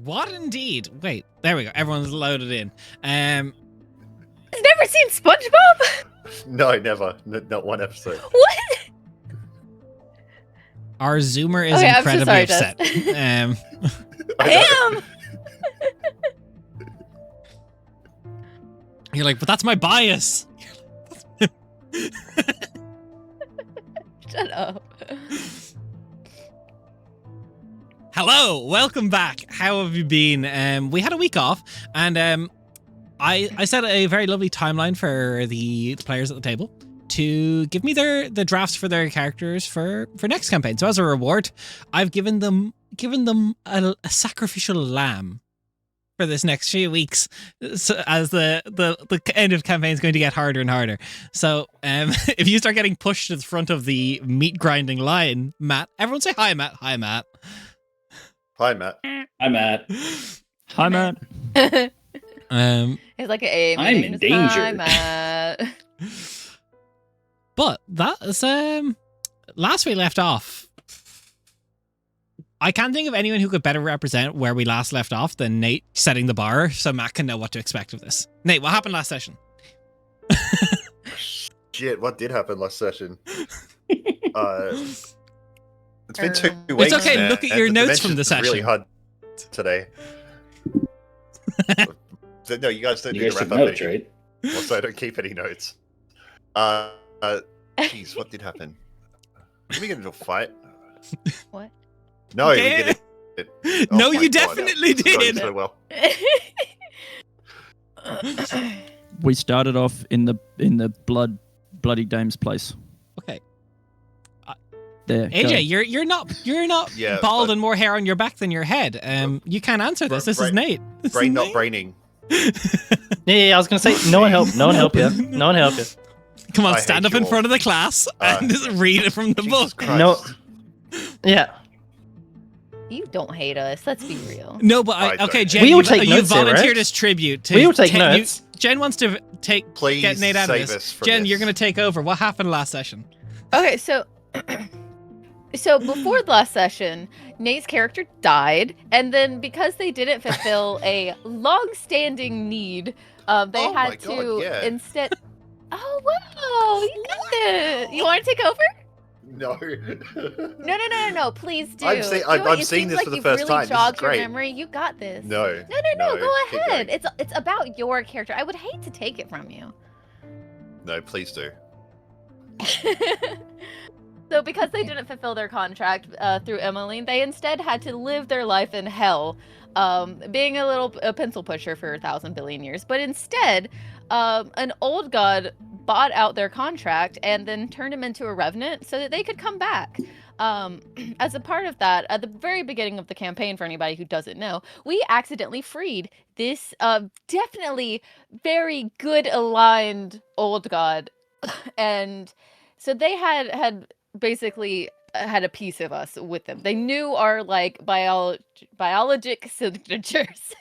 What indeed? Wait, there we go. Everyone's loaded in. I've never seen SpongeBob. No, never. Not one episode. What? Our Zoomer is Okay, I'm so incredibly sorry, upset. I am. You're like, but that's my bias. Shut up. Hello, welcome back. How have you been? We had a week off, and I set a very lovely timeline for the players at the table to give me the drafts for their characters for next campaign. So as a reward, I've given them a sacrificial lamb for this next few weeks, so as the end of campaign is going to get harder and harder. So if you start getting pushed to the front of the meat grinding line, Matt, everyone say hi, Matt. Hi, Matt. Hi, Matt. Hi, Matt. Hi, Matt. It's like I'm in danger. Matt. But that is last we left off. I can't think of anyone who could better represent where we last left off than Nate setting the bar, so Matt can know what to expect of this. Nate, what happened last session? Shit, what did happen last session? It's been 2 weeks. It's okay. Now, Look at your notes from the dimensions are really session. hard today. No, you guys don't You need guys to took wrap up notes, any. right? Also, I don't keep any notes. Jeez, what did happen? Did we get into a fight? What? No, Okay. we get it. No, my you God, definitely this is going did. so well. We started off in the bloody dame's place. Okay. There. AJ, you're not Yeah, bald but- and more hair on your back than your head. You can't answer this. This is Nate. This is Brain not Nate. braining. Yeah, I was gonna say, no one help you. No one help you. Come on, I stand hate up in you front all. of the class and just read it from the Jesus book. Christ. No. Yeah. You don't hate us. Let's be real. No, but I okay, don't. Jen, We you, will take you notes here, volunteered right? as tribute. To We will take you- notes. Jen wants to Please get Nate out of save this. us from Jen, this. you're going to take over. What happened last session? Okay, so before the last session, Nate's character died, and then because they didn't fulfill a long-standing need, they Oh my had God, to yeah. instead. Oh wow, you got this. You want to take over? No. No. Please do. I'm see- Do I'm- it. I'm It seeing seems this like for the you've first really time. This is jogged your great. memory. You got this. No. No. Go keep ahead. going. It's about your character. I would hate to take it from you. No, please do. So because they didn't fulfill their contract through Emmeline, they instead had to live their life in hell, being a pencil pusher for 1,000 billion years. But instead, an old god bought out their contract and then turned him into a revenant so that they could come back. As a part of that, at the very beginning of the campaign, for anybody who doesn't know, we accidentally freed this definitely very good aligned old god. And so they had basically had a piece of us with them. They knew our like biologic signatures.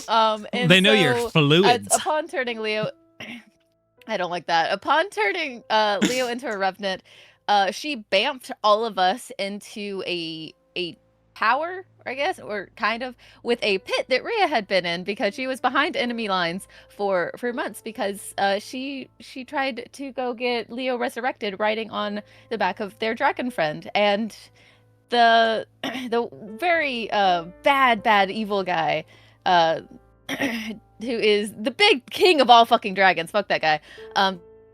And They know so, your fluids. upon turning Leo, I don't like that. Upon turning Leo into a revenant, she bamfed all of us into a tower, I guess, or kind of, with a pit that Rhea had been in because she was behind enemy lines for months because she tried to go get Leo resurrected riding on the back of their dragon friend, and the very bad evil guy who is the big king of all fucking dragons, fuck that guy,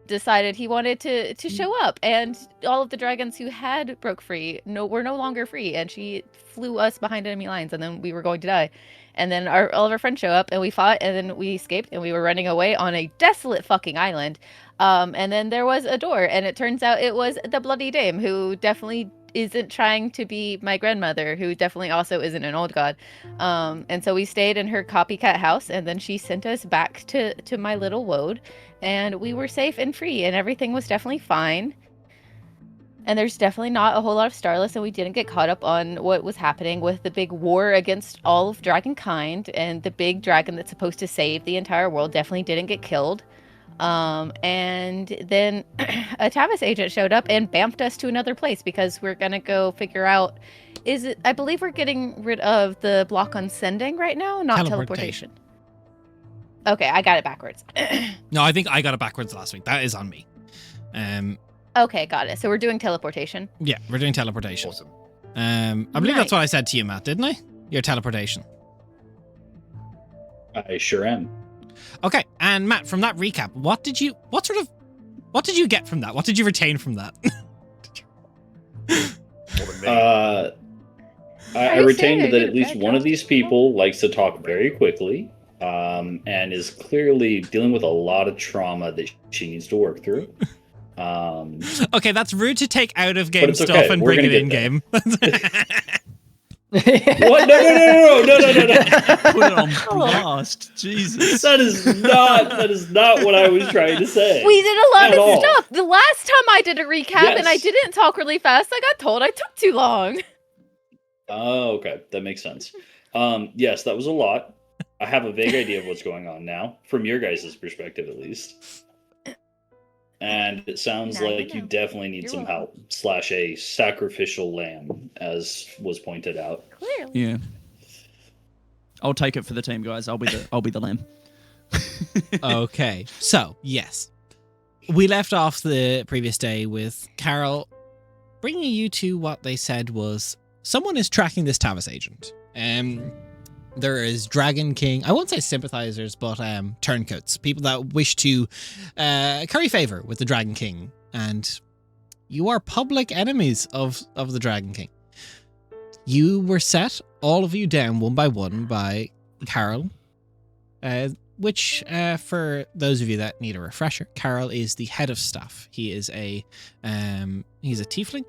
decided he wanted to show up, and all of the dragons who had broke free were no longer free, and she flew us behind enemy lines, and then we were going to die. And then all of our friends show up, and we fought, and then we escaped, and we were running away on a desolate fucking island. And then there was a door, and it turns out it was the bloody dame, who definitely isn't trying to be my grandmother, who definitely also isn't an old god. And so we stayed in her copycat house, and then she sent us back to my little woad, and we were safe and free, and everything was definitely fine. And there's definitely not a whole lot of Starless, and we didn't get caught up on what was happening with the big war against all of dragonkind, and the big dragon that's supposed to save the entire world definitely didn't get killed. And then a Tavis agent showed up and bamped us to another place because we're gonna go figure out. I believe we're getting rid of the block on sending right now, not teleportation. Okay, I got it backwards. No, I think I got it backwards last week. That is on me. Okay, got it. So we're doing teleportation. Yeah, we're doing teleportation. Awesome. I believe that's what I said to you, Matt, didn't I? Your teleportation. I sure am. Okay, and Matt, from that recap, what did you get from that? What did you retain from that? More than me. I retained that at least one of these people likes to talk very quickly, and is clearly dealing with a lot of trauma that she needs to work through. Okay, that's rude to take out of game stuff okay. and We're bring it gonna in game. What? No. Put it on blast. Jesus. That is not what I was trying to say. We did a lot At of all. stuff. The last time I did a recap and I Yes. didn't talk really fast, I got told I took too long. Oh, okay. That makes sense. Yes, that was a lot. I have a vague idea of what's going on now, from your guys' perspective at least. And it sounds Now you like you know. definitely need You're some welcome. help, / a sacrificial lamb, as was pointed out. Clearly. Yeah. I'll take it for the team, guys. I'll be the lamb. Okay, so yes, we left off the previous day with Carol bringing you to what they said was someone is tracking this Tavis agent. There is Dragon King. I won't say sympathizers, but turncoats, people that wish to curry favor with the Dragon King, and you are public enemies of the Dragon King. You were set, all of you, down one by one by Carol, which, for those of you that need a refresher, Carol is the head of staff. He is he's a tiefling.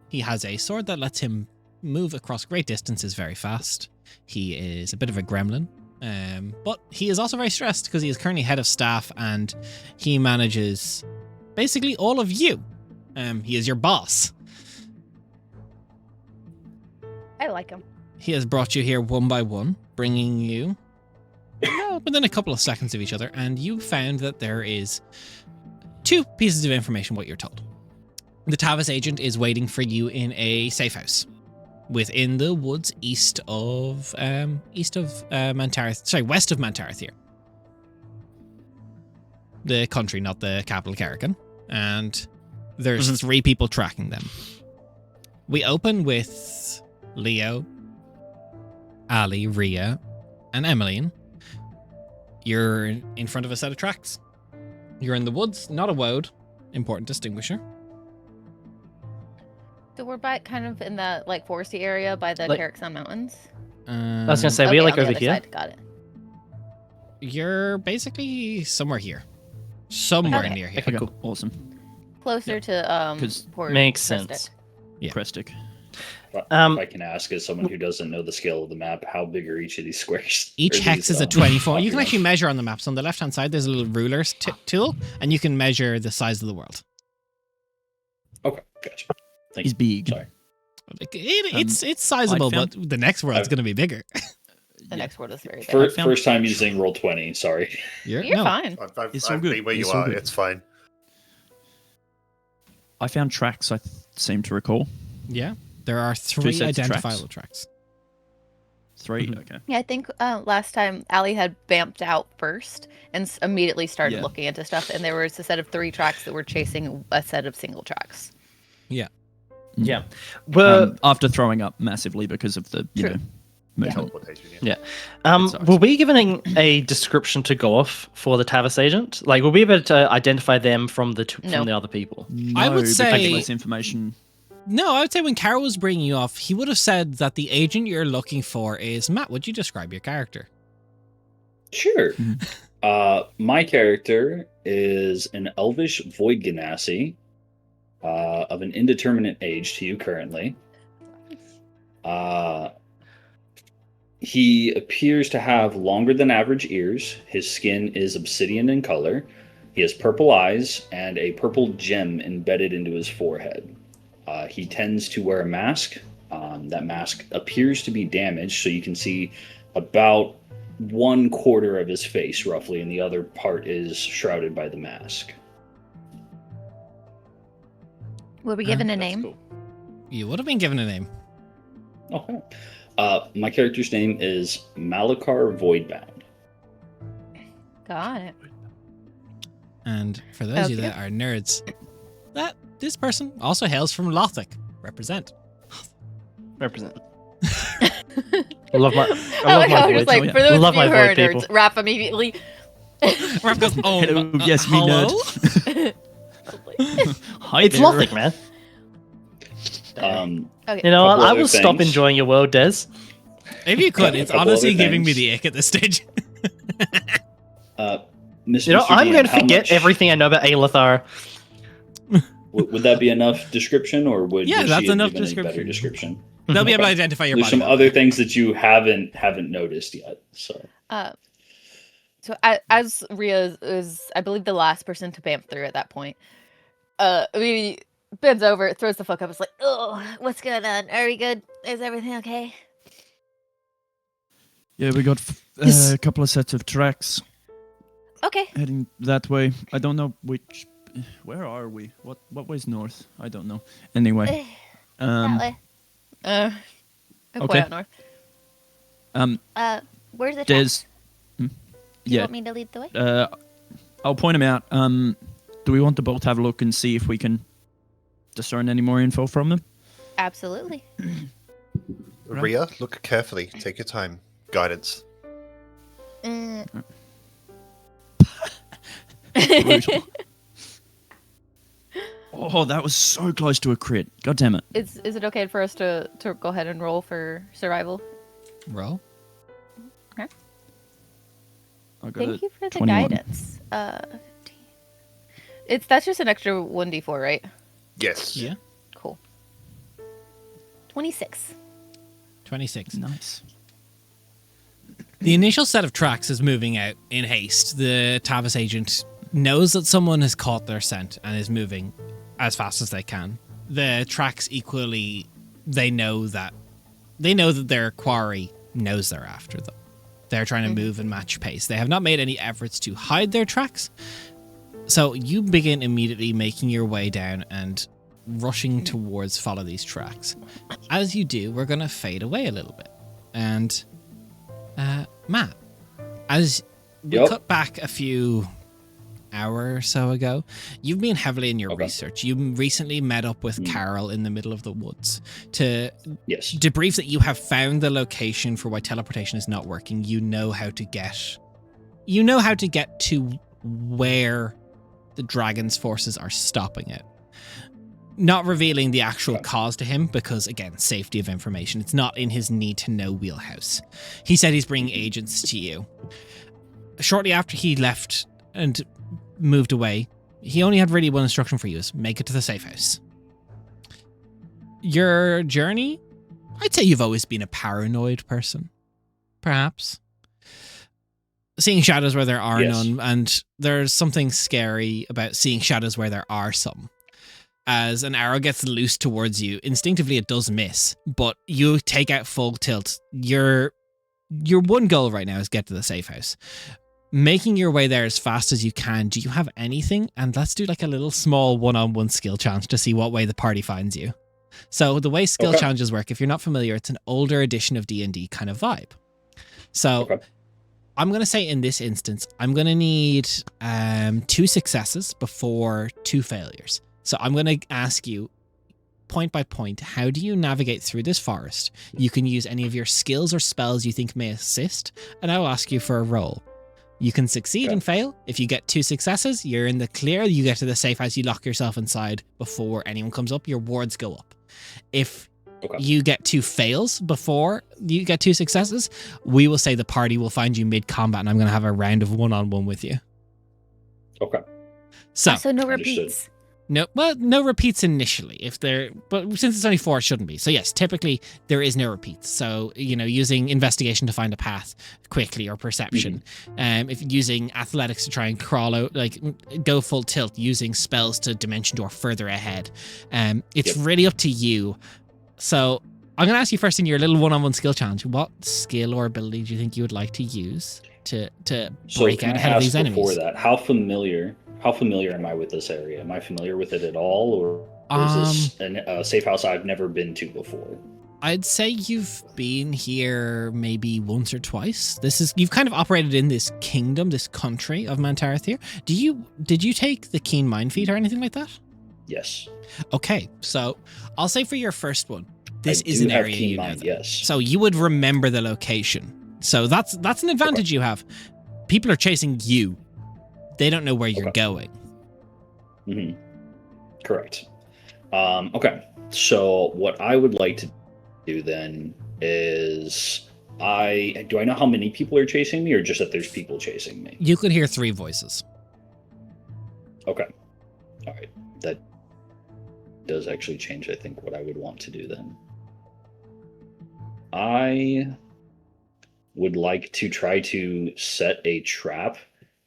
He has a sword that lets him move across great distances very fast. He is a bit of a gremlin, but he is also very stressed because he is currently head of staff and he manages basically all of you. He is your boss. I like him. He has brought you here one by one, bringing you within a couple of seconds of each other, and you found that there is 2 pieces of information what you're told. The Tavis agent is waiting for you in a safe house within the woods west of Mantarith here. The country, not the capital, Carrigan. And there's 3 people tracking them. We open with Leo, Ali, Rhea, and Emmeline. You're in front of a set of tracks. You're in the woods, not a woad. Important distinguisher. So we're back kind of in that like foresty area by the Like- Carrickson Mountains. I was gonna say Okay, we're like on the over other here. side. Got it. You're basically somewhere here. Somewhere Okay. near here. Okay, Okay, cool. awesome. Closer to 'Cause Port Makes Prestic. sense. Yeah. Prestic. If I can ask, as someone who doesn't know the scale of the map, how big are each of these squares? Each Or hex these, is a 24. You can documents? actually measure on the map. So on the left-hand side, there's a little ruler tool, and you can measure the size of the world. Okay, gotcha. Thank He's you. big. Sorry. It's sizable, I found- but the next world's going to be bigger. The next word is very big. First, found- first time using roll 20. Sorry. You're no. fine. It's all I've good. been where It's you all are. good. It's fine. I found tracks, I seem to recall. Yeah, there are 3 sets of tracks? identifiable tracks. 3, Mhm. okay. Yeah, I think last time Ali had vamped out first and immediately started Yeah. looking into stuff, and there was a set of 3 tracks that were chasing a set of single tracks. Yeah. Well, After throwing up massively because of the, you True. know, movement. Teleportation, yeah. yeah. it sucks. Were we given a description to go off for the Tavis agent? Like, will we be able to identify them from the No. from the other people? I would because say- less information. No, I would say when Carol was bringing you off, he would have said that the agent you're looking for is Matt. Would you describe your character? Sure. Mhm. My character is an elvish void genasi of an indeterminate age to you currently. He appears to have longer than average ears. His skin is obsidian in color. He has purple eyes and a purple gem embedded into his forehead. He tends to wear a mask. That mask appears to be damaged, so you can see about one quarter of his face, roughly, and the other part is shrouded by the mask. Were we given a That's name? cool. You would have been given a name. Oh, my character's name is Malachar Voidbound. Got it. And for those of you Okay. that are nerds, this person also hails from Lothic. Represent. Represent. I love my. I I like love how my I'm just voice. like, Oh, yeah. for those Love of you my who are void, nerds, people. Raph immediately. Raph goes, oh, Hello, yes, me hello? Hi It's there. Lothic, man. Okay. You know, Couple I other will stop things. enjoying your world, Des. If you could, A it's couple honestly other giving me things. the ick at this stage. Mr. You know, I'm DM, going to how forget much- everything I know about Aelithar. Would that be enough description, or would Yeah, would that's she have enough given a better description. description? They'll be able to Okay. identify your There's body. some other things that you haven't noticed yet. So So as Rhea is, I believe, the last person to bamf through at that point, he bends over, throws the fuck up. It's like, oh, what's going on? Are we good? Is everything okay? Yeah, we got a couple of sets of tracks Okay. heading that way. I don't know which. Where are we? What way's north? I don't know. Anyway, That way. okay. Quite out north. Where's the tracks? Des. Do you Yeah. want me to lead the way? I'll point them out. Do we want to both have a look and see if we can discern any more info from them? Absolutely. Rhea, look carefully. Take your time. Guidance. Brutal. Oh, that was so close to a crit. God damn it. Is it okay for us to go ahead and roll for survival? Roll. I got Thank it. you for the 21. guidance. 15. That's just an extra 1d4, right? Yes. Yeah. Cool. 26. 26. Nice. The initial set of tracks is moving out in haste. The Tavis agent knows that someone has caught their scent and is moving as fast as they can. The tracks equally, they know that their quarry knows they're after them. They're trying to move and match pace. They have not made any efforts to hide their tracks. So you begin immediately making your way down and rushing towards follow these tracks. As you do, we're going to fade away a little bit. And Matt, as we Yep. cut back a few hour or so ago, you've been heavily in your Okay. research. You recently met up with Carol in the middle of the woods to yes, debrief that you have found the location for why teleportation is not working. You know how to get to where the dragon's forces are stopping it. Not revealing the actual cause to him because, again, safety of information. It's not in his need to know wheelhouse. He said he's bringing agents to you. Shortly after he left and moved away, he only had really one instruction for you: is make it to the safe house. Your journey, I'd say you've always been a paranoid person, perhaps. Seeing shadows where there are Yes. none, and there's something scary about seeing shadows where there are some. As an arrow gets loose towards you, instinctively it does miss, but you take out full tilt. Your one goal right now is get to the safe house. Making your way there as fast as you can. Do you have anything? And let's do like a little small one-on-one skill challenge to see what way the party finds you. So the way skill Okay. challenges work, if you're not familiar, it's an older edition of D&D kind of vibe. So Okay. I'm going to say in this instance, I'm going to need 2 successes before 2 failures. So I'm going to ask you, point by point, how do you navigate through this forest? You can use any of your skills or spells you think may assist, and I will ask you for a roll. You can succeed Okay. and fail. If you get 2 successes, you're in the clear. You get to the safe house, you lock yourself inside before anyone comes up, your wards go up. If Okay. you get 2 fails before you get 2 successes, we will say the party will find you mid-combat, and I'm going to have a round of one-on-one with you. Okay. So, Also, no Understood. repeats. no repeats initially. But since it's only 4, it shouldn't be. So yes, typically there is no repeats. So using investigation to find a path quickly or perception. If using athletics to try and crawl out, like go full tilt, using spells to dimension door further ahead. It's Yep. really up to you. So I'm going to ask you first in your little one-on-one skill challenge. What skill or ability do you think you would like to use to break can out I ahead of ask these before enemies? that, how familiar am I with this area? Am I familiar with it at all, or is this a safe house I've never been to before? I'd say you've been here maybe once or twice. You've kind of operated in this kingdom, this country of Mantarithir. Did you take the Keen Mind Feat or anything like that? Yes. Okay, so I'll say for your first one, this I is do an have area keen you know. mind, yes. So you would remember the location. So that's an advantage you have. People are chasing you. They don't know where you're going. Mm-hmm. Correct. Okay. So what I would like to do then is do I know how many people are chasing me, or just that there's people chasing me? You could hear 3 voices. Okay. All right. That does actually change, I think, what I would want to do then. I would like to try to set a trap.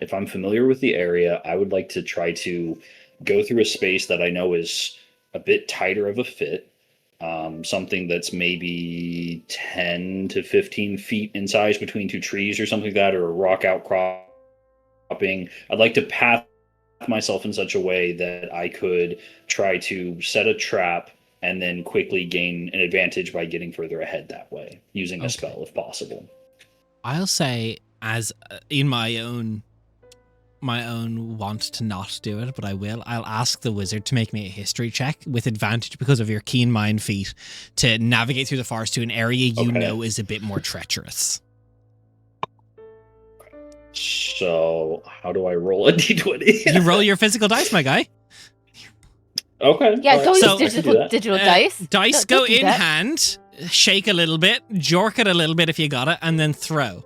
If I'm familiar with the area, I would like to try to go through a space that I know is a bit tighter of a fit. Something that's maybe 10 to 15 feet in size between 2 trees or something like that, or a rock outcropping. I'd like to path myself in such a way that I could try to set a trap and then quickly gain an advantage by getting further ahead that way, using a spell if possible. I'll say, as in my own want to not do it, but I'll ask the wizard to make me a history check with advantage because of your Keen Mind feat to navigate through the forest to an area you know is a bit more treacherous. So, how do I roll a d20? You roll your physical dice, my guy. Okay. Yeah, don't So- use digital dice. Dice Don't go do in that. hand, shake a little bit, jork it a little bit if you got it, and then throw.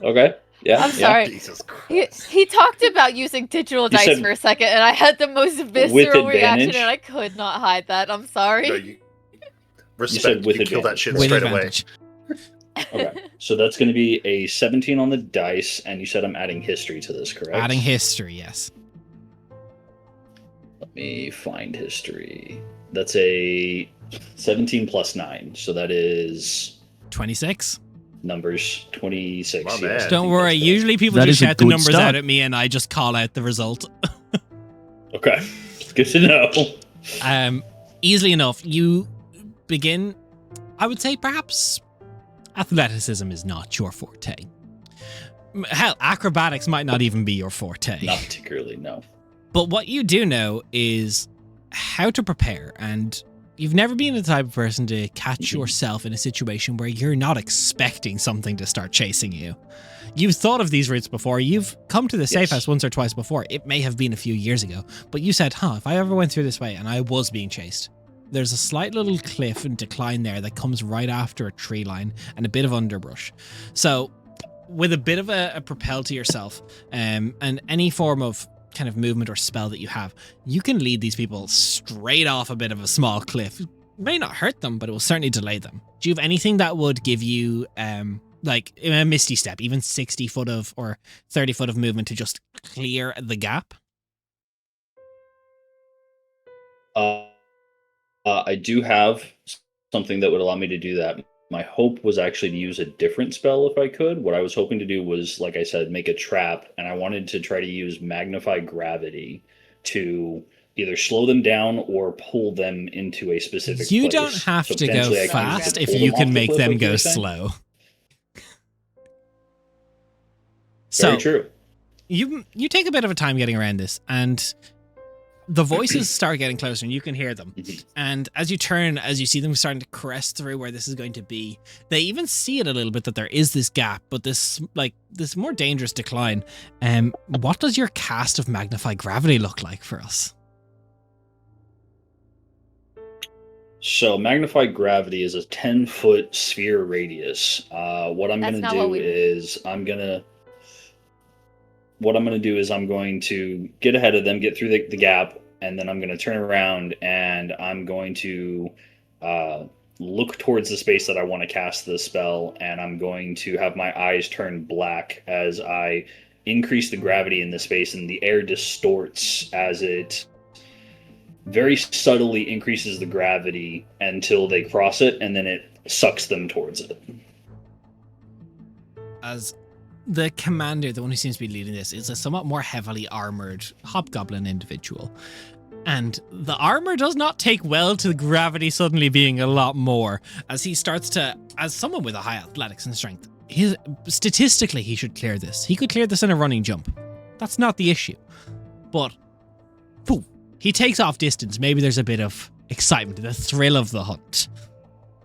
Okay. Yeah. I'm sorry. Jesus He, Christ. he talked about using digital You dice said for a second, and I had the most visceral reaction, advantage? and I could not hide that. I'm sorry. No, respect. with You kill that advantage, shit right? With straight advantage. Okay. So that's going to be a 17 on the dice, and you said I'm adding history to this, correct? Adding history, yes. Let me find history. That's a 17 plus 9, so that is 26. numbers 26. My yes, man. I Don't think worry, that's usually people That just is a shout the good numbers start. out at me and I just call out the result. fair. Okay. Good to know. Easily enough, you begin, I would say perhaps athleticism is not your forte. Hell, acrobatics might not even be your forte. Not particularly, no. But what you do know is how to prepare, and you've never been the type of person to catch yourself in a situation where you're not expecting something to start chasing you. You've thought of these routes before. You've come to the safe Yes. house once or twice before. It may have been a few years ago, but you said, if I ever went through this way and I was being chased, there's a slight little cliff and decline there that comes right after a tree line and a bit of underbrush. So with a bit of a propel to yourself, and any form of kind of movement or spell that you have, you can lead these people straight off a bit of a small cliff. It may not hurt them, but it will certainly delay them. Do you have anything that would give you like a misty step, even 60 foot of or 30 foot of movement to just clear the gap? I do have something that would allow me to do that. My hope was actually to use a different spell if I could. What I was hoping to do was, like I said, make a trap, and I wanted to try to use Magnify Gravity to either slow them down or pull them into a specific You place. don't have So to go potentially I can fast pull if them you off can the make cliff, them like you go were saying. slow. Very So true. you take a bit of a time getting around this, and the voices start getting closer and you can hear them. Mhm. And as you turn, as you see them starting to crest through where this is going to be, they even see it a little bit that there is this gap, but this more dangerous decline. What does your cast of Magnify Gravity look like for us? So Magnify Gravity is a 10-foot sphere radius. What I'm That's going to not what do we- is I'm going to get ahead of them, get through the gap, and then I'm going to turn around and I'm going to look towards the space that I want to cast the spell, and I'm going to have my eyes turn black as I increase the gravity in the space, and the air distorts as it very subtly increases the gravity until they cross it, and then it sucks them towards it. As the commander, the one who seems to be leading this, is a somewhat more heavily armored hobgoblin individual. And the armor does not take well to gravity suddenly being a lot more, as he starts to, as someone with a high athletics and strength, statistically he should clear this. He could clear this in a running jump. That's not the issue. But, poof, he takes off distance. Maybe there's a bit of excitement, the thrill of the hunt.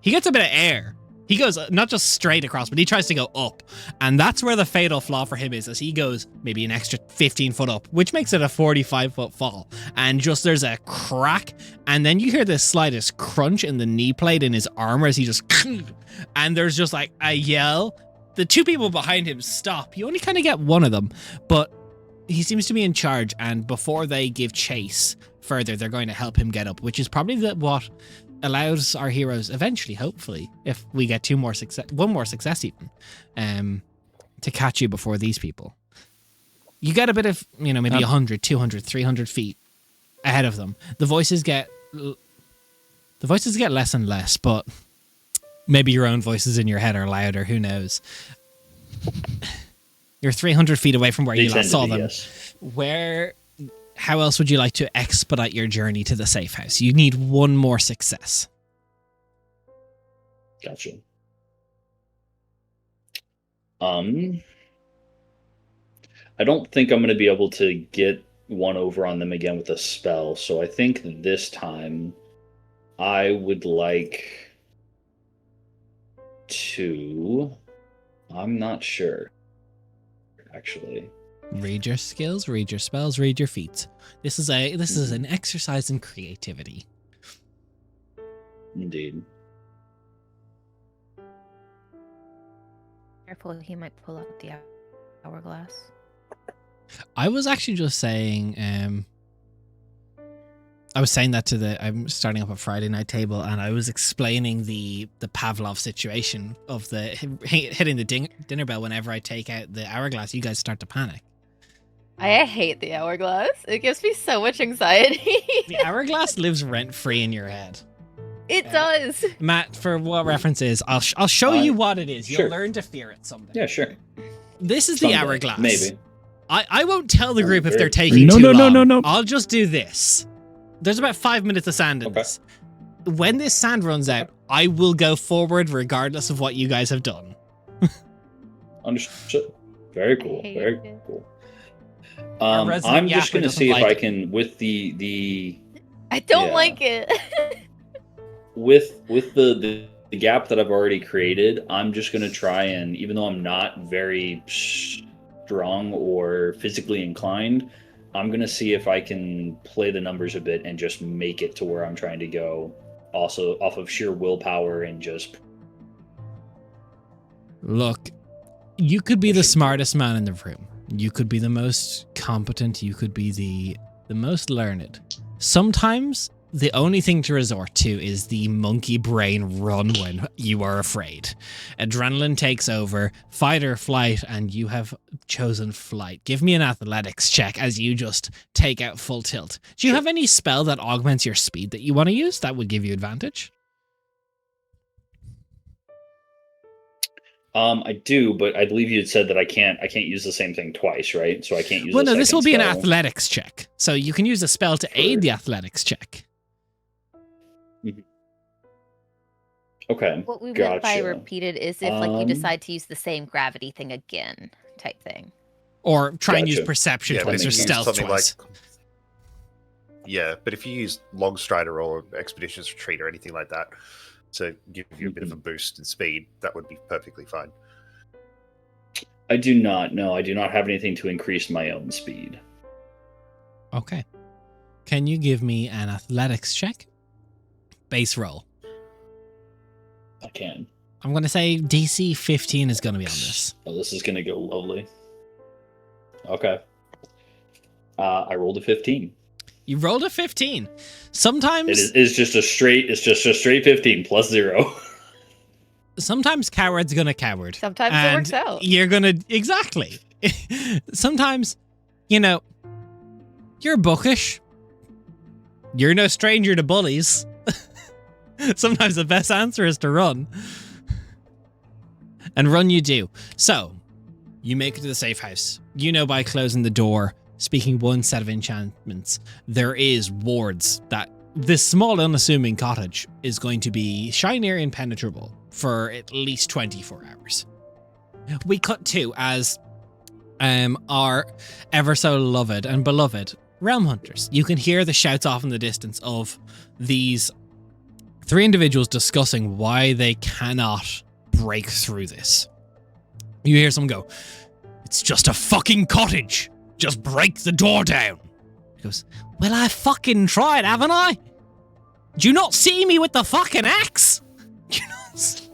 He gets a bit of air. He goes not just straight across, but he tries to go up. And that's where the fatal flaw for him is, as he goes maybe an extra 15 foot up, which makes it a 45-foot fall. And just there's a crack, and then you hear the slightest crunch in the knee plate in his armor as he just... And there's just like a yell. The two people behind him stop. You only kind of get one of them, but he seems to be in charge, and before they give chase further, they're going to help him get up, which is probably what allows our heroes eventually, hopefully, if we get one more success even, to catch you before these people. You get a bit of, maybe 100, 200, 300 feet ahead of them. The voices get less and less, but maybe your own voices in your head are louder, who knows. You're 300 feet away from where you last saw them. Yes. How else would you like to expedite your journey to the safe house? You need one more success. Gotcha. I don't think I'm going to be able to get one over on them again with a spell, so I think this time I would like to... I'm not sure, actually. Read your skills, read your spells, read your feats. This is an exercise in creativity. Indeed. Careful, he might pull out the hourglass. I was actually just saying, I was saying that I'm starting up a Friday night table, and I was explaining the Pavlov situation of the hitting the dinner bell whenever I take out the hourglass. You guys start to panic. I hate the hourglass. It gives me so much anxiety. The hourglass lives rent-free in your head. It does. Matt, for what reference is, I'll show you what it is. You'll sure. learn to fear it someday. Yeah, sure. This is Someday, the hourglass. Maybe. I won't tell the group if they're taking too long. No. I'll just do this. There's about 5 minutes of sand in this. When this sand runs out, I will go forward regardless of what you guys have done. Understood. Very cool. Very cool. I'm just going to see if I can, with the I don't like it. with the gap that I've already created, I'm just going to try and, even though I'm not very strong or physically inclined, I'm going to see if I can play the numbers a bit and just make it to where I'm trying to go, also off of sheer willpower and just... Look, you could be the smartest man in the room. You could be the most competent. You could be the most learned. Sometimes the only thing to resort to is the monkey brain run when you are afraid. Adrenaline takes over, fight or flight, and you have chosen flight. Give me an athletics check as you just take out full tilt. Do you have any spell that augments your speed that you want to use? That would give you advantage. I do, but I believe you had said that I can't use the same thing twice, right? So I can't use. Well, no, this will be spell. an athletics check, so you can use a spell to aid the athletics check. Okay. What we meant by repeated is if you decide to use the same gravity thing again, type thing. Or try and use perception twice or stealth twice. But if you use Long Strider or Expeditions Retreat or anything like that to give you a bit of a boost in speed, that would be perfectly fine. I do not. No, I do not have anything to increase my own speed. Okay. Can you give me an athletics check? Base roll. I can. I'm going to say DC 15 is going to be on this. Oh, this is going to go lovely. Okay. I rolled a 15. You rolled a 15. Sometimes it's just a straight 15 plus 0. Sometimes coward's going to coward. Sometimes it works out. You're going to exactly. Sometimes, you're bookish. You're no stranger to bullies. Sometimes the best answer is to run. And run you do. So, you make it to the safe house. You know by closing the door, speaking one set of enchantments, there is wards that this small unassuming cottage is going to be shinier impenetrable for at least 24 hours. We cut to as our ever so loved and beloved Realmhunters. You can hear the shouts off in the distance of these 3 individuals discussing why they cannot break through this. You hear someone go, "It's just a fucking cottage. Just break the door down." He goes, "Well, I fucking tried, haven't I? Do you not see me with the fucking axe?" Do you not...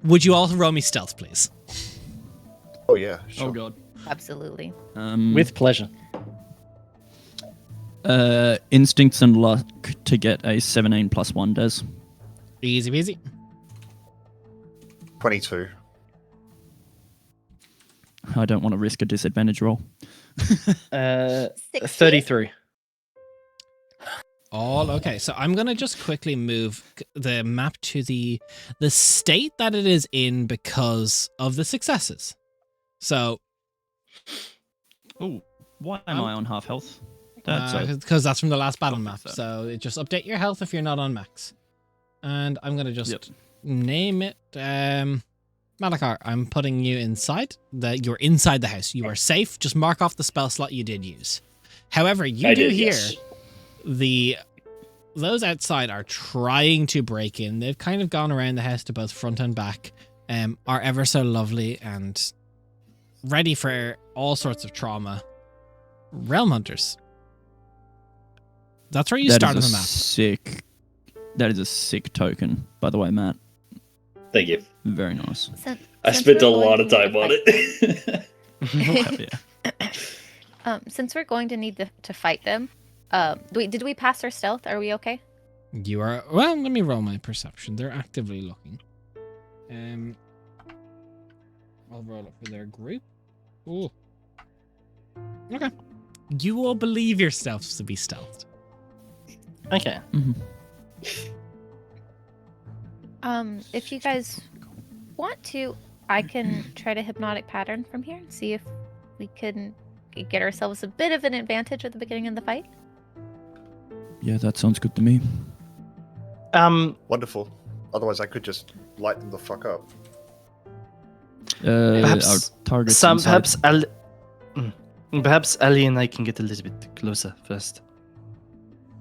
Would you also roll me stealth, please? Oh yeah. Sure. Oh god. Absolutely. With pleasure. Instincts and luck to get a 17 plus 1 Des. Easy peasy. 22. I don't want to risk a disadvantage roll. 33. All okay. So I'm gonna just quickly move the map to the state that it is in because of the successes. So, Oh, why am I on half health? That's because that's from the last battle Don't map. think so. So it just update your health if you're not on max. And I'm gonna just name it. Malachar, I'm putting you inside. You're inside the house. You are safe. Just mark off the spell slot you did use. However, you do hear those outside are trying to break in. They've kind of gone around the house to both front and back. Are ever so lovely and ready for all sorts of trauma. Realmhunters. That's where you start on the map. That is a sick token, by the way, Matt. Thank you. Very nice. I spent a lot of time on it. Since we're going to need to fight them, did we pass our stealth? Are we okay? You are. Well, let me roll my perception. They're actively looking. I'll roll it for their group. Ooh. Okay. You will believe yourselves to be stealthed. Okay. If you guys want to, I can try to hypnotic pattern from here and see if we can get ourselves a bit of an advantage at the beginning of the fight. Yeah, that sounds good to me. Wonderful. Otherwise, I could just light them the fuck up. Perhaps our targets inside. Perhaps Ali and I can get a little bit closer first.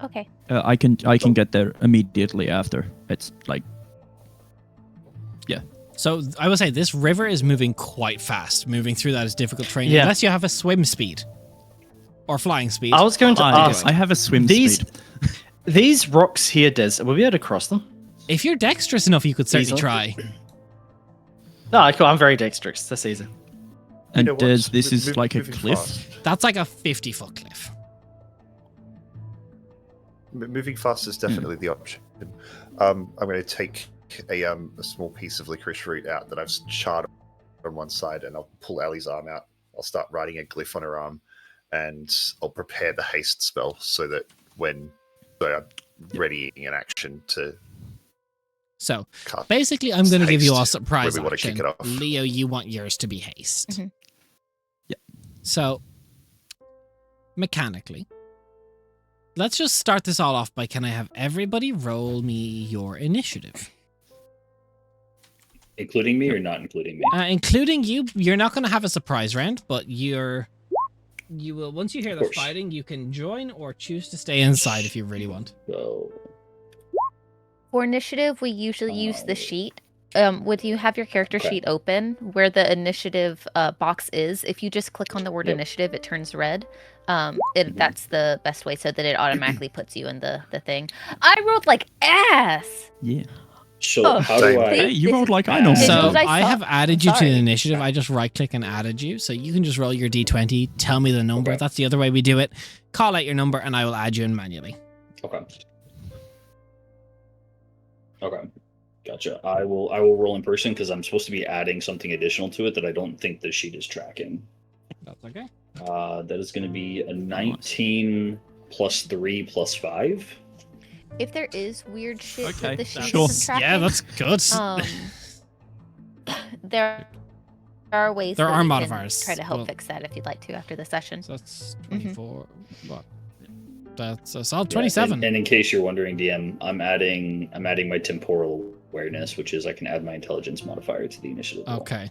Okay. I can get there immediately after. It's like, yeah. So I will say this river is moving quite fast. Moving through that is difficult terrain unless you have a swim speed or flying speed. I was going to ask. I have a swim speed. These rocks here, Des, will we be able to cross them? If you're dexterous enough, you could certainly try. No, cool. I'm very dexterous. That's easy. And You know Des, what? this is like a Moving cliff. fast. That's like a 50-foot cliff. Moving fast is definitely the option. I'm going to take a small piece of licorice root out that I've charred on one side, and I'll pull Ali's arm out. I'll start writing a glyph on her arm, and I'll prepare the haste spell so that when I'm readying an action to So cast basically, I'm going to give you all haste surprise where we want to action. kick it off. Leo, you want yours to be haste. Mhm. Yeah. So mechanically, let's just start this all off by can I have everybody roll me your initiative? Including me or not including me? Including you, you're not going to have a surprise round, but you will, once you hear the course. fighting, you can join or choose to stay inside if you really want. So, For initiative, we usually use the sheet. Would you have your character sheet open where the initiative box is? If you just click on the word initiative, it turns red. That's the best way so that it automatically puts you in the thing. I rolled like ass. Yeah. so how do I? Hey, you rolled like I know. Did So you guys I suck? have added you to the Sorry. initiative. I just right click and added you. So you can just roll your d20, tell me the number. Okay. That's the other way we do it. Call out your number and I will add you in manually. Okay. Okay. Gotcha. I will roll in person because I'm supposed to be adding something additional to it that I don't think the sheet is tracking. That's okay. That is going to be a 19 +3/+5. If there is weird shit Okay, that the sheet sure. isn't tracking, Yeah, that's good. there are ways There that are we modifiers. can try to help Well- fix that if you'd like to after the session. So that's Mm-hmm. 24. What? That's a solid Yeah, 27. and in case you're wondering, DM, I'm adding my temporal awareness, which is I can add my intelligence modifier to the initiative roll. Okay.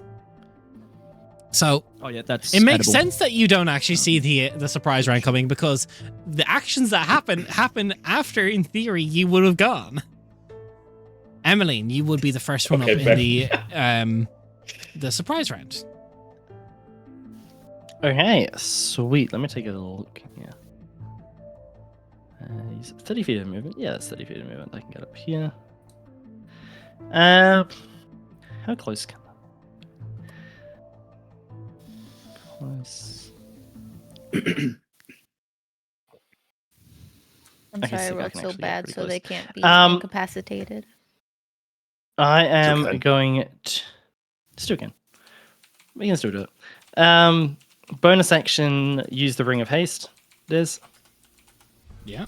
So Oh yeah, that's. it makes edible. sense that you don't actually see the surprise round coming, because the actions that happen after, in theory, you would have gone. Emmeline, you would be the first one Okay, up in the surprise round. Okay, sweet. Let me take a look. Yeah. He's 30 feet of movement. Yeah, that's 30 feet of movement. I can get up here. How close can I? Close. I'm Okay, sorry I so I rolled can so actually get bad, pretty so close. they can't be incapacitated. I am okay. going to still can. We can still do it. Bonus action, use the ring of haste. There's Yeah.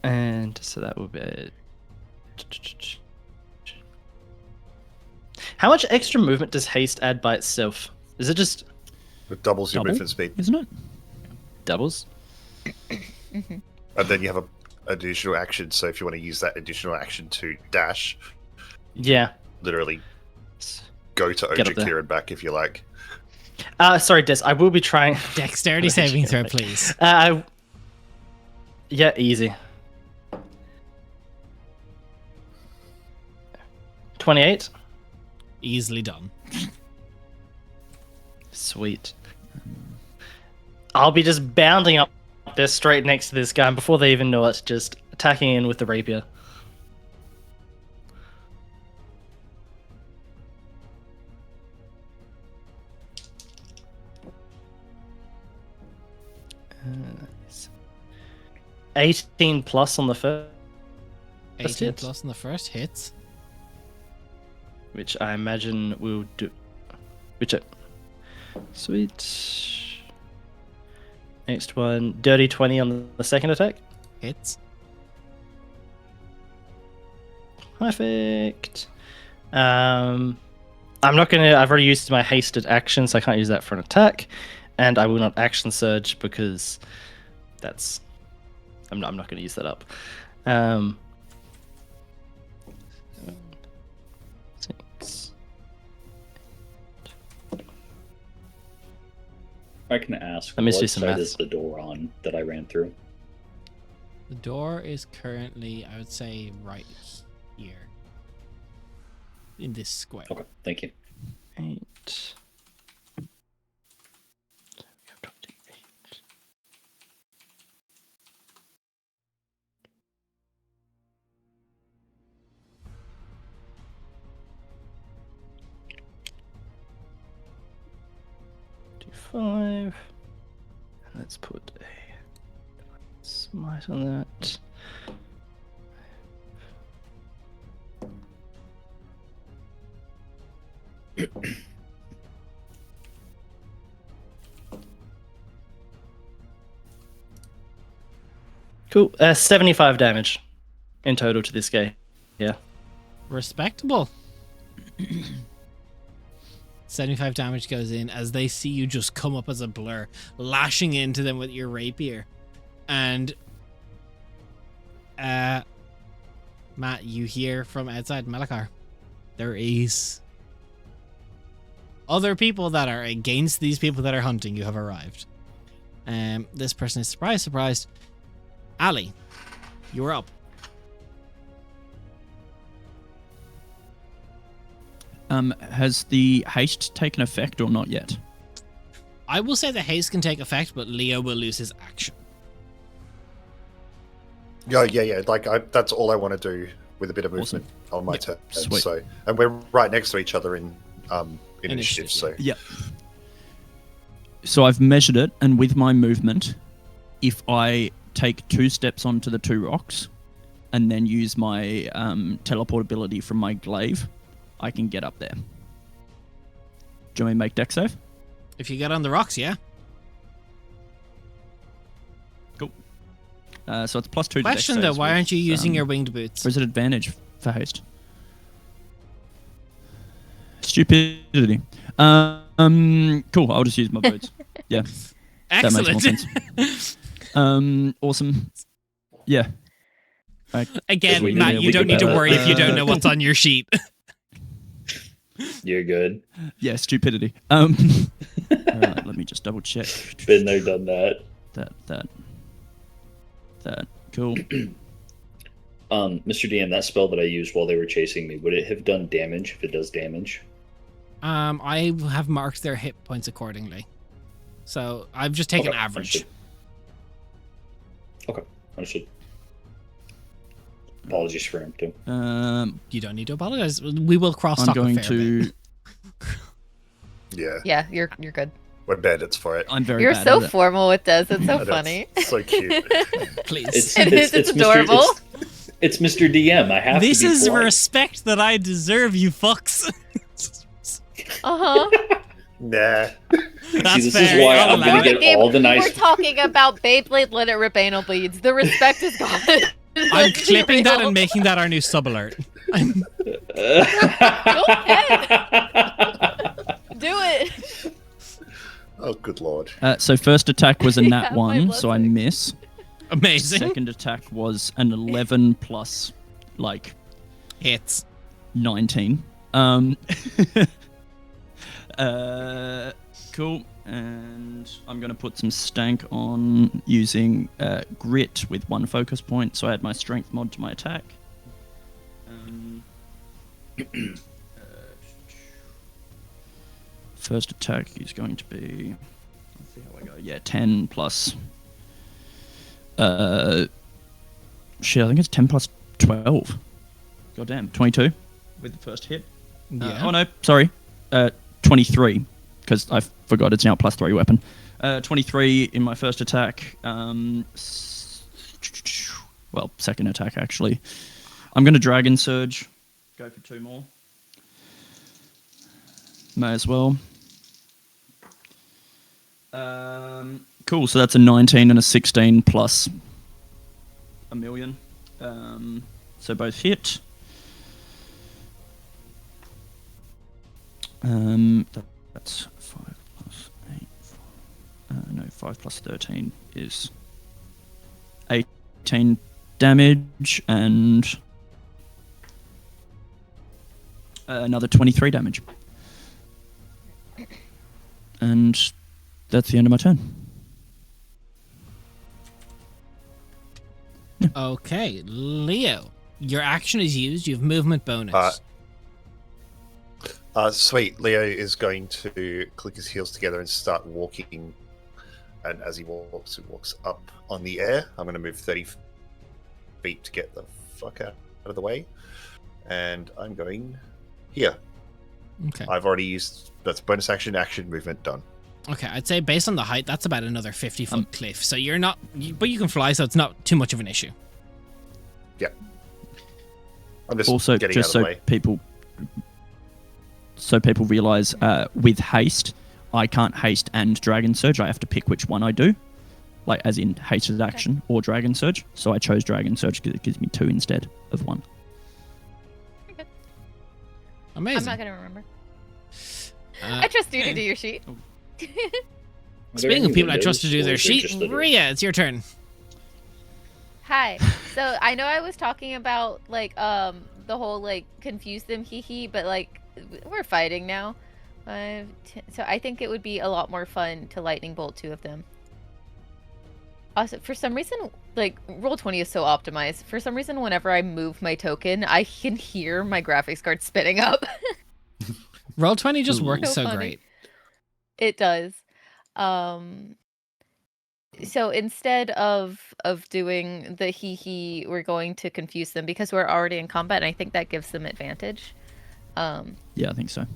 and so that will be. How much extra movement does haste add by itself? Is it just It doubles your Double? movement speed. Isn't it? doubles? And then you have an additional action. So if you want to use that additional action to dash, Yeah. literally go to Get up there. Ojikir and back if you like. Sorry, Des. I will be trying. Dexterity saving throw, please. Yeah, easy. 28. Easily done. Sweet. I'll be just bounding up there straight next to this guy, and before they even know it, just attacking in with the rapier. Nice. 18 plus on the first 18 hit, plus on the first hits. which I imagine will do. Which it. Sweet. Next one, dirty 20 on the second attack. Hits. Perfect. I'm not gonna. I've already used my hasted action, so I can't use that for an attack, and I will not action surge because that's. I'm not gonna use that up. Six. I can ask, Let me what do some side maths. is the door on that I ran through? The door is currently, I would say, right here. In this square. Okay, thank you. 8. Do 5. Let's put a smite on that. Cool. 75 damage in total to this guy. Yeah. Respectable. 75 damage goes in as they see you just come up as a blur, lashing into them with your rapier. And Matt, you hear from outside Malachar, there is other people that are against these people that are hunting you have arrived. This person is surprised. Ali, you're up. Has the haste taken effect or not yet? I will say the haste can take effect, but Leo will lose his action. Yeah. Like that's all I want to do with a bit of movement on my turn. Sweet. So, and we're right next to each other in initiative. So Yep. So I've measured it, and with my movement, if I take 2 steps onto the 2 rocks, and then use my teleport ability from my glaive, I can get up there. Do you want me to make dex save? If you get on the rocks, yeah. Cool. So it's plus 2 to dex Question though, saves why with, aren't you using your winged boots? Or is it advantage for haste? Stupidity. Cool. I'll just use my boots. Yeah. That makes more sense. Awesome. Yeah. Again, We Matt, can- you we don't can need to bet. worry if you don't know what's on your sheet. You're good. Yeah, stupidity. Alright, let me just double check. Been there, done that. That. Cool. Mr. DM, that spell that I used while they were chasing me, would it have done damage if it does damage? I have marked their hit points accordingly. So I've just taken Okay, average. understood. Okay, understood. Apologies for him too. You don't need to apologize. We will cross I'm talk going a fair bit. to. Yeah, you're good. We're bandits for it. I'm very You're bad so at it. formal with this. It's so That's funny. so cute. Please. It's adorable. It's Mr. DM. I have This to be is polite. respect that I deserve, you fucks. Uh-huh. Nah. That's See, this fair. is why I'll I'm allow gonna it. get all the We're nice. talking about Beyblade Let It Rip anal bleeds. The respect is gone. I'm Let's be clipping that real. and making that our new sub alert. Do it. Oh, good lord. So first attack was a You nat have my 1, so I blessing. miss. Amazing. Second attack was an 11 plus, like, Hits. 19. Cool. And I'm going to put some stank on using grit with 1 focus point. So I add my strength mod to my attack. First attack is going to be, let's see how I go. Yeah, 10 plus. Shit, I think it's 10 plus 12. Goddamn, 22 with the first hit. Yeah. Oh no, sorry. 23, because I forgot it's now plus 3 weapon. 23 in my first attack. Well, second attack actually. I'm going to Dragon Surge. Go for 2 more. May as well. Cool, so that's a 19 and a 16 plus a million. So both hit. That's 5 plus 8. 5 plus 13 is 18 damage and another 23 damage. And that's the end of my turn. Okay, Leo. Your action is used. You have movement bonus. Sweet. Leo is going to click his heels together and start walking. And as he walks up on the air. I'm going to move 30 feet to get the fuck out of the way. And I'm going here. Okay. I've already used... That's bonus action, movement, done. Okay, I'd say based on the height, that's about another 50-foot cliff. So you're not... But you can fly, so it's not too much of an issue. Yeah. I'm just Also, getting just out of so the way. people realize, with haste, I can't haste and Dragon Surge. I have to pick which one I do, like as in hasted action or Dragon Surge. So I chose Dragon Surge because it gives me 2 instead of 1. Amazing. I'm not gonna remember. I trust you to do your sheet. Speaking of people I trust to do their Or sheet, just the- Rhea, it's your turn. Hi. So I know I was talking about like the whole like confuse them hee, but like we're fighting now. 5, 10, so I think it would be a lot more fun to lightning bolt 2 of them. Also, for some reason, like Roll20 is so optimized. For some reason, whenever I move my token, I can hear my graphics card spinning up. Roll20 just Ooh. works so So funny. great. It does. So instead of doing the hee, we're going to confuse them because we're already in combat, and I think that gives them advantage. Yeah, I think so.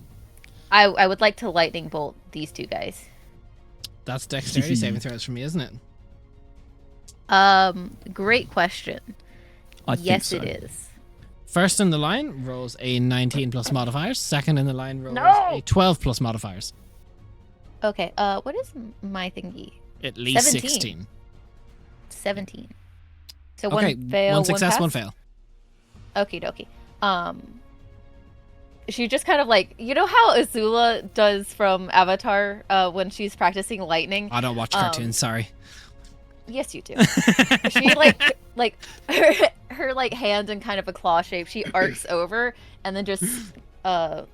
I would like to lightning bolt these 2 guys. That's dexterity saving throws for me, isn't it? Great question. I think Yes, so. it is. First in the line rolls a 19 plus modifiers. Second in the line rolls No! a 12 plus modifiers. Okay. What is my thingy? At least 17. 16. 17. So Okay, one fail, one success, pass? one fail. Okie dokie. She just kind of like, you know how Azula does from Avatar when she's practicing lightning? I don't watch cartoons, sorry. Yes, you do. She like her like hand in kind of a claw shape. She arcs over and then just kind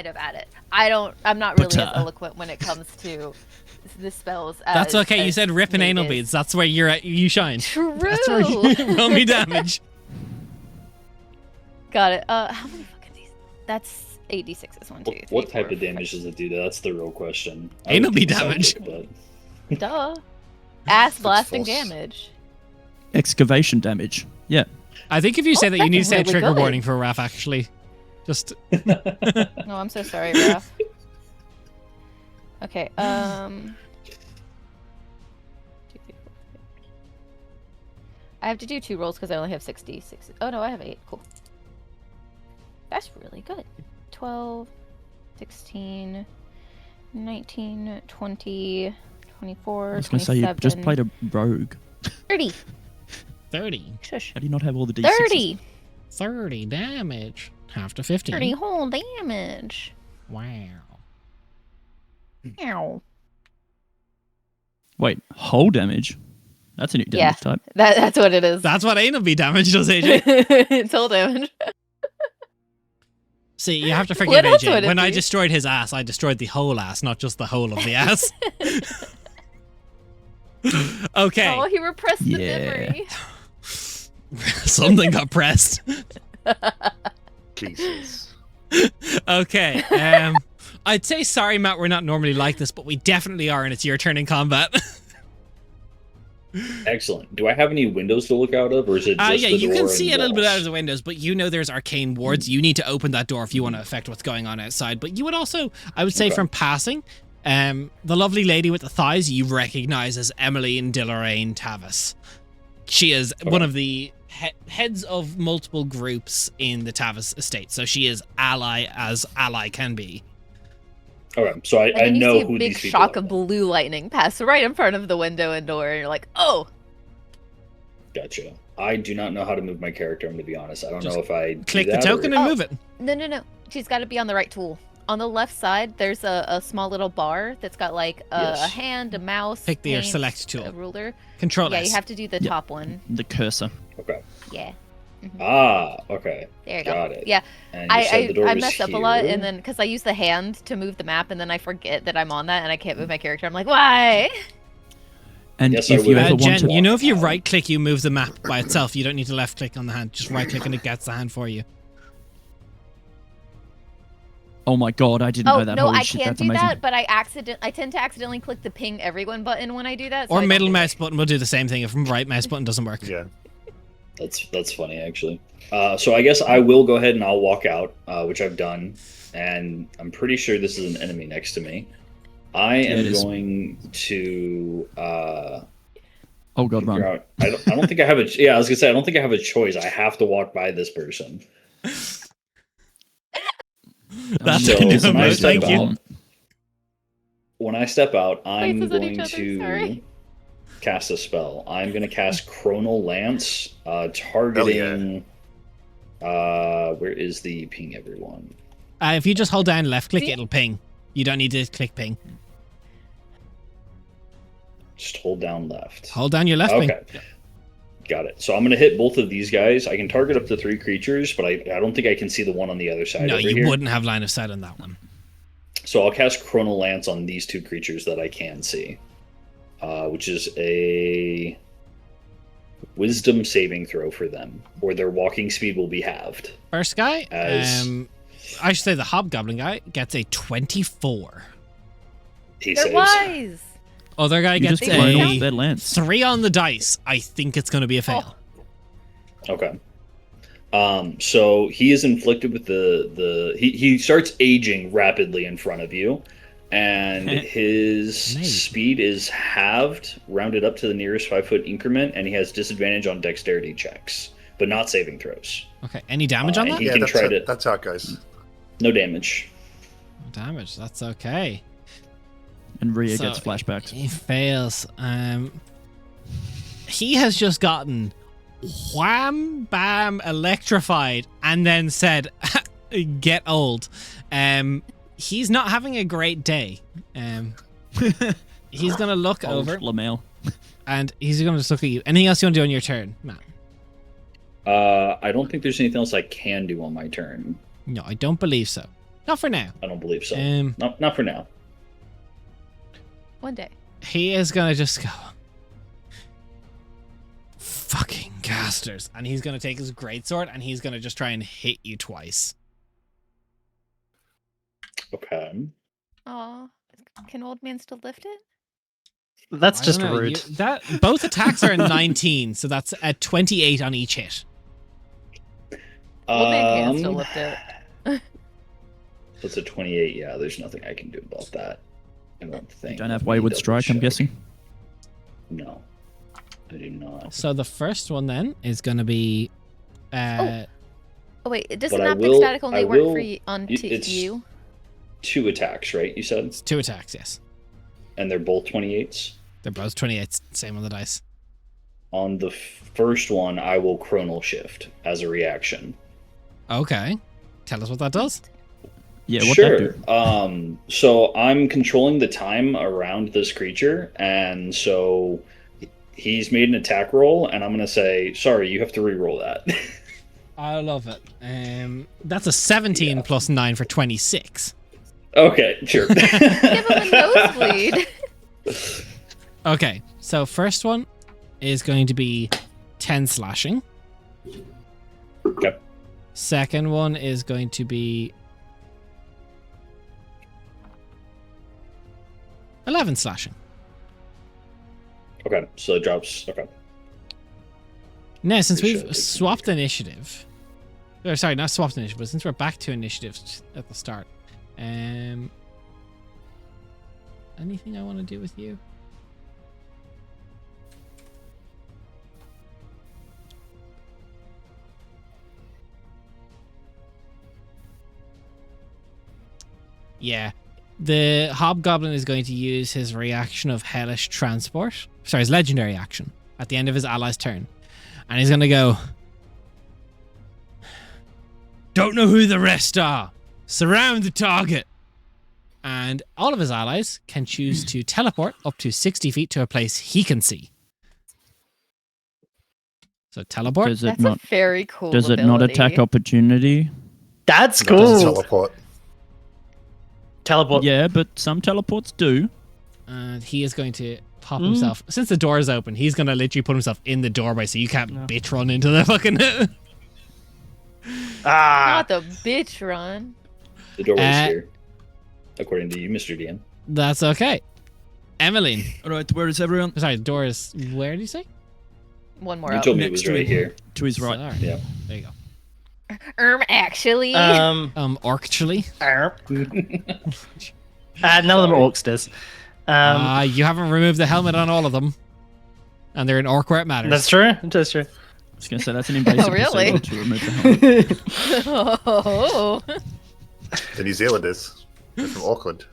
of at it. I'm not really as eloquent when it comes to the spells. That's okay. You as said ripping Nate anal is. beads. That's where you shine. True. That's where you roll me damage. Got it. How many fucking these? That's 8d6s. 1, 2, 3, What type 4, of damage does it do? That's the real question. Anal bead Sounds damage. good, Duh. Ass blasting false. damage. Excavation damage. Yeah. I think if you say that, you that's need to say a really trigger good. warning for Raph, actually. Just. but- No, I'm so sorry, Raph. Okay, I have to do 2 rolls because I only have 66. Oh no, I have 8. Cool. That's really good. 12, 16, 19, 20, 24, I was going to say, you just played a rogue. 30. 30. Shush. How do you not have all the d6s? 30. 30 damage. Half to 15. 30 whole damage. Wow. Ow. Wait, whole damage? That's a new damage Yeah. type. That's what it is. That's what anal bead damage does, AJ. It's whole damage. See, you have to forgive What else AJ. would it When I be? destroyed his ass, I destroyed the whole ass, not just the whole of the ass. Okay. Oh, he repressed the Yeah. memory. Something got pressed. Jesus. Okay. I'd say sorry, Matt, we're not normally like this, but we definitely are, and it's your turn in combat. Excellent. Do I have any windows to look out of, or is it just Yeah, the you door can and see a little bit walls? out of the windows, but you know there's arcane wards. You need to open that door if you want to affect what's going on outside. But you would also, I would say, Okay. from passing, the lovely lady with the thighs you recognize as Emmeline de Lorraine Tavis. She is one of the heads of multiple groups in the Tavis estate, so she is ally as ally can be. Okay, so I And then know you see a who big these people shock are. of blue lightning pass right in front of the window and door, and you're like, oh! Gotcha. I do not know how to move my character. I'm going to be honest. I don't Just know if I do Click the that token or... and Oh. move it. No. She's got to be on the right tool. On the left side, there's a small little bar that's got like a Yes. hand, a mouse, Pick the paint, select tool. a ruler. Control Yeah, S. you have to do the Yeah. top one. The cursor. Okay. Yeah. Okay. There you go. Got it. Yeah, And you said the door I was mess up a lot, here. and then because I use the hand to move the map, and then I forget that I'm on that, and I can't move my character. I'm like, why? And Yes, I if you would. ever want Jen, to... you know if you walk out. right click, you move the map by itself. You don't need to left click on the hand. Just right click and it gets the hand for you. Oh my god, I didn't Oh know that. no, Holy I shit, can't that's do amazing. that, but I tend to accidentally click the ping everyone button when I do that. So Or I don't middle do mouse it. button will do the same thing if right mouse button doesn't work. Yeah. That's funny, actually. So I guess I will go ahead and I'll walk out, which I've done, and I'm pretty sure this is an enemy next to me. I am it is. going to Oh god, figure run. out. I don't think I have a. Yeah, I was gonna say I don't think I have a choice. I have to walk by this person. That's So, a when I no, step thank you. out- When I step out, I'm Faces on going each other, to sorry. cast a spell. I'm going to cast Chronal Lance, targeting. Where is the ping, everyone? If you just hold down left click, See? it'll ping. You don't need to click ping. Just hold down left. Hold down your left ping. Okay. Got it. So I'm going to hit both of these guys. I can target up to 3 creatures, but I don't think I can see the one on the other side No, over you here. wouldn't have line of sight on that one. So I'll cast Chronal Lance on these 2 creatures that I can see, which is a Wisdom saving throw for them, or their walking speed will be halved. First guy, As- I should say the hobgoblin guy gets a 24. He They're saves. wise. Other guy You gets just They blown don't off a their lance. 3 on the dice. I think it's going to be a fail. Okay. So he is inflicted with he starts aging rapidly in front of you, and his Nice. speed is halved, rounded up to the nearest 5-foot increment, and he has disadvantage on dexterity checks, but not saving throws. Okay, any damage on and that? he Yeah, can that's, try how, to that's how it goes. no damage. Damage, that's okay. And Rhea So, gets flashbacks. He fails. He has just gotten wham bam electrified and then said, "Get old." He's not having a great day. He's gonna look Old over Lamel. and he's gonna just look at you. Anything else you want to do on your turn, Matt? I don't think there's anything else I can do on my turn. No, I don't believe so. Not for now. I don't believe so. Um, Not for now. One day. He is gonna just go, fucking casters, and he's gonna take his greatsword and he's gonna just try and hit you twice. Okay. Aw. Can old man still lift it? That's I just don't know, rude. that both attacks are a 19, so that's a 28 on each hit. Old man can still lift it. That's a 28. Yeah, there's nothing I can do about that. I don't think. You don't have Let me Wayward double Strike, I'm check. guessing. No, I do not. So the first one then is gonna be Oh, wait, does But I synaptic will- static only I work will- for you, on it's- you? 2 attacks, right? You said, it's 2 attacks, yes. and they're both 28s. They're both 28s, same on the dice. On the first one, I will chronal shift as a reaction. Okay. Tell us what that does. Yeah, what sure. that do? So I'm controlling the time around this creature, and so he's made an attack roll, and I'm gonna say, sorry, you have to re-roll that. I love it. That's a 17 plus 9 for 26. Okay, sure. Give him a nosebleed. Okay, so first one is going to be 10 slashing. Okay. Second one is going to be 11 slashing. Okay, so it drops. Okay. Now, since Pretty we've sure I did. swapped initiative, or sorry, not swapped initiative, but since we're back to initiative at the start, anything I want to do with you? Yeah. The Hobgoblin is going to use his reaction of Hellish Transport. Sorry, his legendary action at the end of his ally's turn. And he's going to go, "Don't know who the rest are. Surround the target." And all of his allies can choose to teleport up to 60 feet to a place he can see. So teleport. Does it That's not? a very cool Does it not attack ability. opportunity? That's That doesn't cool. teleport. Teleport. Yeah, but some teleports do. And he is going to pop himself. Since the door is open, he's going to literally put himself in the doorway so you can't bitch run into the fucking... Ah. Not the bitch run. The doorway's Uh, here, according to you, Mr. DM. That's okay. Emmeline. All right, where is everyone? Sorry, the door is... Where did you say? One more You up. told me it Next was to right it. here. To his right. Sorry. Yeah. There you go. Actually. Actually. None of them are orcs, Des. You haven't removed the helmet on all of them. And they're in orc where it matters. That's true. That's true. I was going to say that's an invasive really? procedure to remove the helmet. Oh. The New Zealanders. They're from Auckland.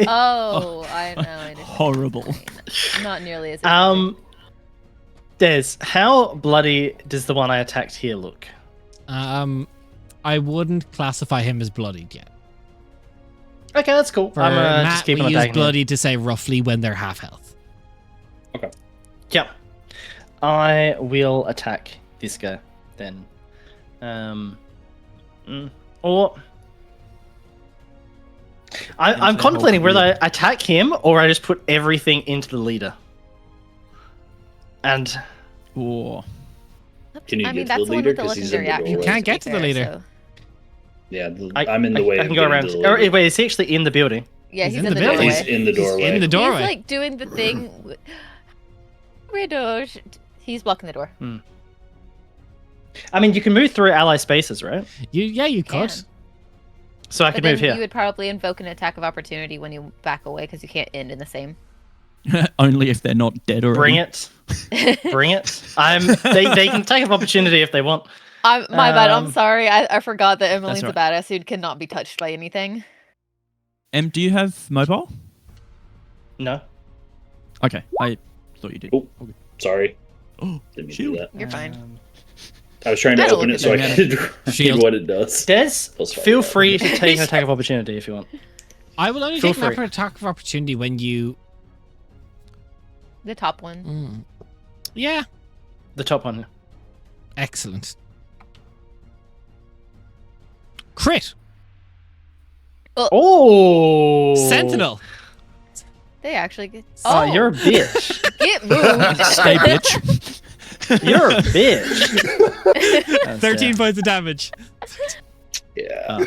Oh, I know. I didn't. Horrible. Not nearly as. Des, how bloody does the one I attacked here look? I wouldn't classify him as bloodied yet. Okay, that's cool. For I'm Matt, just keeping we an use eye on bloodied to say roughly when they're half health. Okay. Yep. I will attack this guy then. Or I'm Into contemplating help whether I attack him or I just put everything into the leader. And Or Can you I mean, get that's to the the one leader? with the Because he's in legendary the action. doorway. You can't get to the fair, leader. so- Yeah, I'm in the way I of can go getting around. to the Or, leader. wait, is he actually in the building? Yeah, He's he's in in the the building. doorway. He's in the doorway. in the doorway. He's like doing the thing. Ridosh. He's blocking the door. I mean, you can move through ally spaces, right? You could. Can. So I But could then move here. you would probably invoke an attack of opportunity when you back away because you can't end in the same. only if they're not dead already. Bring it. Bring it. They can take an opportunity if they want. My bad. I'm sorry. I forgot that Emmeline's That's a badass who cannot be touched by anything. Do you have mobile? No. Okay, I thought you did. Oh. Okay. Sorry. Oh, Didn't mean to shield. do that. You're fine. I was trying to I don't open look it so I at could read Shield. what it does. Des, Plus five, feel yeah. free to take an attack of opportunity if you want. I will only Feel take an free. attack of opportunity when you. The top one. Yeah, The top one. excellent. Crit. Oh! Sentinel. They actually get. Oh, you're a bitch. Get moved. Stay, bitch. You're a bitch. That's 13 fair. points of damage. Yeah,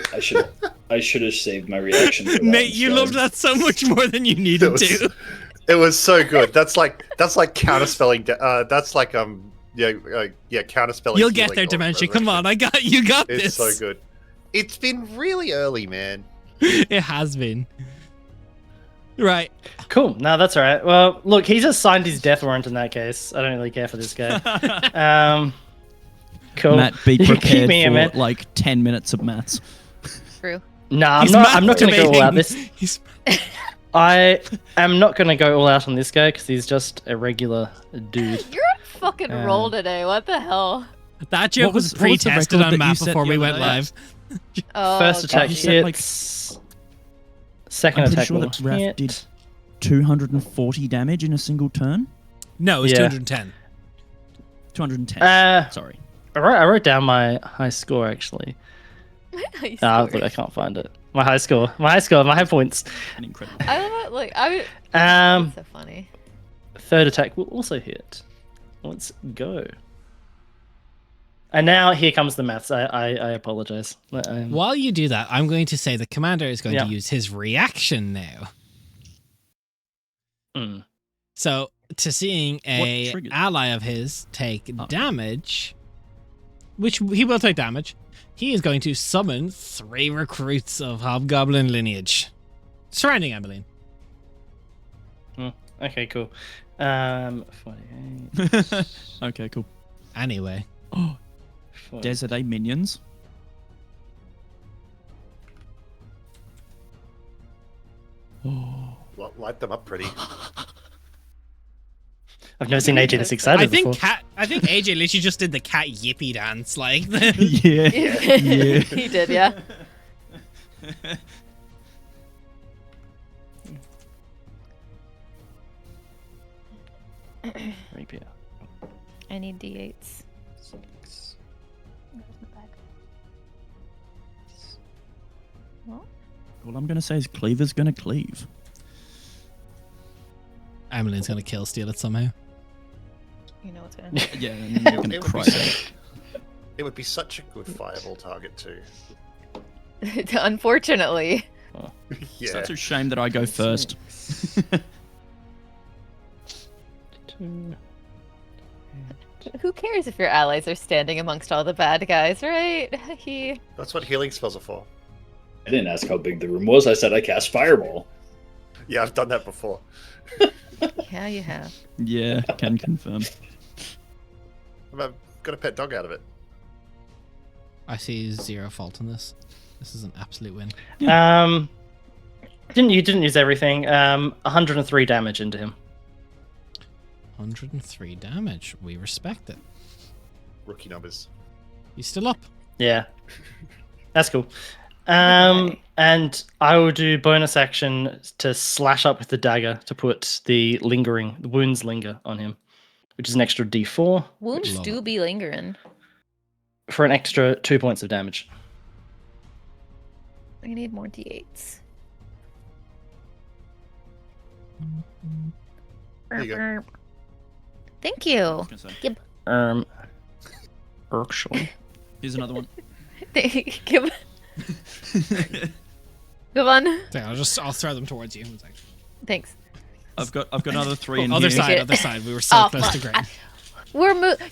I should have saved my reaction. For that Nate, you instead. loved that so much more than you needed to. It was so good. That's like counterspelling. That's like counterspelling. You'll get healing there, or Dementia. Come resurrection. on, you got It's this. so good. It's been really early, man. It has been. Right. Cool. No, that's all right. Well, look, he just signed his death warrant in that case. I don't really care for this guy. Cool. Matt, be You can keep prepared me in, man. for like 10 minutes of maths. True. Nah, He's I'm not going to go all out. masturbating. This I am not going to go all out on this guy because he's just a regular dude. You're on fucking roll today. What the hell? That joke What was was the pre-tested record on that map you set before the we other went day? live. Oh, First attack You said, like- hits. Second I'm pretty attack sure will that Raph hit. did 240 damage in a single turn. No, it was Yeah. 210. 210. Sorry. I wrote down my high score actually. Nice. Look, I can't find it. My high score, my high points. An incredible. I love it. Like I. Um, That's so funny. third attack will also hit. Let's go. And now here comes the maths. I apologize. While you do that, I'm going to say the commander is going Yeah. to use his reaction now. Mm. So, to seeing a triggers? ally of his take Oh. damage, which he will take damage, he is going to summon 3 recruits of Hobgoblin lineage, surrounding Emmeline. Okay, cool. 48. Okay, cool. Anyway, Oh, 40. Des, are they minions? Oh, Light them up pretty. I've never seen AJ this excited I think before. AJ literally just did the cat yippee dance, like. yeah. Yeah. He did, yeah. Rapier. I need d8s. 6. All I'm going to say is Cleaver's going to cleave. Emmeline's going to kill steal it somehow. You know what's gonna. Yeah, and then you're going to It would cry. be It would be such a good fireball target too. Unfortunately. Yeah. Such a shame that I go first. 2. Who cares if your allies are standing amongst all the bad guys, right? He. That's what healing spells are for. I didn't ask how big the room was. I said I cast fireball. Yeah, I've done that before. Yeah, you have. Yeah, can confirm. I've got a pet dog out of it. I see 0 fault in this. This is an absolute win. You didn't use everything. 103 damage into him. 103 damage. We respect it. Rookie numbers. He's still up. Yeah. That's cool. Okay. And I will do bonus action to slash up with the dagger to put the wounds linger on him, which is an extra D4 Wounds Love do it. be lingering. for an extra 2 points of damage. I need more d8s. There you go. Thank you. Actually. Here's another one. Give. Good one. Yeah, I'll throw them towards you. One sec. Thanks. I've got another 3 in Other here. side, Shit. other side. We were so Oh, close to fuck. ground.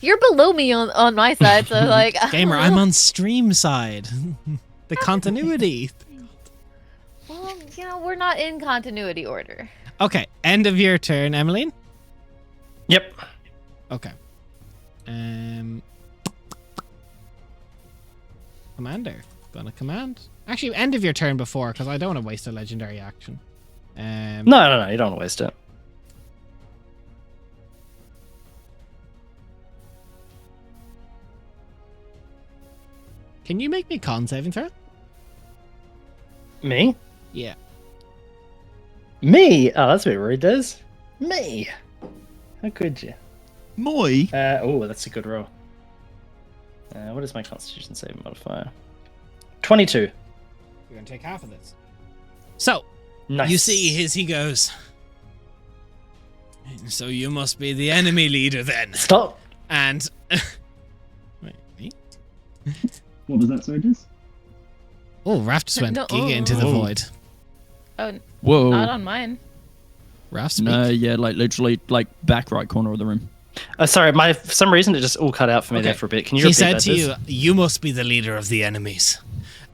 You're below me on my side, so like. Gamer, I'm on stream side. The continuity. Well, we're not in continuity order. Okay, end of your turn, Emmeline. Yep. Okay. Commander, gonna command. Actually, end of your turn before, because I don't want to waste a legendary action. No, you don't want to waste it. Can you make me a con saving throw? Me? Yeah. Me? Oh, that's a bit rude, Des. Me? How could you? Moi. Oh, that's a good roll. What is my Constitution saving modifier? 22. You're going to take half of this. So, Nice. you see as he goes, so you must be the enemy leader then. Stop. And... Wait, me? What was that, sorry, Des? Oh, Raph just went No, giga into the oh. void. Oh, Whoa. not on mine. Raph, speak. No, yeah, like literally, like back right corner of the room. Sorry, for some reason it just all cut out for me Okay. there for a bit. Can you He repeat said that, to Des? you, you must be the leader of the enemies.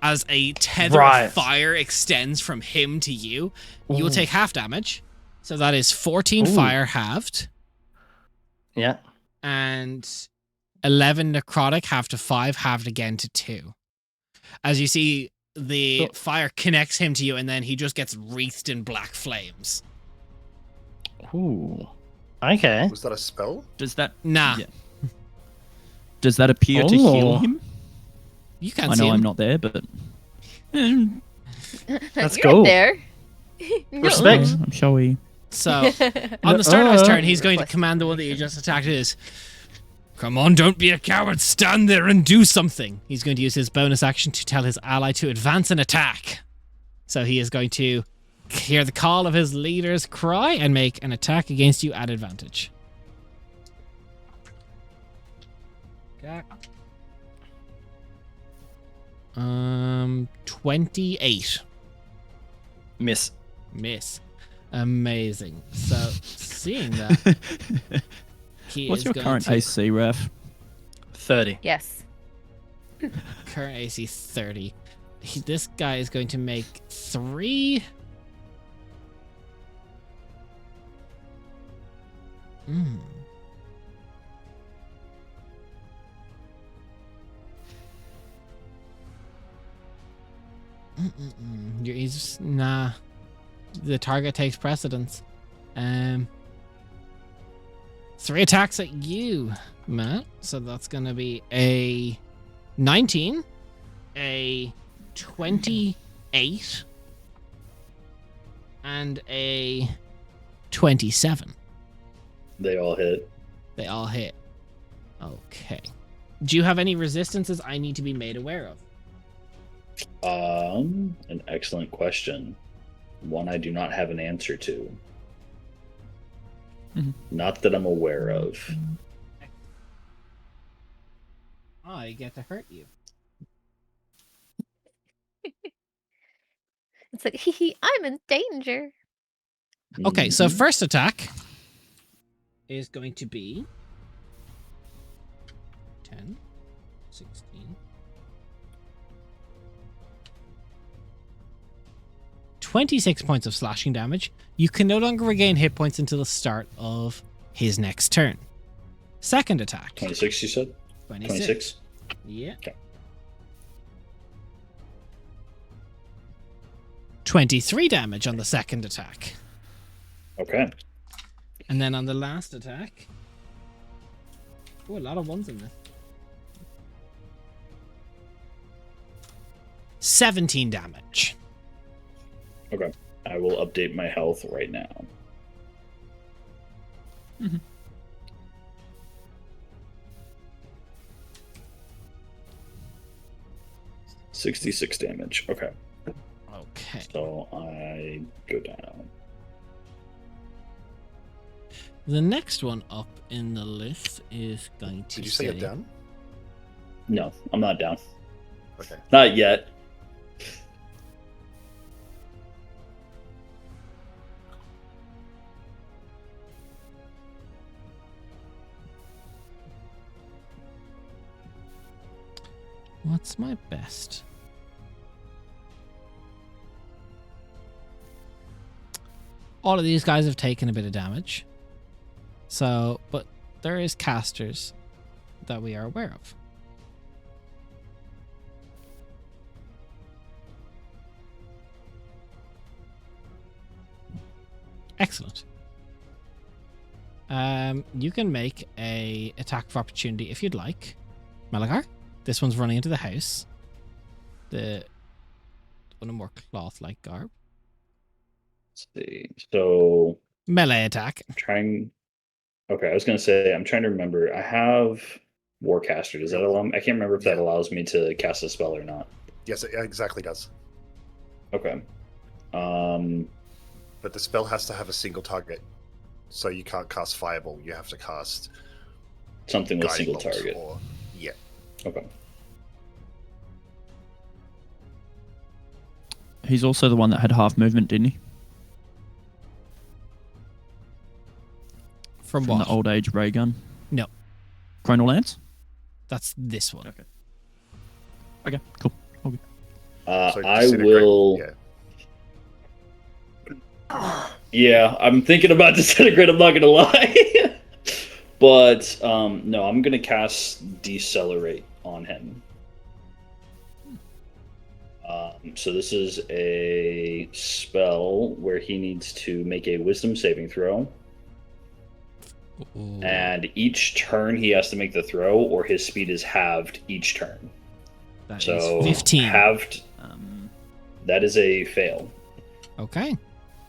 As a tether Right. of fire extends from him to you, you will Ooh. take half damage. So that is 14 Ooh. fire halved Yeah. and 11 necrotic halved to 5, halved again to 2. As you see, the Cool. fire connects him to you, and then he just gets wreathed in black flames. Ooh. Okay. Was that a spell? Does that Nah, Yeah. does that appear to heal Oh. him? you can't I see know him. I'm not there, but That's You're cool. right there. Respect. I'm showy. So, on the start of his turn, he's going to Bless command the one that you just attacked is, come on, don't be a coward, stand there and do something. He's going to use his bonus action to tell his ally to advance and attack. So he is going to hear the call of his leader's cry and make an attack against you at advantage. Okay. 28. Miss. Miss. Amazing. So, seeing that, he What's is your going current to... AC, Ref? 30. Yes. Current AC 30. This guy is going to make 3... Hmm. He's nah. The target takes precedence. 3 attacks at you, Matt. So that's gonna be a 19, a 28, and a 27. They all hit. They all hit. Okay. Do you have any resistances I need to be made aware of? An excellent question. One I do not have an answer to. Mhm. Not that I'm aware of. I get to hurt you. It's like, hee hee, I'm in danger. Okay, so Mhm. first attack is going to be 10, 16, 26 points of slashing damage. You can no longer regain hit points until the start of his next turn. Second attack. 26, you said? 26? Yeah. Okay. 23 damage on the second attack. Okay. And then on the last attack... Oh, a lot of ones in there. 17 damage. Okay. I will update my health right now. Mhm. 66 damage. Okay. Okay. So I go down. The next one up in the list is going to Did you say you're done? No, I'm not down. Okay. Not yet. What's my best? All of these guys have taken a bit of damage. So, but there is casters that we are aware of. Excellent. You can make a attack of opportunity if you'd like. Malagar, this one's running into the house. The one more cloth-like garb. Let's see. So Melee attack. trying. Okay, I was gonna say I'm trying to remember. I have Warcaster. Does that allow me? I can't remember if that allows me to cast a spell or not. Yes, it exactly does. Okay. But the spell has to have a single target, so you can't cast Fireball. You have to cast Something with Guiding single Bolt target. Or, yeah. Okay. He's also the one that had half movement, didn't he? From From what? the old age ray gun. No. Chronal Lance? That's this one. Okay. Okay, cool. Okay. So I disintegrate- will. Yeah. Yeah, I'm thinking about disintegrate. I'm not gonna lie, but no, I'm gonna cast decelerate on him. So this is a spell where he needs to make a Wisdom saving throw, Ooh. and each turn he has to make the throw, or his speed is halved each turn. That is So 15. halved. That is a fail. Okay.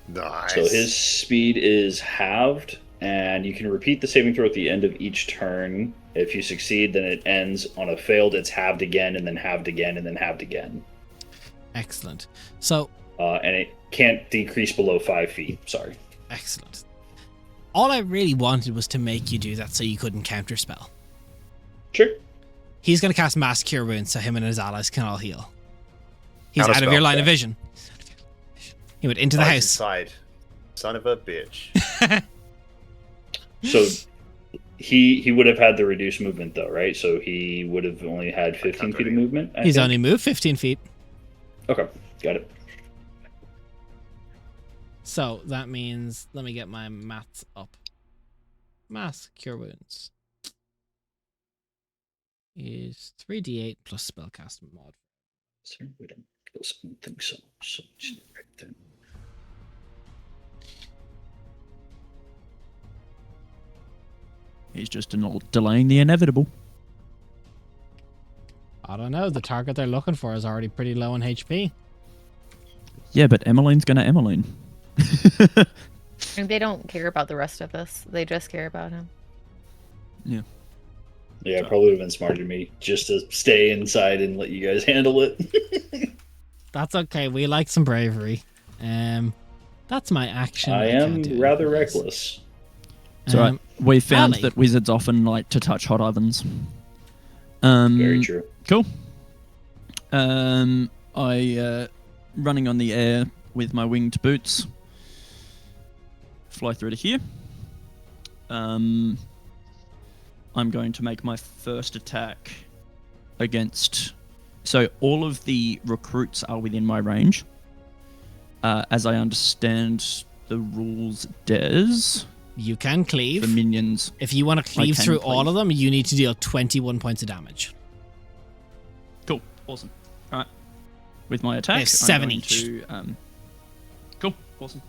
Nice. So his speed is halved, and you can repeat the saving throw at the end of each turn. If you succeed, then it ends on a failed. It's halved again, and then halved again, and then halved again. Excellent. So, And it can't decrease below 5 feet. Sorry. excellent. All I really wanted was to make you do that so you couldn't counterspell. Sure. He's going to cast Mass Cure Wounds so him and his allies can all heal. He's out of Counterspell, your line of yeah. vision. He went into the Eyes house. inside. Son of a bitch. So he would have had the reduced movement, though, right? So he would have only had 15 feet of movement. I He's think? only moved 15 feet. Okay, got it. So that means, let me get my maths up. Mass Cure Wounds is 3d8 plus spellcast mod. Sorry, we don't think so. So just right there. He's just delaying the inevitable. I don't know. The target they're looking for is already pretty low on HP. Yeah, but Emmeline's gonna Emmeline. And they don't care about the rest of us. They just care about him. Yeah. Yeah, probably would have been smarter to me just to stay inside and let you guys handle it. That's okay. We like some bravery. That's my action. I can't am do rather anything else. reckless. So Um, we found Ali. that wizards often like to touch hot ovens. Very true. Cool. I running on the air with my winged boots. Fly through to here. I'm going to make my first attack against. So all of the recruits are within my range. As I understand the rules, Des, You can cleave. for minions. If you want to cleave can through cleave. all of them, you need to deal 21 points of damage. Cool. Awesome. All right. With my attack, There's 7 I'm going each. to, cool. Awesome.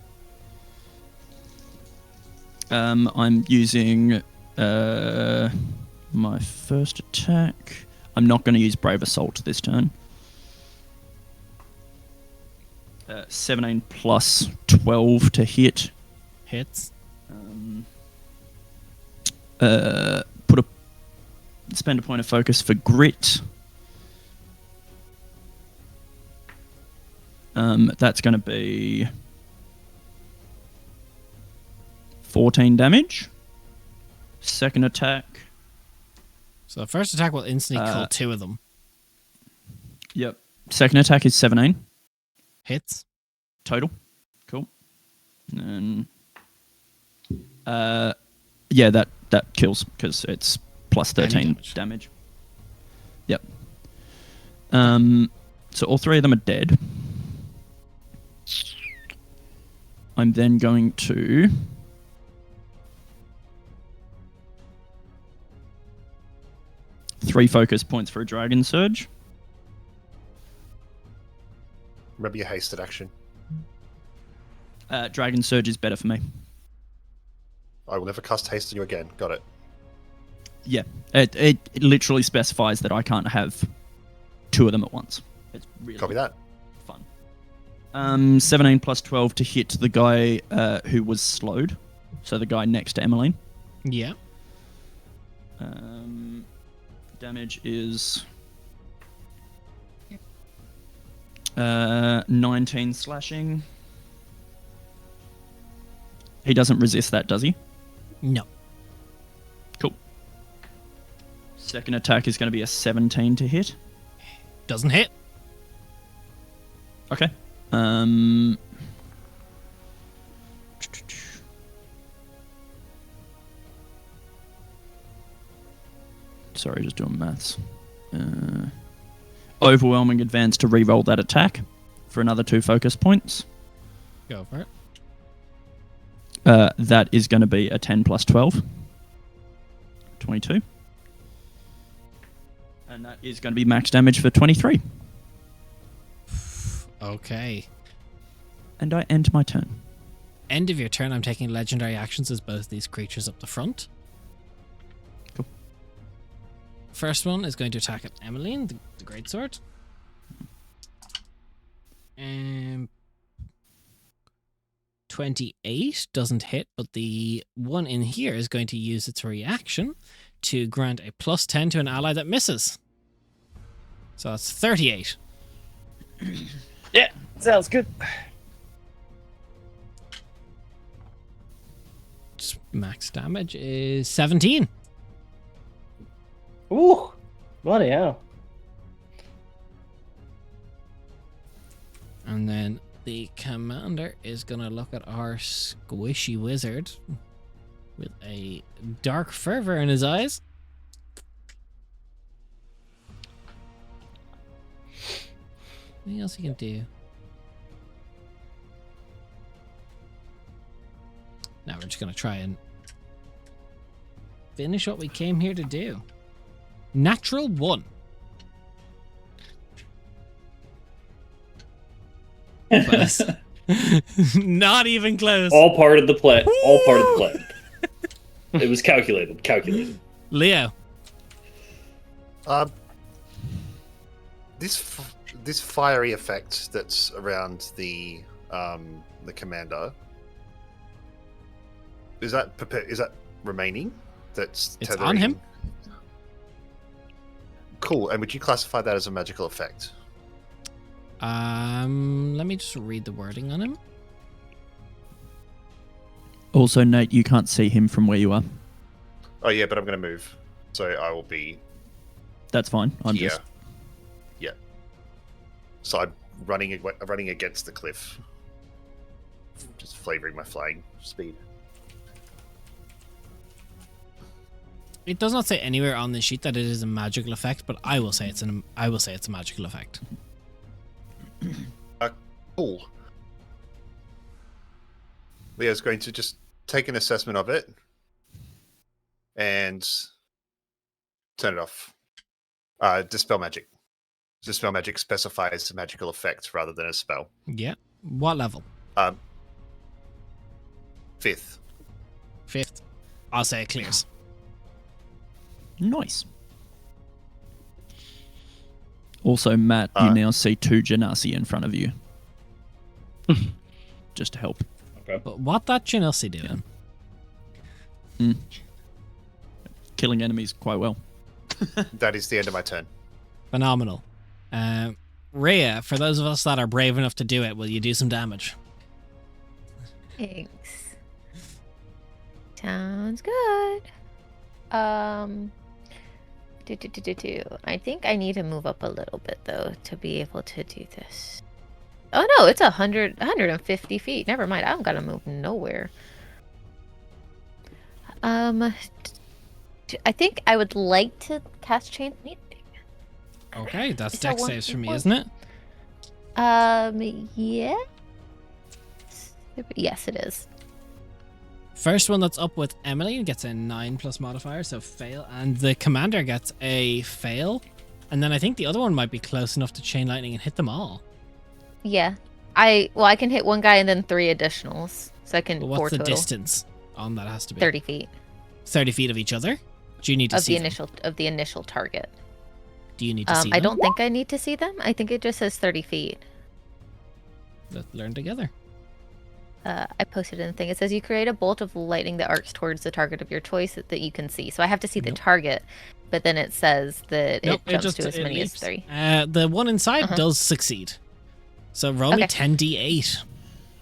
I'm using my first attack. I'm not going to use Brave Assault this turn. 17 plus 12 to hit. Hits. Spend a point of focus for grit. That's going to be 14 damage. Second attack. So the first attack will instantly kill 2 of them. Yep. Second attack is 17 Hits. total. Cool. And yeah, that kills because it's plus 13 damage. Yep. So all 3 of them are dead. I'm then going to three focus points for a Dragon Surge. Remember your hasted action. Dragon Surge is better for me. I will never cast haste on you again. Got it. Yeah, it literally specifies that I can't have two of them at once. It's really Copy that. fun. 17 plus 12 to hit the guy who was slowed. So the guy next to Emmeline. Yeah. Damage is 19 slashing. He doesn't resist that, does he? No. Cool. Second attack is going to be a 17 to hit. Doesn't hit. Okay. Sorry, just doing maths. Overwhelming advance to reroll that attack for another 2 focus points. Go for it. That is going to be a 10 plus 12. 22. And that is going to be max damage for 23. Okay. And I end my turn. End of your turn, I'm taking legendary actions as both these creatures up the front. Cool. First one is going to attack at Emmeline, the greatsword. 28 doesn't hit, but the one in here is going to use its reaction to grant a +10 to an ally that misses. So that's 38. Yeah, sounds good. Max damage is 17. Ooh, bloody hell. And then the commander is going to look at our squishy wizard with a dark fervor in his eyes. Anything else he can do? Now we're just going to try and finish what we came here to do. Natural 1. Close. Not even close. All part of the plan. All part of the plan. It was calculated. Calculated. Leo. This fiery effect that's around the commander, is that remaining? That's It's on him. Cool. And would you classify that as a magical effect? Let me just read the wording on him. Also, Nate, you can't see him from where you are. Oh yeah, but I'm going to move, so I will be. That's fine. I'm here. just. Yeah. So I'm running against the cliff, just flavoring my flying speed. It does not say anywhere on the sheet that it is a magical effect, but I will say it's a magical effect. Cool. Leo's going to just take an assessment of it and turn it off. Dispel magic. Dispel magic specifies a magical effect rather than a spell. Yeah. What level? 5th. 5th. I'll say it clears. Nice. Also, Matt, you now see 2 Genasi in front of you. Just to help. Okay. But what that Genasi doing? Killing enemies quite well. That is the end of my turn. Phenomenal. Rhea, for those of us that are brave enough to do it, will you do some damage? Thanks. Sounds good. I think I need to move up a little bit though to be able to do this. Oh no, it's 150 feet. Never mind. I don't gotta move nowhere. I think I would like to cast Chain Lightning. Okay, that's Is that dex one saves for me, before? isn't it? Yeah. Yes, it is. First one that's up with Emily gets a 9+ modifier, so fail, and the commander gets a fail. And then I think the other one might be close enough to Chain Lightning and hit them all. Yeah. I can hit one guy and then 3 additionals, so I can Well, 4 what's the total. distance on that? Has to be 30 feet 30 feet of each other. Do you need to of see the initial target. Do you need to see I them? don't think I need to see them. I think it just says 30 feet. Let's learn together. I posted in the thing. It says you create a bolt of lightning that arcs towards the target of your choice that you can see. So I have to see the target, but then it says that Nope, it jumps to as many as leaps. 3. The one inside does succeed. So roll me Okay. 10d8.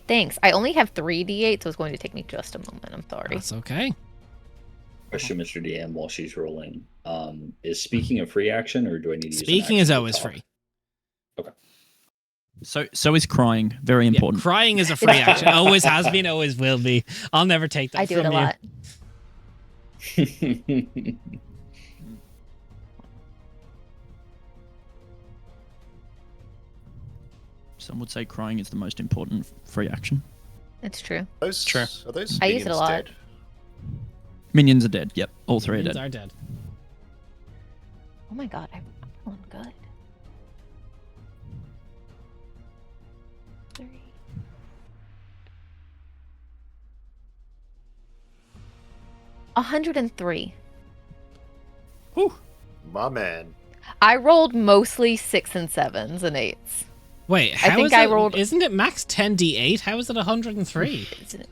Thanks. I only have 3d8, so it's going to take me just a moment. I'm sorry. That's okay. Question, Mr. DM, while she's rolling. Is speaking a free action, or do I need to use an Speaking action is to always talk? free. Okay. So is crying. Very Yeah, important. crying is a free action. Always has been, always will be. I'll never take that I do it from a you. lot. Some would say crying is the most important free action. It's true. Those, Sure. Are those I use it a minions lot. dead? Minions are dead. Yep, all 3 are Minions dead. are dead. Oh my god, I'm feeling good. 3. $103. Whew. My man. I rolled mostly 6 and 7s and 8s. Wait, how think is I it? rolled- Isn't it max 10d8? How is it 103? Isn't it?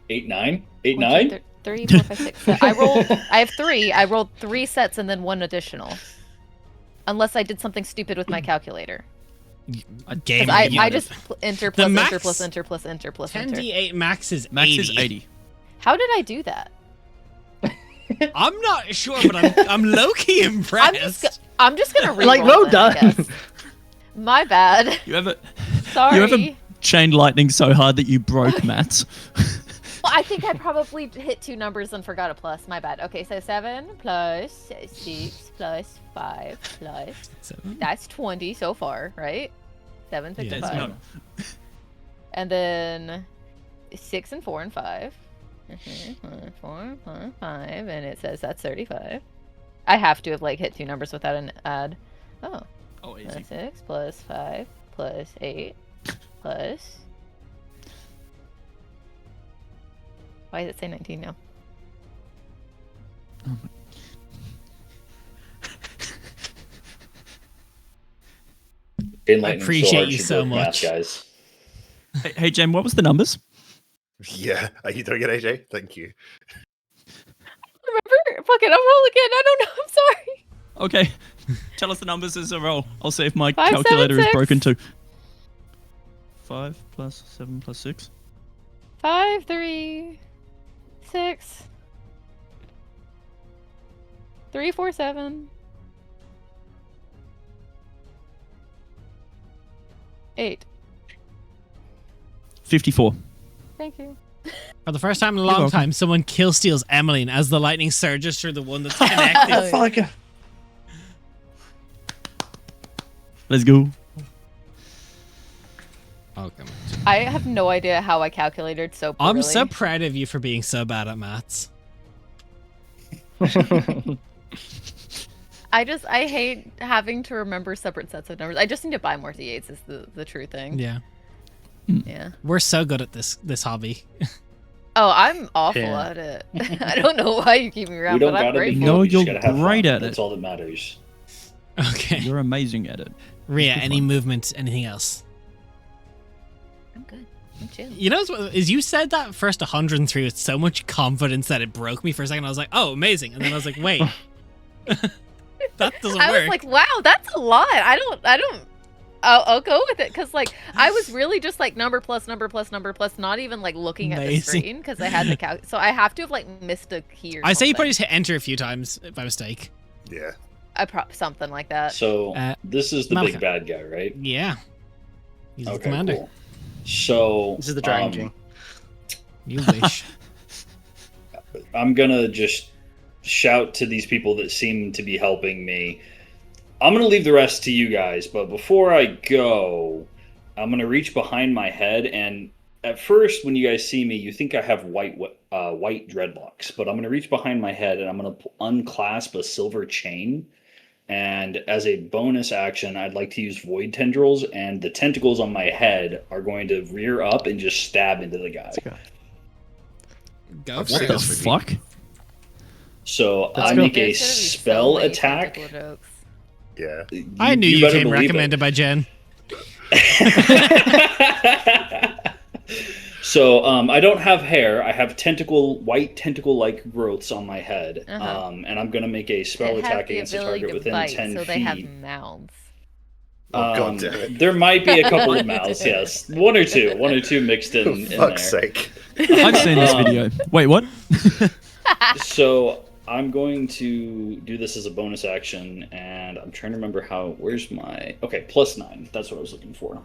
8, 9? 8, 1, 9? 2, 3, 4, 5, 6, 7. I have 3. I rolled 3 sets and then 1 additional. Unless I did something stupid with my calculator. Game. 'Cause you- I just enter plus max- enter plus enter plus enter plus enter. 10d8 max is 80. Max is 80. How did I do that? I'm not sure, but I'm low-key impressed. I'm just gonna reroll Like, well then, I done. guess. My bad. You ever Sorry. you ever chained lightning so hard that you broke mats? Well, I think I probably hit 2 numbers and forgot a plus. My bad. Okay, so 7 plus 6 plus 5 plus... Seven? That's 20 so far, right? 7, 6, Yeah, and it's 5. No. And then 6 and 4 and 5. 4, 5, and it says that's 35. I have to have like hit 2 numbers without an add. Oh, Oh, easy. 6 plus 5 plus 8 plus... Why does it say 19 now? Enlightening appreciate hard you she so broke math, much. guys. Hey, Jen, what was the numbers? Yeah. Are you doing it, AJ? Thank you. Remember? Fuck it, I'll roll again. I don't know. I'm sorry. Okay. Tell us the numbers as a roll. I'll see if my 5, 7, calculator is 6. broken too. 5 plus 7 plus 6. 5, 3, 6, 3, 4, 7, 8. 54. Thank you. For the first time in a long welcome. time, someone kill steals Emmeline as the lightning surges through the one that's connected. Fuck. Let's go. Okay. I have no idea how I calculated so poorly. I'm so proud of you for being so bad at maths. I hate having to remember separate sets of numbers. I just need to buy more D8s is the true thing. Yeah. Yeah. We're so good at this hobby. Oh, I'm awful Yeah. at it. I don't know why you keep me around, We don't but I'm gotta be grateful. No, good, we just you're gotta have great fun. at That's it. all that matters. Okay. You're amazing at it. Ria, Be any fun. movement, anything else? I'm good. I'm chill. You know, is you said that first 103 with so much confidence that it broke me for a second. I was like, oh, amazing. And then I was like, wait. That doesn't I work. was like, wow, that's a lot. I'll go with it because like I was really just like number plus number plus number plus, not even like looking at the Amazing. screen because I had the calc. So I have to have like missed a key. Or I say you something. probably just hit enter a few times by mistake. Yeah. something like that. So this is the Malka. big bad guy, right? Yeah. He's the Okay, commander. cool. So This is the Dragon King. You wish. I'm gonna just shout to these people that seem to be helping me. I'm gonna leave the rest to you guys, but before I go, I'm gonna reach behind my head, and at first, when you guys see me, you think I have white dreadlocks, but I'm gonna reach behind my head and I'm gonna unclasp a silver chain And as a bonus action, I'd like to use Void Tendrils, and the tentacles on my head are going to rear up and just stab into the guy. Go I've for seen it. The this with you. fuck? So Let's I go. make a There's gonna be so spell many attack. tentacle jokes. Yeah. I knew you better came believe it. recommended by Jen. So I don't have hair. I have white tentacle-like growths on my head, and I'm gonna make a spell It has attack the against a ability target to within bite, 10 so feet. they have mouths. Oh, God damn it. There might be a couple of mouths, yes, one or two mixed For in fuck's there. sake. I've seen this video. Wait, what? So I'm going to do this as a bonus action, and I'm trying to remember how. Where's my? Okay, +9. That's what I was looking for.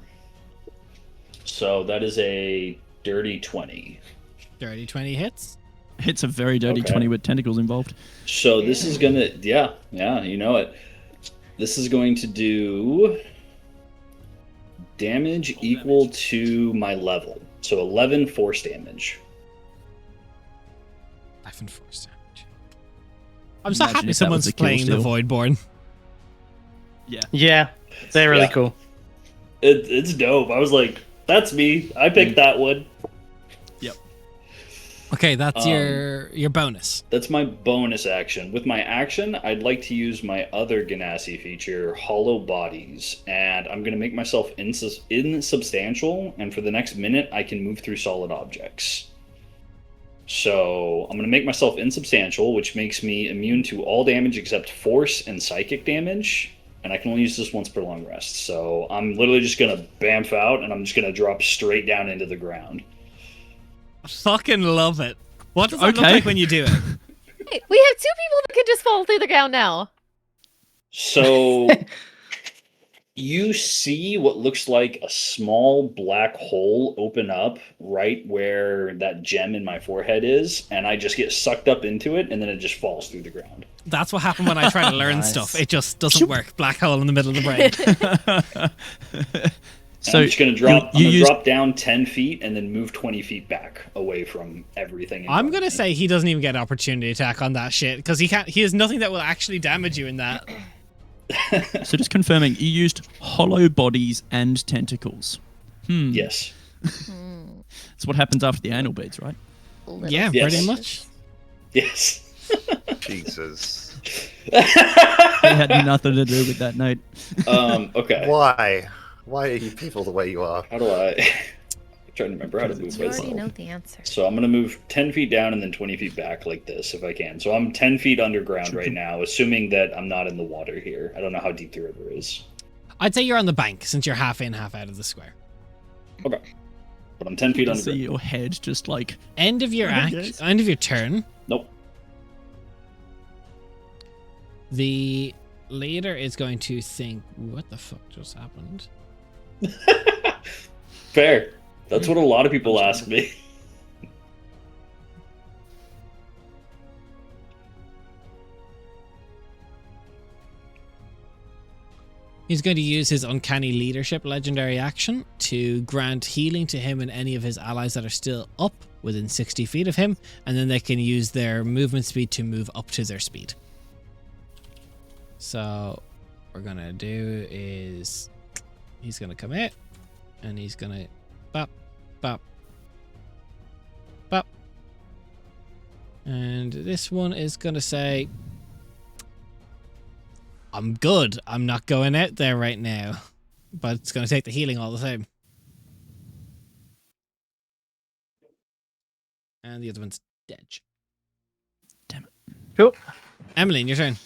So that is a dirty 20. Dirty 20 hits. It's a very dirty Okay. 20 with tentacles involved. So this is gonna, yeah, you know it. This is going to do damage equal to my level. So 11 force damage. 11 force damage. I'm so Imagine happy if that someone's was a kill playing the steal. Voidborn. Yeah. Yeah, they're really Yeah. cool. It's dope. I was like, that's me. I picked that one. Okay, that's your bonus. That's my bonus action. With my action, I'd like to use my other Ganassi feature, Hollow Bodies, and I'm going to make myself insubstantial, and for the next minute, I can move through solid objects. So I'm going to make myself insubstantial, which makes me immune to all damage except force and psychic damage, and I can only use this once per long rest. So I'm literally just going to bamf out, and I'm just going to drop straight down into the ground. Fucking love it. What does that look Okay. like when you do it? Hey, we have 2 people that can just fall through the ground now. So you see what looks like a small black hole open up right where that gem in my forehead is, and I just get sucked up into it, and then it just falls through the ground. That's what happened when I try to learn Nice. stuff. It just doesn't work. Black hole in the middle of the brain. So I'm just gonna drop. you I'm used- gonna drop down 10 feet and then move 20 feet back away from everything. in I'm front of gonna me. say he doesn't even get an opportunity attack on that shit because he can't. He has nothing that will actually damage you in that. So just confirming, you used hollow bodies and tentacles. Yes. That's what happens after the anal beads, right? Yeah, Yes. pretty much. Yes. Jesus. It had nothing to do with that, Nate. Okay. Why? Why are you people the way you are? How do I? I'm trying to remember how to move You already myself. know the answer. So I'm gonna move 10 feet down and then 20 feet back like this if I can. So I'm 10 feet underground right now, assuming that I'm not in the water here. I don't know how deep the river is. I'd say you're on the bank since you're half in, half out of the square. Okay. But I'm 10 feet You can see underground. your head just like... End of your Yes. end of your turn. Nope. The leader is going to think, "What the fuck just happened?" Fair. That's what a lot of people ask me. He's going to use his Uncanny Leadership legendary action to grant healing to him and any of his allies that are still up within 60 feet of him, and then they can use their movement speed to move up to their speed. So, what we're going to do is he's going to come out, and he's going to bop, bop, bop. And this one is going to say, I'm good. I'm not going out there right now. But it's going to take the healing all the same. And the other one's dead. Damn it. Cool. Emmeline, your turn.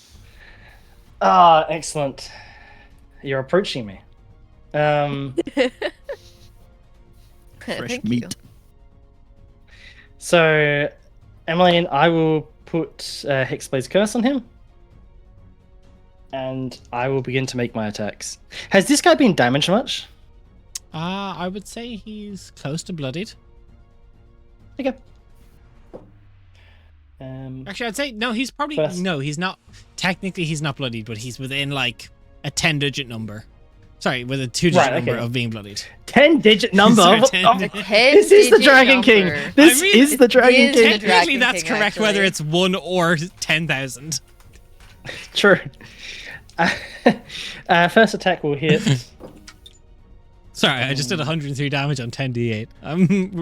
Ah, excellent. You're approaching me. Fresh Thank meat. you. So, Emmeline, I will put Hexblade's Curse on him. And I will begin to make my attacks. Has this guy been damaged much? I would say he's close to bloodied. Okay. Actually, I'd say no, he's probably... First. No, he's not... Technically, he's not bloodied, but he's within, like, a 10-digit number. Sorry, with a 2-digit Right, number okay. of being bloodied. 10-digit number. Sorry, of- 10. of- this is the 10-digit Dragon King. number. This I mean, is the Dragon is King. the Dragon Technically, that's King, correct, whether actually. it's 1 or 10,000. True. First attack will hit. Sorry, I just did 103 damage on 10d8.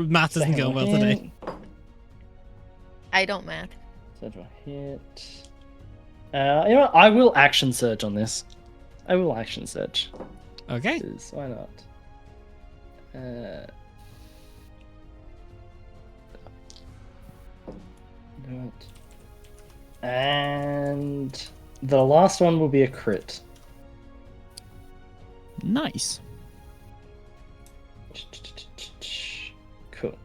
Math isn't going well today. I don't math. Surge will hit. You know what? I will action surge on this. I will action surge. Okay. 'Cause why not? Do it. And the last one will be a crit. Nice. Cool.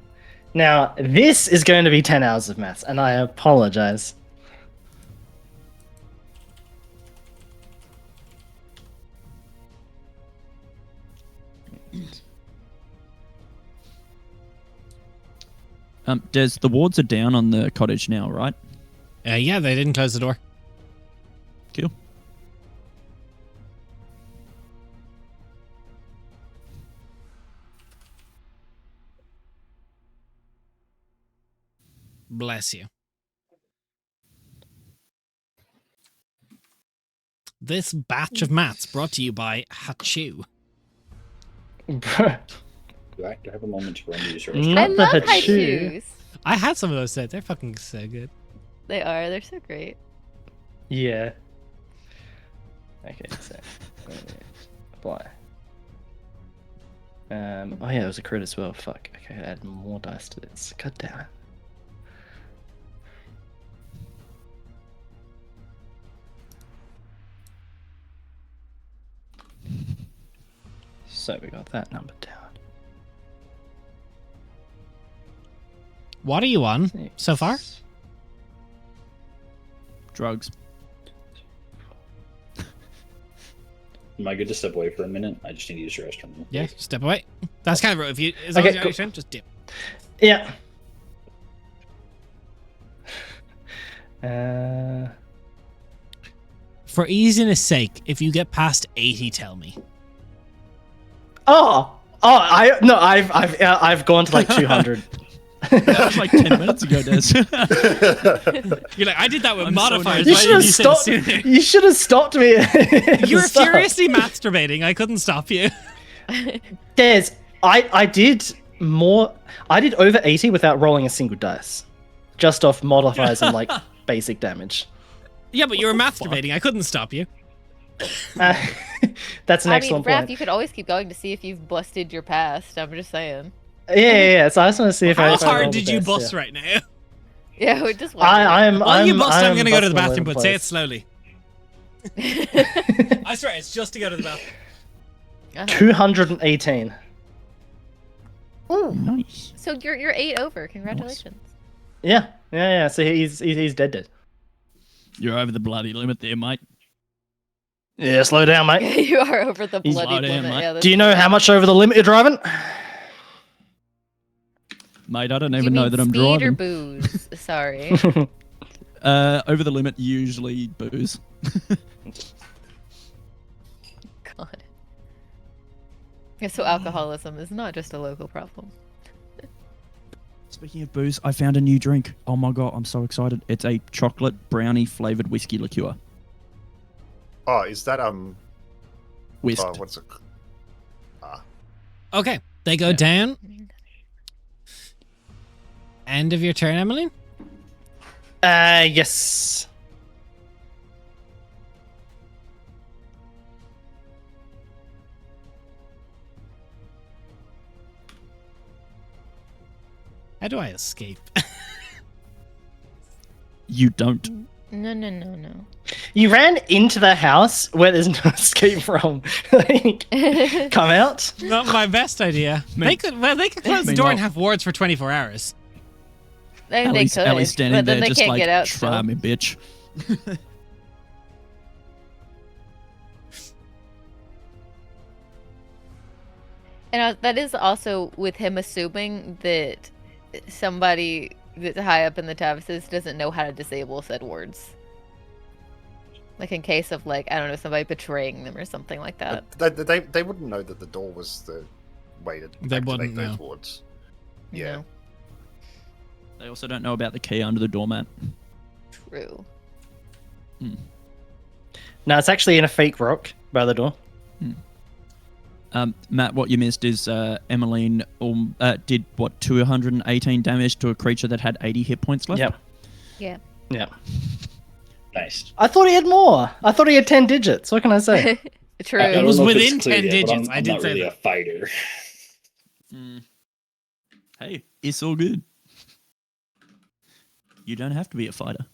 Now, this is going to be 10 hours of maths, and I apologize. Des, the wards are down on the cottage now, right? Yeah, they didn't close the door. Cool. Bless you. This batch of mats brought to you by Hachu. Do I have a moment to run these restaurants? Not I the love high Hachu. shoes. I had some of those sets. They're fucking so good. They are. They're so great. Yeah. Okay, so apply. Oh yeah, it was a crit as well. Fuck. Okay, add more dice to this. God damn it. So we got that number down. What are you on so far? Drugs. Am I good to step away for a minute? I just need to use your restroom. real Yeah, quick. step away. That's kind of if you as long Okay, as you're cool. out of turn, just dip. Yeah. Uh, For easiness sake, if you get past 80, tell me. I've gone to like 200. That was like 10 minutes ago, Des. You're like, I did that with I'm so modifiers. nervous. You Why should didn't have you say it stopped. sooner? You should have stopped me. You were furiously masturbating. I couldn't stop you. Des, I did more. I did over 80 without rolling a single dice, just off modifiers and like basic damage. Yeah, but you were masturbating. I couldn't stop you. That's an I mean, excellent Raph, point. you could always keep going to see if you've busted your past. I'm just saying. Yeah. So I just want to see if How if I hard rolled the did you best, bust yeah. right now? Yeah, we just. I'm. While you bust, I'm going to go to the busting bathroom, all over but say it place. slowly. I swear, it's just to go to the bathroom. 218. Nice. So you're 8 over. Congratulations. Yeah. So he's dead. You're over the bloody limit there, mate. Yeah, slow down, mate. You are over the He's bloody low down, limit. mate. Yeah, that's Do you know true. how much over the limit you're driving? Mate, I don't Do you even know mean that I'm speed or driving. booze? Sorry. Over the limit, usually booze. God. Yeah, so alcoholism is not just a local problem. Speaking of booze, I found a new drink. Oh my god, I'm so excited. It's a chocolate brownie flavored whiskey liqueur. Oh, is that Whisked. Oh, what's it? Okay, they go Yeah. down. End of your turn, Emmeline? Yes. How do I escape? You don't. No. You ran into the house where there's no escape from. Like, come out. Not my best idea. They could close the door and have wards for 24 hours. They Ellie's could, standing but then there they just can't like, get out. try still. me, bitch. And that is also with him assuming that somebody that's high up in the Tavises doesn't know how to disable said words. Like in case of like, I don't know, somebody betraying them or something like that. They wouldn't know that the door was the way to They activate wouldn't those know. wards. Yeah. No. They also don't know about the key under the doormat. True. No, it's actually in a fake rock by the door. Matt, what you missed is Emmeline did, 218 damage to a creature that had 80 hit points left? Yep. Yeah. Yeah. Nice. I thought he had more. I thought he had 10 digits. What can I say? True. I don't was know if within it's clear 10 yet, but digits. I I'm did not say really that. a fighter. Hey, it's all good. You don't have to be a fighter.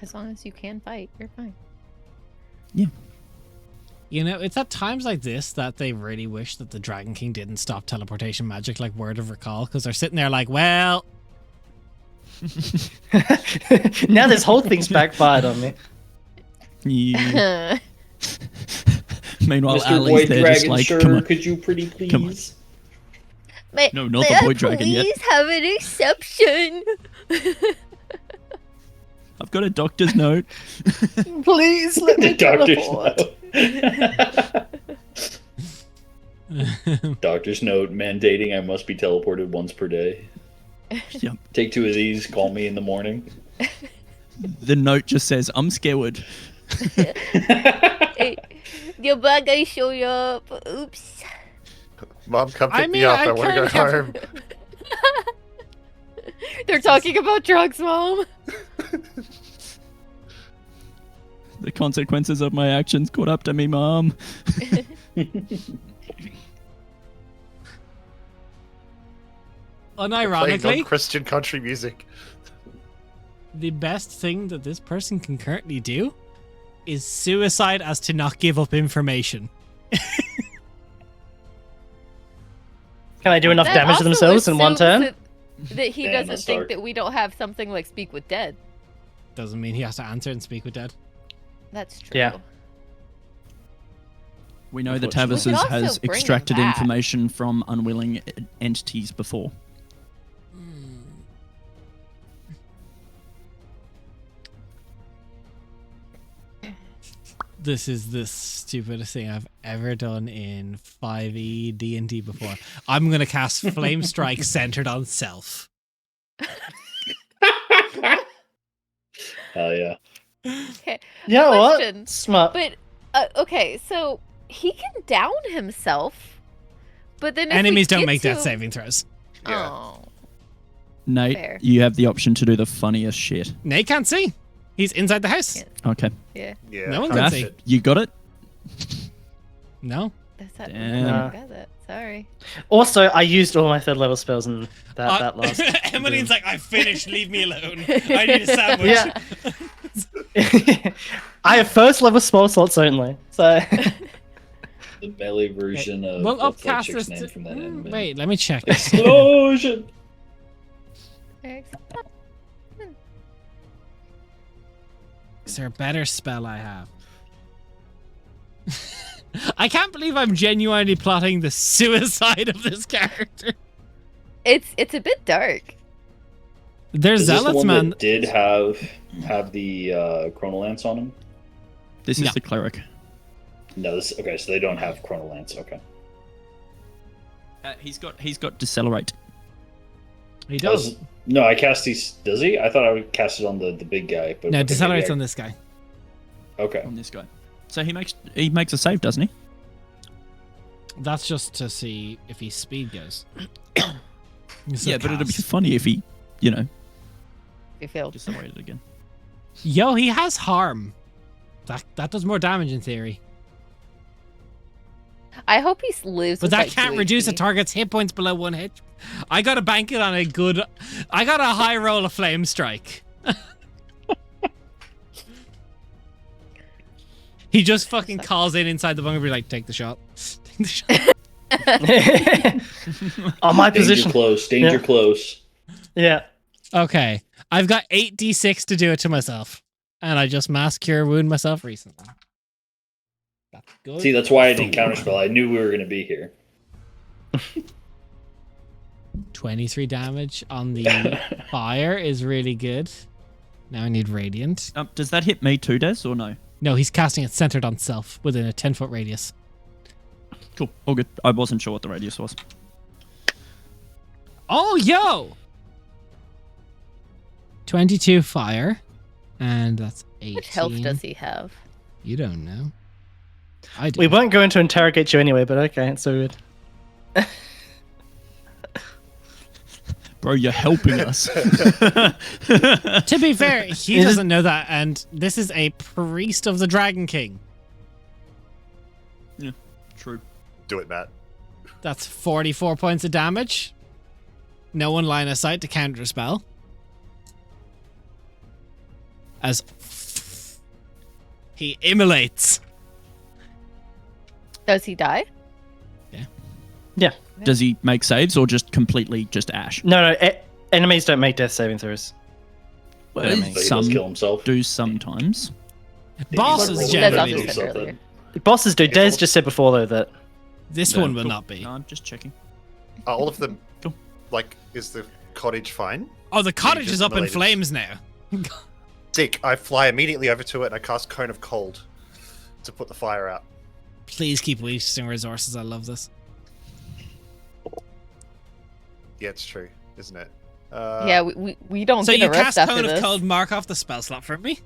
As long as you can fight, you're fine. Yeah. You know, it's at times like this that they really wish that the Dragon King didn't stop teleportation magic like Word of Recall, because they're sitting there like, well... Now this whole thing's backfired on me. Yeah. Meanwhile, Mr. Ali's Void there Dragon, just like, sir, come on. could you pretty Come on. please? No, not the Void Dragon yet. Please have an exception. I've got a doctor's note. Please let me Doctor's teleport. note. Doctor's note mandating I must be teleported once per day. Yep. Take 2 of these, call me in the morning. The note just says, I'm scared. Hey, your bad guy showed up. Oops. Mom, come I pick mean, me up. I I want to go can't home. They're talking about drugs, Mom. The consequences of my actions caught up to me, Mom. Playing Unironically, non-Christian country music. the best thing that this person can currently do is suicide as to not give up information. Can I do enough That damage to also themselves in one assumes turn? That he Damn, doesn't that's think dark. that we don't have something like Speak with Dead. Doesn't mean he has to answer and speak with dead. That's true. Yeah. We know that Unfortunately. Tavisus We could also has bring him extracted back. information from unwilling entities before. This is the stupidest thing I've ever done in 5e D&D before. I'm going to cast Flame Strike centered on self. Hell yeah. Okay. You know Question. what? Smart. But okay, so he can down himself, but then if Enemies we don't get make death to- saving throws. Yeah. Oh, Nate, Fair. you have the option to do the funniest shit. Nate can't see. He's inside the house. Yeah. Okay. yeah. Yeah. No one can't can Raph, see. sit. you got it? No. That's that. Damn. Got that. Sorry. Also, I used all my 3rd level spells in that last. Emmeline's like, I finished. Leave me alone. I need a sandwich. Yeah. I have 1st level spell slots only. So The melee version of Well, what's that upcast chick's this. name from that anime? Wait, let me check. Explosion! Is there a better spell I have? I can't believe I'm genuinely plotting the suicide of this character. It's a bit dark. There's Is this the zealots, one man. that did have the Chronolance on him? This is No. the cleric. No, this okay. So they don't have Chronolance. Okay. He's got decelerate. He That was- no, I cast these. Does he? I thought I would cast it on the big guy. But No, okay, decelerates maybe on this guy. Okay. On this guy. So he makes a save, doesn't he? That's just to see if his speed goes. Yeah, but it'd be funny if he, You failed. decelerated again. Yo, he has harm. That does more damage in theory. I hope he lives. But with, that like, can't 2 reduce a HP. target's hit points below 1 hit. I gotta bank it on a good... I got a high roll of Flame Strike. He just fucking calls in inside the bunker and be like, take the shot. Take the shot. on my Danger position. close. Danger Yeah. close. Yeah. Okay. I've got 8d6 to do it to myself. And I just mass cure wound myself recently. That's good. See, that's why I didn't counterspell. I knew we were going to be here. 23 damage on the fire is really good. Now I need Radiant. Does that hit me too, Des, or no? No, he's casting it centered on self within a 10-foot radius. Cool. All good. I wasn't sure what the radius was. Oh, yo! 22 fire. And that's 18. Which health does he have? You don't know. I do. We weren't going to interrogate you anyway, but okay, it's so good. Bro, you're helping us. To be fair, he doesn't know that, and this is a priest of the Dragon King. Yeah, true. Do it, Matt. That's 44 points of damage. No one line of sight to counter spell. As he immolates. Does he die? Yeah. Does he make saves or just completely just ash? No, enemies don't make death saving throws. Well, But So he does some kill himself. do sometimes. Bosses That's That's generally also do. said earlier. Bosses do. Des just said before, though, that... This No, one will cool. not be. No, I'm just checking. Are all of them, Cool. like, is the cottage fine? Oh, the cottage just is up in immolated. flames now. Dick, I fly immediately over to it and I cast Cone of Cold to put the fire out. Please keep wasting resources. I love this. Yeah, it's true, isn't it? Yeah, we don't So get you a rest cast after Cone of this. Cold, mark off the spell slot for me.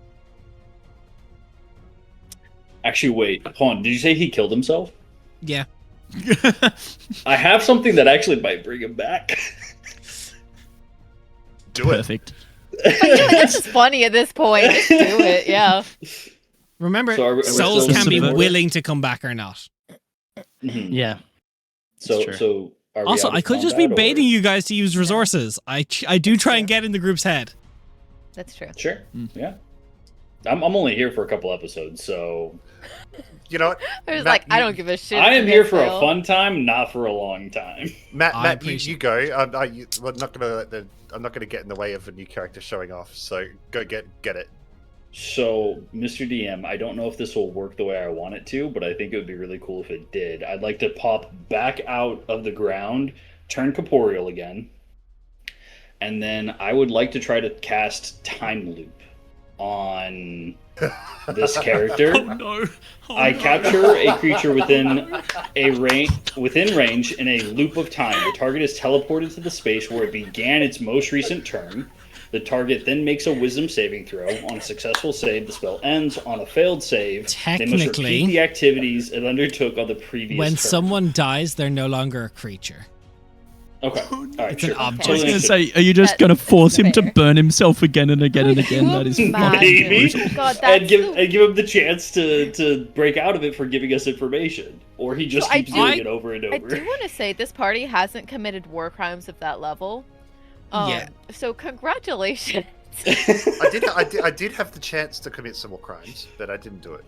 Actually, wait, hold on. Did you say he killed himself? Yeah. I have something that actually might bring him back. Do it. Perfect. But yeah, that's just funny at this point. Just do it, yeah. Remember, So are we souls still can be subverted? willing to come back or not. Mhm. Yeah. So, true. so are we Also, out of I could just be combat, or- baiting you guys to use resources. I do try and get in the group's head. That's true. Sure. Mm. Yeah. I'm only here for a couple episodes, so You know what? I was Matt, like, I you- don't give a shit. I am if here they for a fail. fun time, not for a long time. Matt, I Matt, appreciate- you go. We're not gonna. I'm not gonna get in the way of a new character showing off. So go get it. So, Mr. DM, I don't know if this will work the way I want it to, but I think it would be really cool if it did. I'd like to pop back out of the ground, turn corporeal again, and then I would like to try to cast Time Loop on this character. No. I capture a creature within range in a loop of time. The target is teleported to the space where it began its most recent turn. The target then makes a wisdom saving throw. On a successful save, the spell ends. On a failed save, they must Technically, repeat the activities it undertook on the previous when turn. someone dies, they're no longer a creature. Okay. All right, It's an sure. object. I was Totally going to understood. say, are you just That- going to force him to fair. burn himself again and again and Could again? you That is imagine? fucking Maybe. brutal. God, and that's give him the chance to break out of it for giving us information, or he just So I keeps do- doing it over and I over. do want to say this party hasn't committed war crimes of that level. Yeah. So congratulations. I did have the chance to commit some more crimes, but I didn't do it.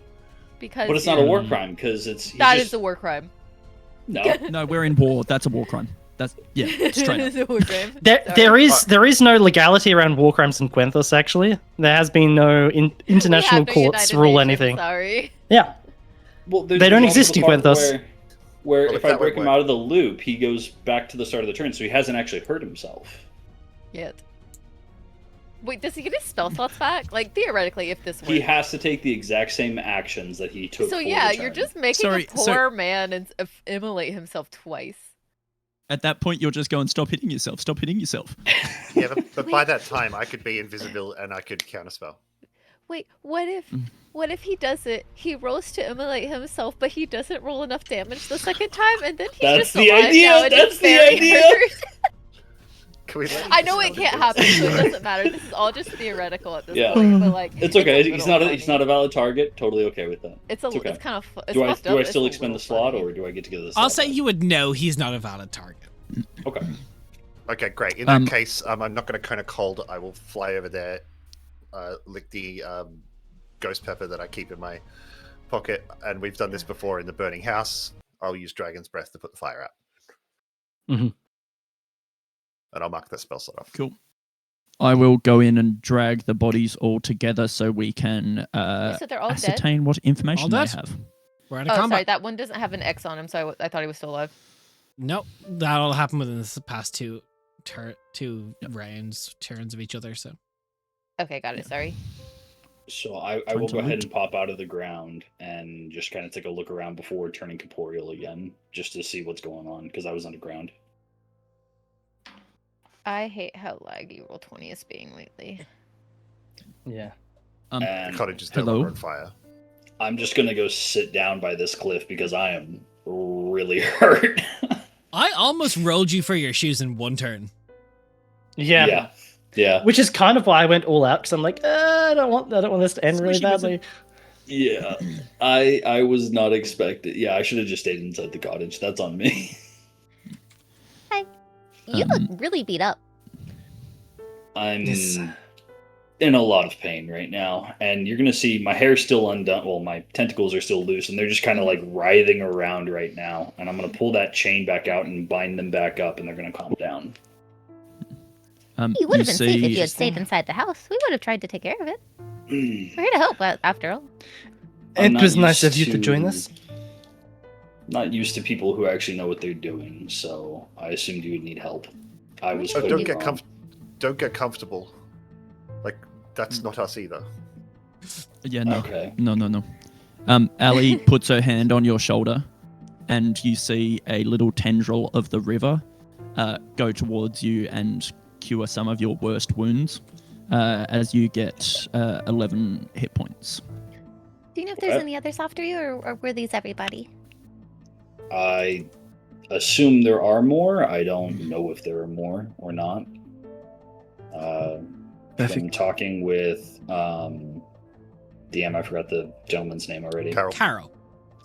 Because But it's not a war Mm. crime because it's that just, is a war crime. no. No, we're in war. That's a war crime. That's, yeah, straight up. It's a war crime. There Sorry. there is no legality around war crimes in Quenthos, actually. There has been no international We have no courts United rule Nations, anything. Sorry. Yeah. Well, They don't there's also exist the in part Quenthos. Where Well, if if I that break would him work. out of the loop, he goes back to the start of the turn, so he hasn't actually hurt himself. Yet. Wait, does he get his spell slots back? Like theoretically, if this works. He has to take the exact same actions that he took. So for yeah, the you're turn. just making Sorry, a so- poor man and immolate himself twice. At that point, you're just going, stop hitting yourself. Stop hitting yourself. Yeah, but by that time, I could be invisible and I could counterspell. Wait, what if he does it? He rolls to immolate himself, but he doesn't roll enough damage the second time, and then he's That's just the alive idea, now, and that's it's the very idea. hurt. Can we let I know him it can't happen, so it doesn't matter. This is all just theoretical at this Yeah. point. But like, It's okay. a He's little not. He's funny. not a valid target. Totally okay with that. It's a. it's okay. It's kind of. It's Do I fucked up, it's still a expend the little slot, funny. or do I get to get the? I'll slot say back? you would know he's not a valid target. Okay. Okay, great. In that case, I'm not going to kind of cold. I will fly over there, lick the ghost pepper that I keep in my pocket, and we've done this before in the burning house. I'll use Dragon's Breath to put the fire out. Mhm. And I'll mark that spell slot off. Cool. I will go in and drag the bodies all together so we can So they're all dead. ascertain what information All they dead? have. We're out of Oh, combat. sorry, that one doesn't have an X on him, so I thought he was still alive. Nope, that'll happen within the past two rounds, turns of each other. So Okay, got it. Sorry. So I Trying will to go ahead loot. and pop out of the ground and just kind of take a look around before turning corporeal again, just to see what's going on because I was underground. I hate how laggy Roll20 is being lately. Yeah. And The cottage is no hello? longer on fire. I'm just gonna go sit down by this cliff because I am really hurt. I almost rolled you for your shoes in one turn. Yeah. Yeah. Which is kind of why I went all out because I'm like, I don't want this to end really Squishy wizard. badly. Yeah. I was not expected. Yeah, I should have just stayed inside the cottage. That's on me. Hi. You look really beat up. I'm Yes. in a lot of pain right now, and you're gonna see my hair's still undone. Well, my tentacles are still loose, and they're just kind of like writhing around right now. And I'm gonna pull that chain back out and bind them back up, and they're gonna calm down. You would have been safe if see- you had stayed inside the house. We would have tried to take care of it. We're here to help, after all. I'm It not was nice of used you to join us. Not used to people who actually know what they're doing, so I assumed you would need help. I was So totally don't get wrong. don't get comfortable. Like that's not us either. Yeah, no. Okay. No. Ali puts her hand on your shoulder, and you see a little tendril of the river go towards you and cure some of your worst wounds as you get 11 hit points. Do you know if there's Okay. any others after you, or were these everybody? I assume there are more. I don't know if there are more or not. From Perfect. talking with DM, I forgot the gentleman's name already. Carol.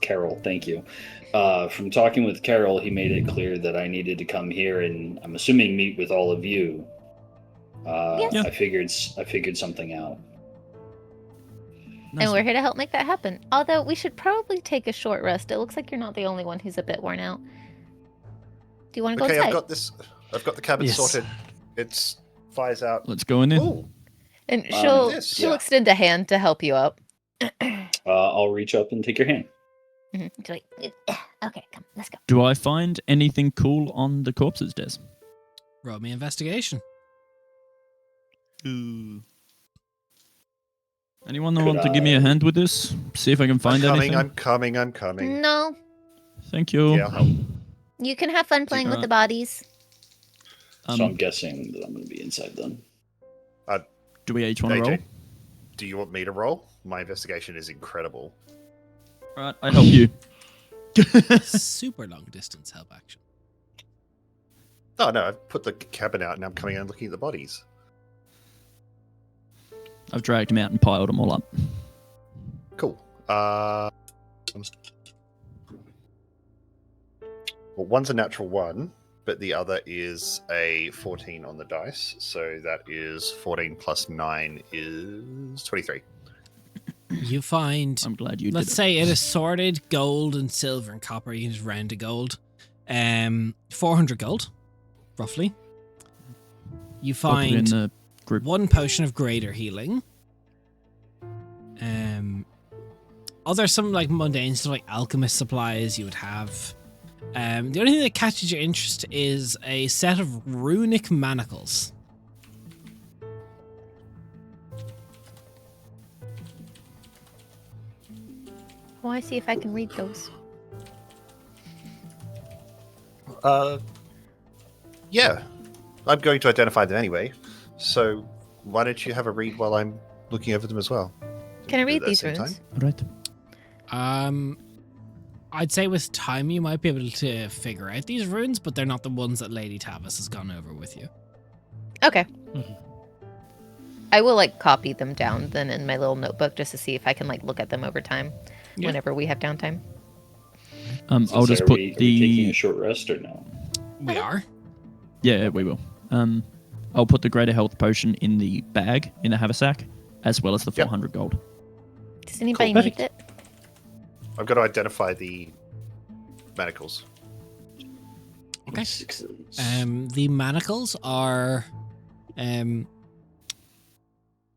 Carol, thank you. From talking with Carol, he made it clear that I needed to come here and I'm assuming meet with all of you. Yes. Yeah. I figured something out. Nice. And we're here to help make that happen. Although we should probably take a short rest. It looks like you're not the only one who's a bit worn out. Do you want to go Okay, inside? I've got this. I've got the cabin Yes. sorted. It's fire's out. Let's go in there. Ooh, And she'll yes, she'll yeah. extend a hand to help you up. I'll reach up and take your hand. Mhm. She's like, okay, come, let's go. Do I find anything cool on the corpses, Des? Roll me investigation. Anyone that Could want to give me a I- hand with this? See if I can find anything. I'm coming. No, Thank you. Yeah, I'll help. you can have fun playing with the bodies. So I'm Um, guessing that I'm going to be inside then. do we each want to AJ, roll? do you want me to roll? My investigation is incredible. Right, I help you. Super long distance help action. Oh no, I've put the cabin out and I'm coming and looking at the bodies. I've dragged them out and piled them all up. Cool. Well, one's a natural one, but the other is a 14 on the dice. So that is 14 plus 9 is 23. You find, I'm glad you let's did it. say, it is sorted gold and silver and copper. You can just round to gold. 400 gold, roughly. You I'll put it in find the group. one potion of greater healing. Other some like mundane stuff like alchemist supplies you would have. The only thing that catches your interest is a set of runic manacles. I want to see if I can read those. Yeah, I'm going to identify them anyway. So why don't you have a read while I'm looking over them as well? Can I Do read that these same runes? Right. I'd say with time you might be able to figure out these runes, but they're not the ones that Lady Tavis has gone over with you. Okay. Mhm. I will like copy them down then in my little notebook just to see if I can like look at them over time Yeah. whenever we have downtime. I'll So just are put we taking the. a short rest or no? We are. Yeah, we will. I'll put the greater health potion in the bag in the haversack, as well as the Yep. 400 gold. Does anybody Cool. need it? I've got to identify the manacles. Okay. Sixes. The manacles are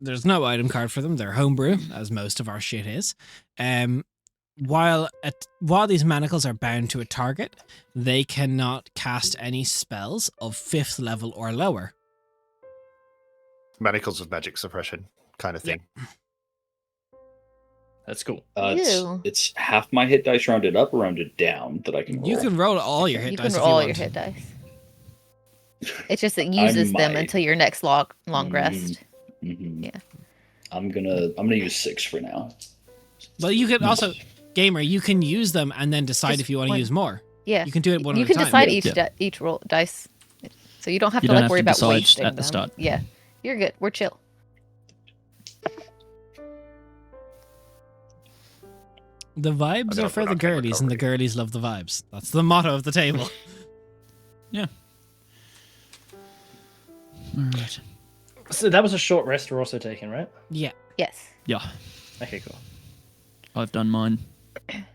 there's no item card for them. They're homebrew, as most of our shit is. While these manacles are bound to a target, they cannot cast any spells of 5th level or lower. Manacles of magic suppression kind of thing. That's cool. Ew. It's half my hit dice rounded up or rounded down that I can roll. You can roll all your hit You dice can if roll you all want. your hit dice. It's just it uses them might. until your next long rest. Mhm. Yeah. I'm gonna use 6 for now. Well, you could also, gamer, you can use them and then decide Just if you want to one. use more. Yeah. You can do it one You at a can time. decide Yeah. each roll dice, so you don't have You to don't like have worry to about decide wasting at the them. start. Yeah, you're good. We're chill. The vibes Okay, are for we're the not getting girlies, and the recovery. girlies love the vibes. That's the motto of the table. Alright. So that was a short rest we're also taking, right? Yeah. Yes. Yeah, Okay, cool. I've done mine.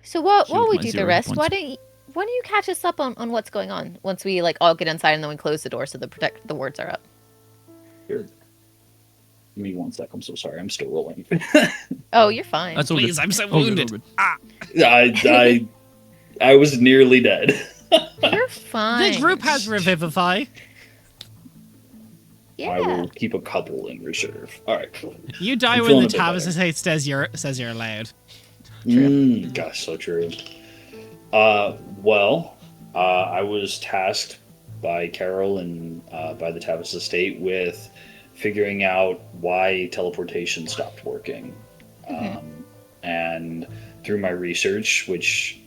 So while Healed we my do the 0 rest, points. why don't you catch us up on what's going on once we like all get inside and then we close the door so the wards are up. Here. Give me 1 sec. I'm so sorry. I'm still rolling. Oh, you're fine. That's all Please, good. I'm so All good, all wounded. good. I was nearly dead. You're fine. The group has Revivify. Yeah. I will keep a couple in reserve. All right. Cool. You die I'm when feeling the a bit Tavis better. says you're allowed. Gosh, so true. Well, I was tasked by Carol and by the Tavis estate with figuring out why teleportation stopped working. And through my research, which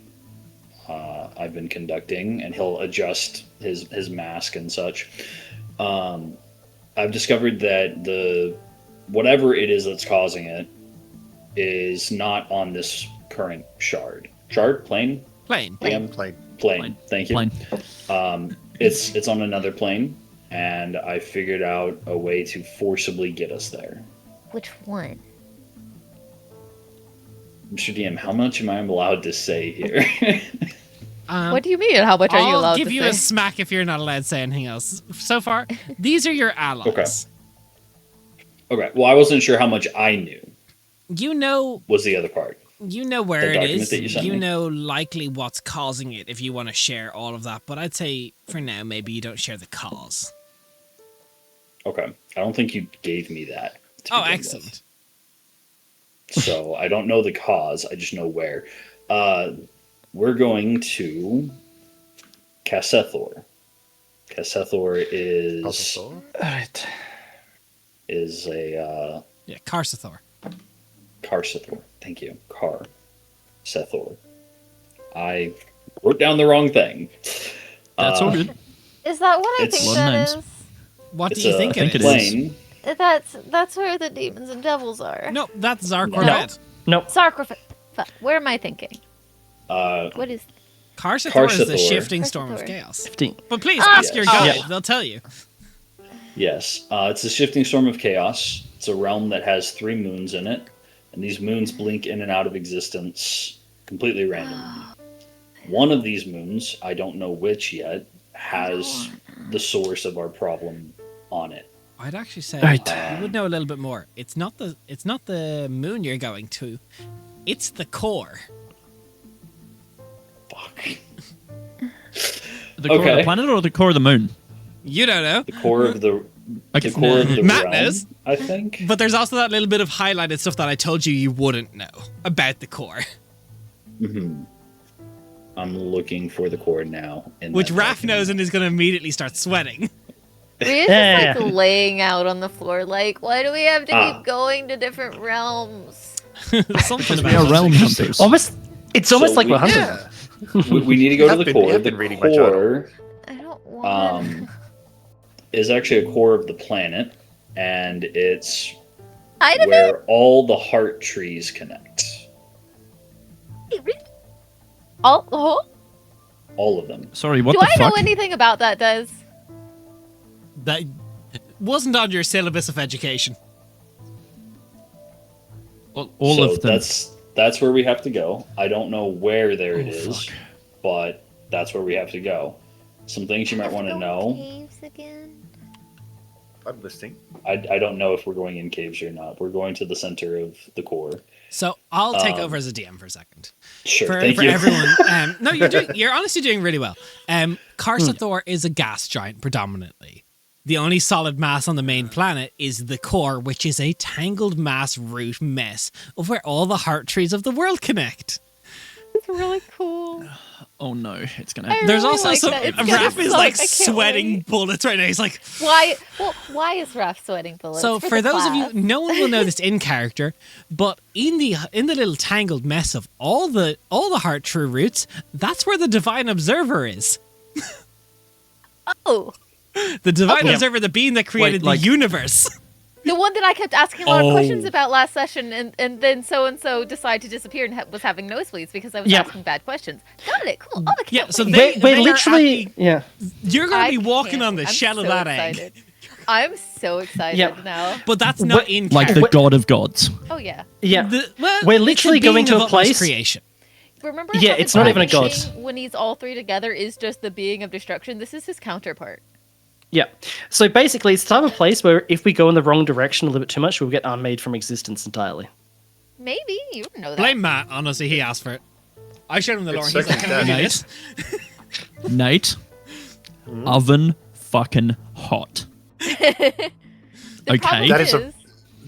I've been conducting, and he'll adjust his mask and such, I've discovered that whatever it is that's causing it is not on this current shard. Shard? Plane? Plane. DM? Plane. Thank you. Plane. It's on another plane, and I figured out a way to forcibly get us there. Which one? Mr. DM, how much am I allowed to say here? What do you mean? How much are you allowed I'll give to you say? a smack if you're not allowed to say anything else. So far, these are your allies. Okay, well, I wasn't sure how much I knew, You know was the other part. You know where The it document is. that you sent You me? know likely what's causing it if you want to share all of that. But I'd say for now, maybe you don't share the cause. Okay, I don't think you gave me that. to Oh, begin excellent. with. So I don't know the cause, I just know where. We're going to Cassethor. Cassethor is Alright. a Yeah, Carsathor. Carsethor. Thank you. Carsethor. I wrote down the wrong thing. That's all good. Is that what I It's- think Lot of that names. is? What do It's you a think it is? plane. That's where the demons and devils are. No, that's Zark No. Corvette. Nope. Sacrifice. Where am I thinking? Uh, What is? Carsathor is the Carsethor. shifting storm of Carsethor. chaos. 15. But please, Ah. ask your Yes. guide. Yeah. They'll tell you. yes, it's a shifting storm of chaos. It's a realm that has 3 moons in it, and these moons blink in and out of existence completely randomly. One of these moons, I don't know which yet, has the source of our problem on it. I'd actually say Right. you would know a little bit more. It's not the moon you're going to. It's the core. Fuck. The core of the Okay. planet or the core of the moon? You don't know. The core of the Okay. the core of the Matt realm, knows. I think. But there's also that little bit of highlighted stuff that I told you wouldn't know about the core, I'm looking for the core now. in which that Raph document. knows and is going to immediately start sweating. We're Yeah. just like laying out on the floor. Like, why do we have to Ah. keep going to different realms? Something We are about it. Realmhunters. It's almost So like we- we're hunting. Yeah. We need to go to the We core. have The been reading my journal. core I don't want. is actually a core of the planet, and it's I don't know. where all the heart trees connect. Oh, All of them. Sorry, what do the I know fuck? anything about that? Does That wasn't on your syllabus of education. All so of them. that's where we have to go. I don't know where there it Oh, is, fuck. but that's where we have to go. Some things you might want to know. Caves again? I'm listening. I don't know if we're going in caves or not. We're going to the center of the core. So I'll take over as a DM for a second. Sure, For thank you. everyone. No, you're honestly doing really well. Carsathor is a gas giant predominantly. The only solid mass on the main planet is the core, which is a tangled mass root mess of where all the heart trees of the world connect. is really cool. Oh no, it's gonna. I There's really also like some. that. It's gonna Raph is suck. like I can't sweating wait. bullets right now. He's like, Why? Well, why is Raph sweating bullets? so for the those of you, class. no one will know this in character, but in the little tangled mess of all the heart true roots, that's where the divine observer is. Oh, The divine Okay. observer, the being that created like- the universe. the one that I kept asking a lot of questions Oh. about last session, and then so and so decided to disappear and was having nosebleeds because I was Yeah. asking bad questions. Got it. Cool. Oh, I can't Yeah, so wait. they We're are literally, at yeah. You're going I to be walking can't on the wait. I'm shell of so that egg. excited. I'm so excited Yeah. now. But that's not What- in Like character. the god of gods. Oh yeah. Yeah. Well, We're it's the literally being going to of a utmost place- creation. Remember? Yeah, how the it's not even a dragon god. king, when he's all three together, is just the being of destruction. This is his counterpart. Yeah. So basically, it's the type of place where if we go in the wrong direction a little bit too much, we'll get unmade from existence entirely. Maybe you wouldn't know that. Blame Matt. Honestly, he asked for it. I showed him the lore. It's And he's like, second "Can we do death. this?" Nate, oven fucking hot. The Okay. problem That is a-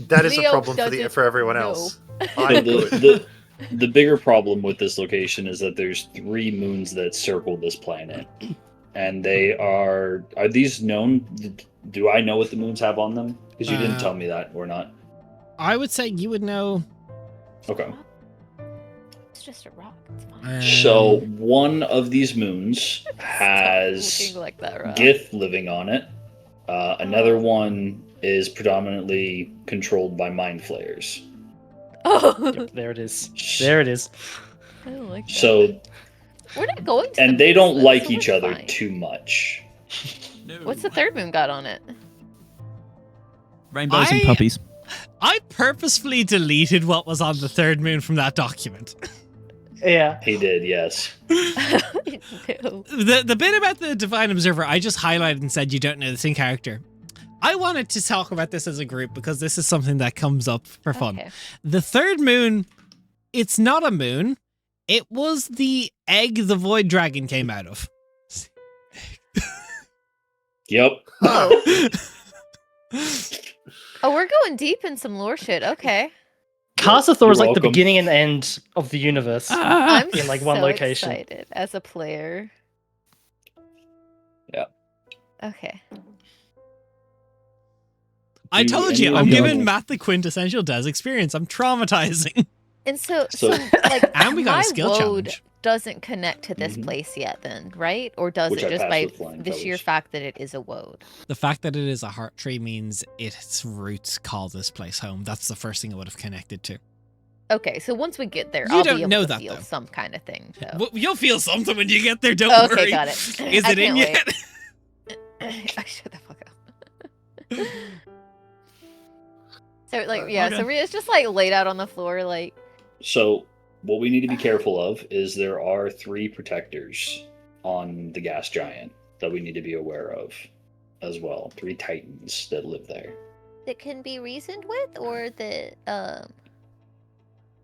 That is a Leo problem doesn't for everyone know. else. So I'm good. the bigger problem with this location is that there's 3 moons that circle this planet, and they are these known? Do I know what the moons have on them? Because you didn't tell me that or not. I would say you would know. Okay. It's just a rock. It's fine. So one of these moons has Looking like that rock. Gith living on it. Another one is predominantly controlled by mind flayers. Oh, Yep, there it is. There it is. I don't like that. So, we're not going to. and the they don't moons, like so each we're other fine. too much. What's the third moon got on it? Rainbows and I- puppies. I purposefully deleted what was on the third moon from that document. Yeah. He did, yes. No. The bit about the divine observer, I just highlighted and said you don't know this in character. I wanted to talk about this as a group because this is something that comes up for fun. Okay. The third moon, it's not a moon. It was the egg the void dragon came out of. Yep. Oh, Oh, we're going deep in some lore shit. Okay. Karsathor is You're like the welcome. beginning and end of the universe. I'm In, like, so one location. excited as a player. Yeah. Okay. I Do told you, anyone I'm know- giving Matt the quintessential Des experience. I'm traumatizing. And so So- like, And we got a my skill woad challenge. doesn't connect to this Mhm. place yet, then, right? Or does Which it I just passed by with flying the sheer colors. fact that it is a woad? The fact that it is a heart tree means its roots call this place home. That's the first thing I would have connected to. Okay, so once we get there, You I'll don't be able know to that, feel though. some kind of thing. So. Well, you'll feel something when you get there, don't Okay, worry. got it. Is I it in can't wait. yet? I shut the fuck up. So like yeah, so okay. Rhea's just like laid out on the floor, like So, what we need to be careful of is there are 3 protectors on the gas giant that we need to be aware of as well. 3 titans that live there. that can be reasoned with, or that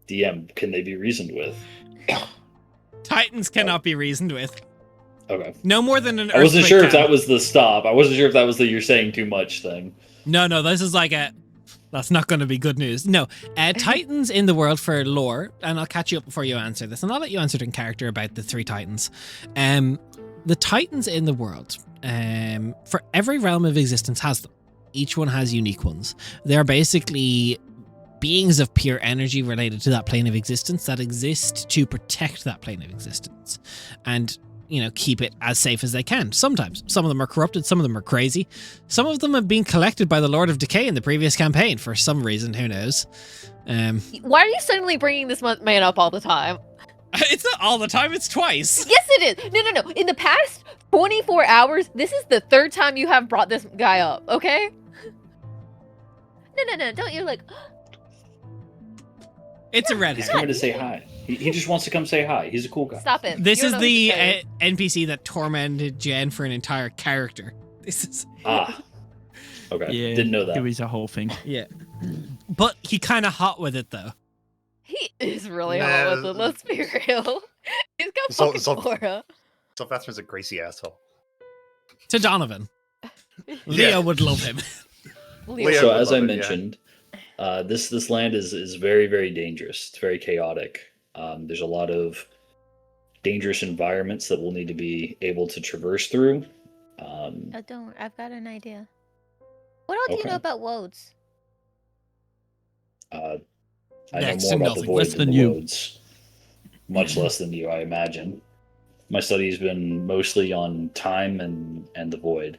DM, can they be reasoned with? Titans cannot be reasoned with. Okay. No more than an I wasn't earthquake sure if can. that was the stop. I wasn't sure if that was the you're saying too much thing. No, this is like a... That's not going to be good news. No, Titans in the world for lore, and I'll catch you up before you answer this, and I'll let you answer it in character about the 3 Titans. The Titans in the world, for every realm of existence has them. Each one has unique ones. They're basically beings of pure energy related to that plane of existence that exist to protect that plane of existence. And keep it as safe as they can. Sometimes. Some of them are corrupted, some of them are crazy. Some of them have been collected by the Lord of Decay in the previous campaign for some reason, who knows. why are you suddenly bringing this man up all the time? It's not all the time, it's twice. Yes, it is. No. In the past 24 hours, this is the 3rd time you have brought this guy up. Okay. No. Don't you like? It's a red He's herring. coming to say hi. He just wants to come say hi. He's a cool guy. Stop it. This You is don't know what the to say. NPC that tormented Jen for an entire character. This is... Ah. Okay. Yeah, Didn't know it that. was a whole thing. Yeah. But he kind of hot with it, though. He is really Nah. hot with it. Let's be real. He's got So- fucking so- aura. Sylvaster's a greasy asshole. To Donovan. Yeah. Leo would love him. Leo So would as I love it, yeah. mentioned, this land is very, very dangerous. It's very chaotic. There's a lot of dangerous environments that we'll need to be able to traverse through. I've got an idea. What all do you know about woads? I Next know to more about the nothing. void Less than than the you. woads. Much less than you, I imagine. My study's been mostly on time and the void.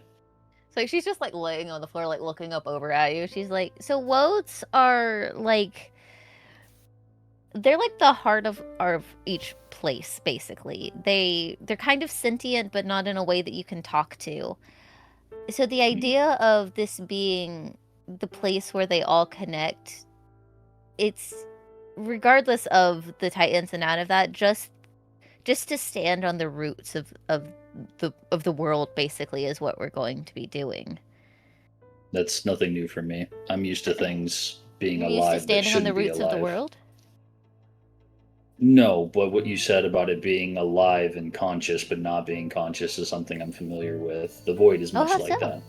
So she's just like laying on the floor, like looking up over at you. She's like, so woads are like, they're like the heart of each place, basically. They're kind of sentient, but not in a way that you can talk to. So the idea of this being the place where they all connect, it's regardless of the tight ins and out of that, just to stand on the roots of the world, basically, is what we're going to be doing. That's nothing new for me. I'm used to things being You're used to alive that standing on the shouldn't be roots of the alive. world? No, but what you said about it being alive and conscious but not being conscious is something I'm familiar with. The void is Oh, much how like so?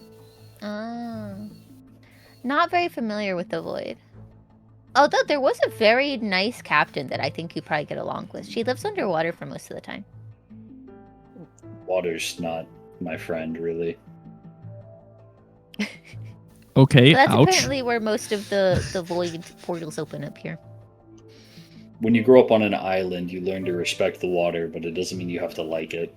that. Not very familiar with the void. Although there was a very nice captain that I think you probably get along with. She lives underwater for most of the time. Water's not my friend, really. Okay, So that's ouch. apparently where most of the void portals open up here. When you grow up on an island, you learn to respect the water, but it doesn't mean you have to like it.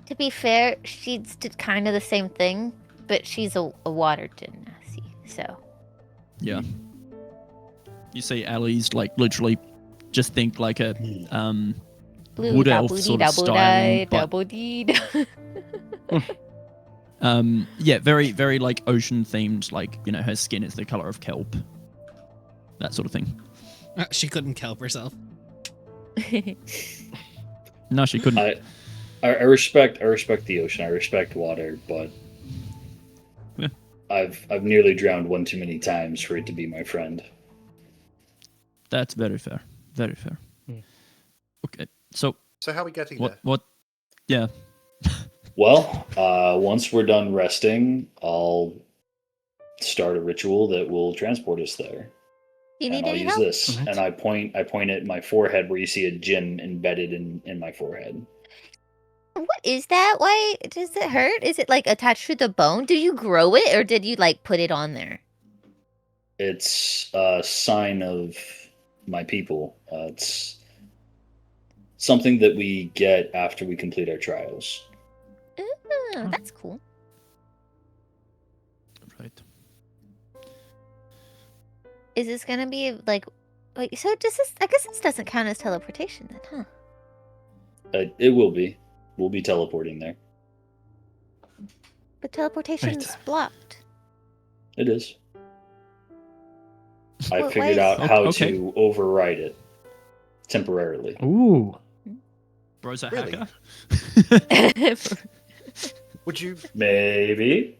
To be fair, she's did kind of the same thing, but she's a water genasi, so. Yeah. You see Ali's like literally just think like a Blue wood da elf boo sort dee of da boo styling, die, da but boo dee da. yeah, very, very like ocean themed, like, you know, her skin is the color of kelp. That sort of thing. She couldn't kelp herself. No, she couldn't. I respect the ocean. I respect water, but Yeah. I've nearly drowned one too many times for it to be my friend. That's very fair. Very fair. Okay, so So how are we getting what? there? What? Yeah. Well, once we're done resting, I'll start a ritual that will transport us there. You need And I'll any use help? this. And I point at my forehead where you see a gem embedded in my forehead. What is that? Why does it hurt? Is it like attached to the bone? Did you grow it or did you like put it on there? It's a sign of my people. It's something that we get after we complete our trials. Oh, that's cool. Right. Is this gonna be like, wait, so does this, I guess this doesn't count as teleportation then, huh? It will be. We'll be teleporting there. But teleportation's blocked. It is. I What figured way? out how Okay. to override it temporarily. Ooh. Bro's a Really? hacker. Would you Maybe.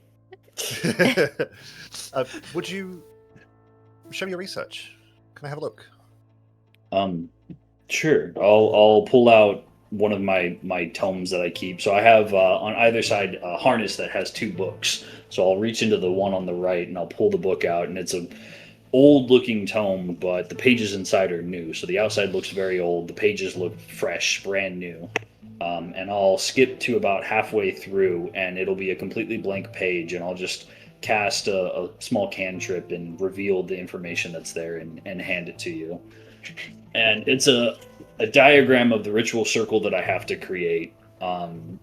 would you show me your research? Can I have a look? Sure. I'll pull out one of my tomes that I keep. So I have on either side a harness that has two books. So I'll reach into the one on the right and I'll pull the book out, and it's a old looking tome, but the pages inside are new. So the outside looks very old. The pages look fresh, brand new. And I'll skip to about halfway through, and it'll be a completely blank page, and I'll just cast a small cantrip and reveal the information that's there and hand it to you. And it's a diagram of the ritual circle that I have to create. And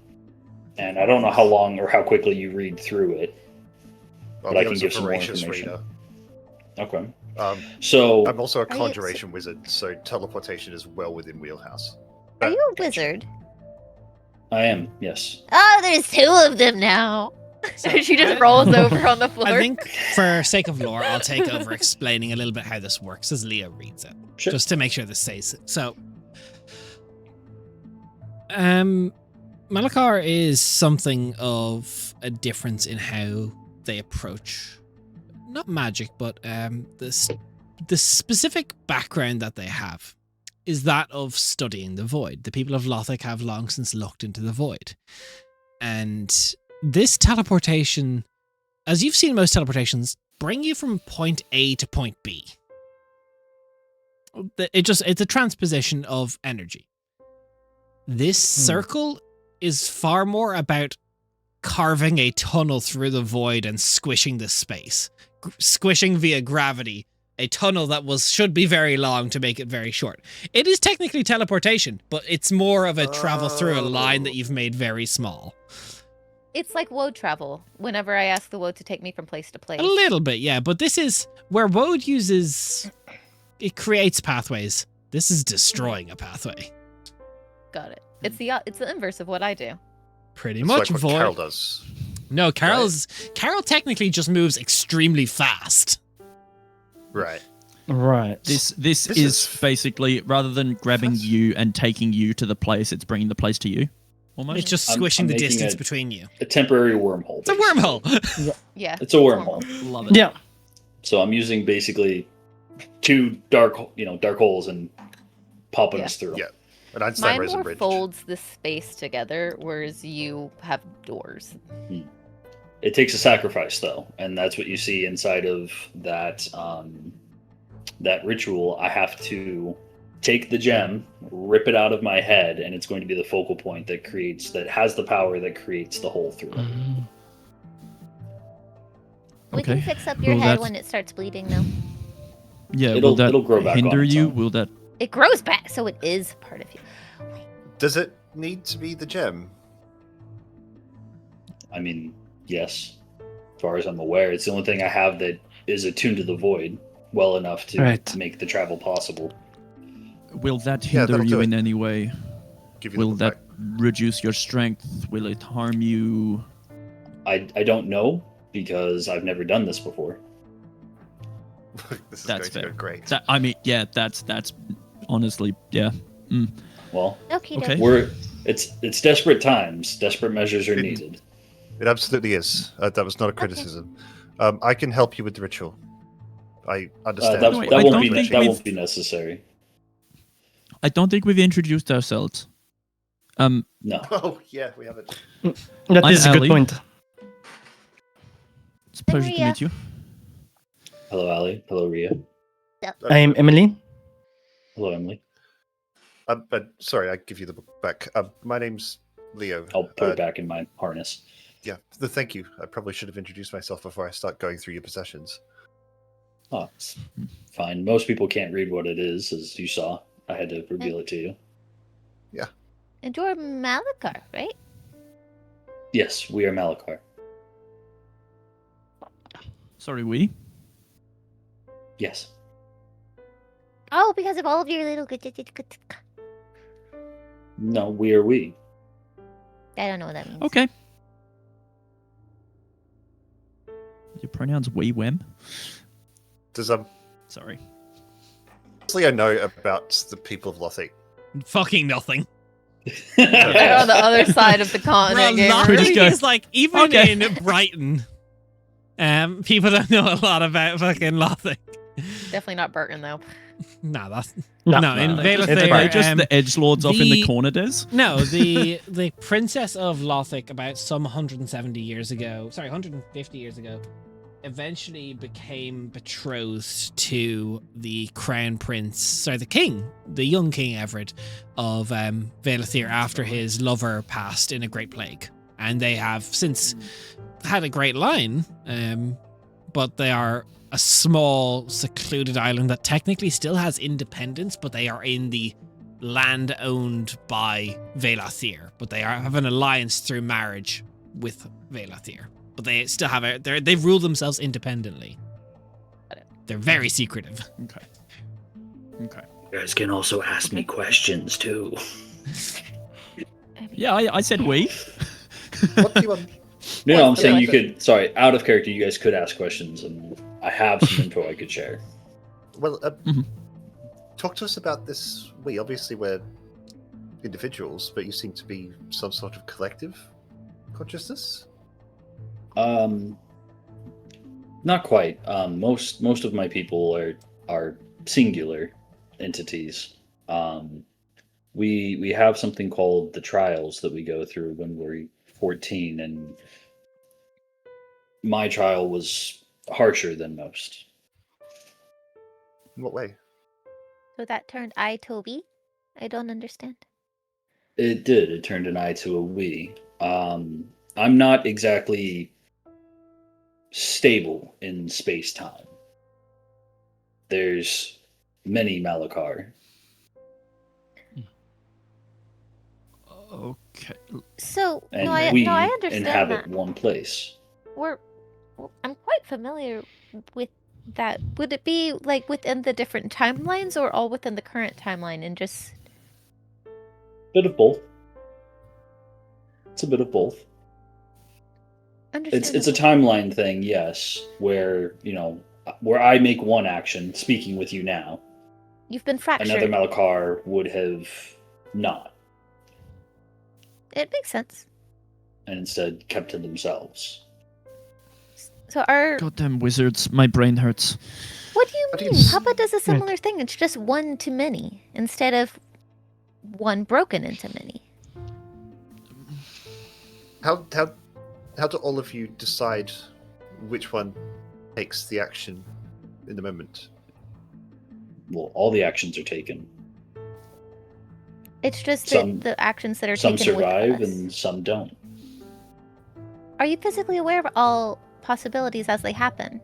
I don't know how long or how quickly you read through it, but I can give some more information. Okay. So I'm also a Are you- conjuration wizard, so teleportation is well within wheelhouse. Are you a wizard? I am, yes. Oh, there's two of them now. So She just I- rolls over on the floor. I think for sake of lore, I'll take over explaining a little bit how this works as Leo reads it. Sure. Just to make sure this stays. So, Malachar is something of a difference in how they approach, not magic, but the specific background that they have is that of studying the void. The people of Lothric have long since looked into the void. And this teleportation, as you've seen most teleportations, bring you from point A to point B. It's a transposition of energy. This circle is far more about carving a tunnel through the void and squishing the space. Squishing via gravity. A tunnel that should be very long to make it very short. It is technically teleportation, but it's more of a travel through a line that you've made very small. It's like Woad travel. Whenever I ask the Woad to take me from place to place. A little bit, yeah, but this is where Woad uses... It creates pathways. This is destroying a pathway. Got it. It's the inverse of what I do. Pretty It's much. like what Carol does. No, Carol technically just moves extremely fast. Right. Right. This is basically, rather than grabbing you and taking you to the place, it's bringing the place to you. Almost. It's just I'm squishing the making distance between you. A temporary wormhole. It's a wormhole. Yeah. It's a wormhole. Love it. Yeah. So I'm using basically two dark holes and popping us through. Yeah. And Einstein Mine Rosen more Bridge. folds the space together, whereas you have doors. It takes a sacrifice, though, and that's what you see inside of that that ritual. I have to take the gem, rip it out of my head, and it's going to be the focal point that has the power that creates the hole through it. We Okay. can fix up your Will head that- when it starts bleeding, though. Yeah, It'll will that grow back hinder on its you? own. Will that... It grows back, so it is part of you. Does it need to be the gem? I mean, yes. As far as I'm aware, it's the only thing I have that is attuned to the void well enough to make the travel possible. Will that Yeah, hinder that'll you do in it. any way? Give you Will the that reduce your strength? Will it harm you? I don't know because I've never done this before. This is That's going to fair. go great. I mean, yeah, that's honestly, yeah. Well, Okay. Okay. it's desperate times. Desperate measures are It- needed. It absolutely is. That was not a criticism. I can help you with the ritual. I understand. That, No, that I won't don't be think that we've- won't be necessary. I don't think we've introduced ourselves. No. Oh, yeah, we have it. That I'm is a good Ali. point. It's a pleasure to Maria. meet you. Hello, Ali. Hello, Ria. I'm Emily. Hello, Emily. But sorry, I give you the book back. My name's Leo. I'll put it back in my harness. Yeah, thank you. I probably should have introduced myself before I start going through your possessions. Oh, it's fine. Most people can't read what it is, as you saw. I had to reveal it to you. And you're Malakar, right? Yes, we are Malachar. Sorry, we. Yes. Oh, because of all of your little good. No, we are we. I don't know what that means. Okay. Your pronouns we, wem? Does Sorry. Leo know about the people of Lothic? Fucking nothing. They're on the other side of the Bro, continent. gamer. Lothic Go. is like, even Okay. in Brighton, people don't know a lot about fucking Lothic. Definitely not Burton though. No, that's... No, No, in Vale of it's Thayer, fine. Just the edgelords off in the corner, Des? No, the princess of Lothic about some 170 years ago, sorry, 150 years ago, eventually became betrothed to the crown prince, sorry, the king, the young King Everett of Vale of Thayer after his lover passed in a great plague. And they have since had a great line, but they are a small, secluded island that technically still has independence, but they are in the land owned by Vale of Thayer, but they have an alliance through marriage with Vale of Thayer. But they still have they rule themselves independently. They're very secretive. Okay. Okay. You guys can also ask me questions too. Yeah, I said we. What do you No, I'm saying Yeah. you could. Sorry, out of character, you guys could ask questions, and I have some info I could share. Well, Mhm. talk to us about this. Obviously we're individuals, but you seem to be some sort of collective consciousness. Not quite. Most of my people are singular entities. We have something called the trials that we go through when we're 14, and my trial was harsher than most. In what way? So that turned I Toby. I don't understand. It did. It turned an I to a we. I'm not exactly stable in space-time. There's many Malakar. Okay. So, And I we understand inhabit that. one place. I'm quite familiar with that. Would it be like within the different timelines or all within the current timeline and just... Bit of both. It's a bit of both. It's a timeline thing, yes, where, where I make one action, speaking with you now, You've been fractured. another Malakar would have not, It makes sense. and instead kept to themselves. So our... Goddamn wizards, my brain hurts. What do What do you you mean? s- Papa does a similar thing. It's just one to many instead of one broken into many. How do all of you decide which one takes the action in the moment? Well, all the actions are taken. It's just Some- the actions that are Some taken survive with us. and some don't. Are you physically aware of all possibilities as they happen?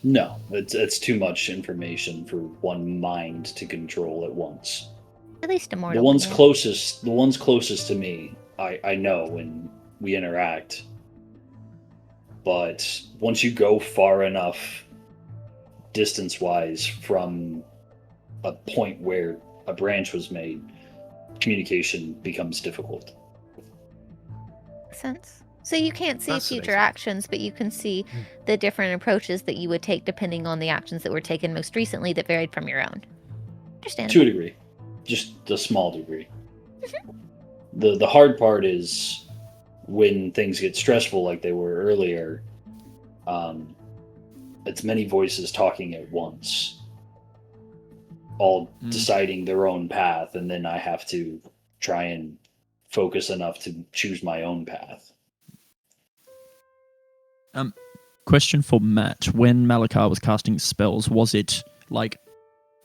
No, it's too much information for one mind to control at once. At least a mortal. The ones can. closest to me, I know when we interact. But once you go far enough distance-wise from a point where a branch was made, communication becomes difficult. Makes sense. So you can't see future Fascinating. actions, but you can see the different approaches that you would take depending on the actions that were taken most recently that varied from your own. Understand? To a degree. Just a small degree. The hard part is when things get stressful like they were earlier, it's many voices talking at once, all deciding their own path, and then I have to try and focus enough to choose my own path. Question for Matt. When Malakar was casting spells, was it like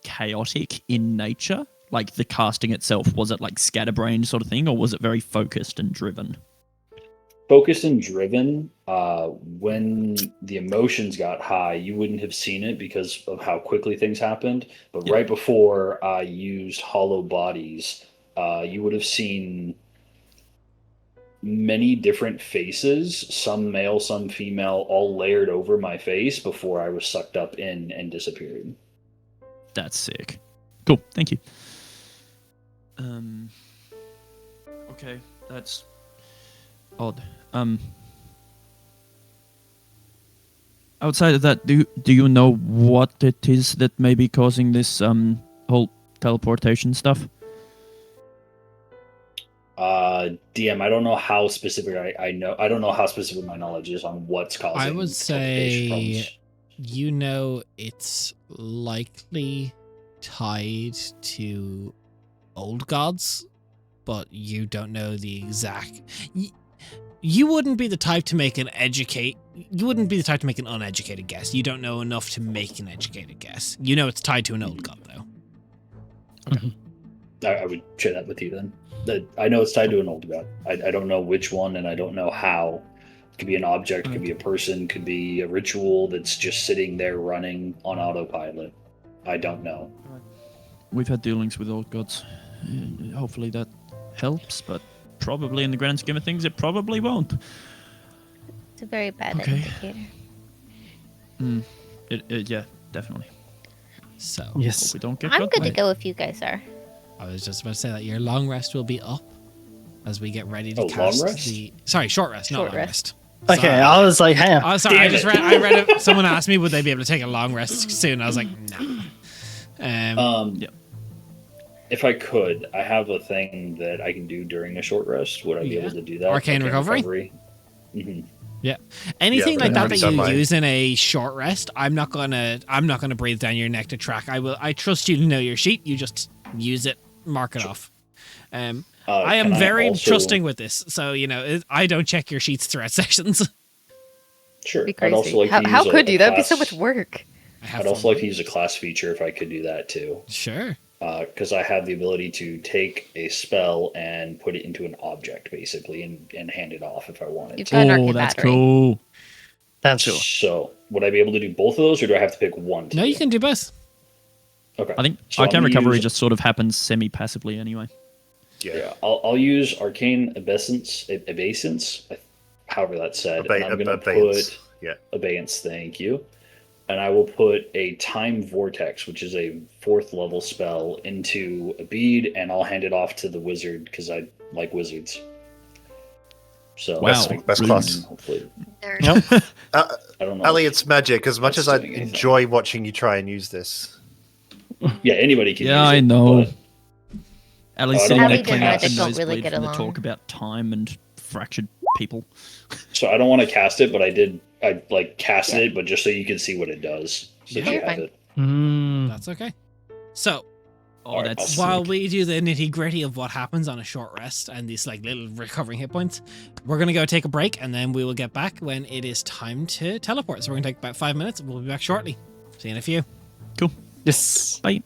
chaotic in nature? Like the casting itself, was it like scatterbrained sort of thing, or was it very focused and driven? Focused and driven. When the emotions got high, you wouldn't have seen it because of how quickly things happened. But Yeah. right before I used hollow bodies, you would have seen many different faces, some male, some female, all layered over my face before I was sucked up in and disappeared. That's sick. Cool, thank you. Okay, that's odd. Outside of that, do you know what it is that may be causing this whole teleportation stuff? DM, I don't know how specific I know. I don't know how specific my knowledge is on what's causing. I would teleportation say, problems. it's likely tied to old gods, but you don't know the exact. You wouldn't be the type to make an uneducated guess. You don't know enough to make an educated guess. You know it's tied to an old god, though. I would share that with you then. I know it's tied to an old god. I don't know which one, and I don't know how. It could be an object, could be a person, could be a ritual that's just sitting there running on autopilot. I don't know. We've had dealings with old gods. Hopefully that helps, but probably in the grand scheme of things, it probably won't. It's a very bad Okay. indicator. Yeah, definitely. So, Yes. Hope we don't get I'm got good to by- go if you guys are. I was just about to say that your long rest will be up as we get ready to Oh, cast long rest? Sorry, short rest, not Short long rest. rest. Okay, Sorry. I was like, hang on. Oh, sorry. I Damn just it. read it. Someone asked me would they be able to take a long rest soon. I was like, no. Yeah. If I could, I have a thing that I can do during a short rest. Would I be Yeah. able to do that? Arcane recovery? Mhm. Anything Yeah, like but that done you by- use in a short rest, I'm not gonna breathe down your neck to track. I trust you to know your sheet. You just use it, mark it off. I am Can very also- trusting with this, so I don't check your sheets throughout sessions. Sure. Be I'd also crazy. like to How use could a you? That'd be so class- much work. I have I'd also fun like with to it. use a class feature if I could do that too. Sure. because I have the ability to take a spell and put it into an object, basically, and hand it off if I wanted You've to. got an arcane that's battery. cool. That's cool. So, would I be able to do both of those, or do I have to pick one? No, you can do both. Okay. I think So I'm Arcane gonna Recovery use- just sort of happens semi-passively anyway. Yeah, I'll use Arcane Abasence, however that's said, and I'm going to Abeyance. put Yeah. Abeyance, thank you. And I will put a Time Vortex, which is a 4th level spell, into a bead, and I'll hand it off to the wizard because I like wizards. So Wow. Best class. Hopefully, Nope. I don't know. Ali, it's magic. As much That's as I doing anything. enjoy watching you try and use this. Yeah, anybody can. Yeah, use I it, know. but Ali's I sitting don't there wanna cleaning up cast- the don't really nosebleed get from the along. talk about time and fractured people. So I don't want to cast it, but I like casted it, but just so you can see what it does. So Yeah. you You're have fine. it. Mm. That's okay. So, Oh, Alright, that's while sick. we do the nitty gritty of what happens on a short rest and these like little recovering hit points, we're gonna go take a break and then we will get back when it is time to teleport. So we're gonna take about 5 minutes. We'll be back shortly. See you in a few. Cool. Yes. Bye.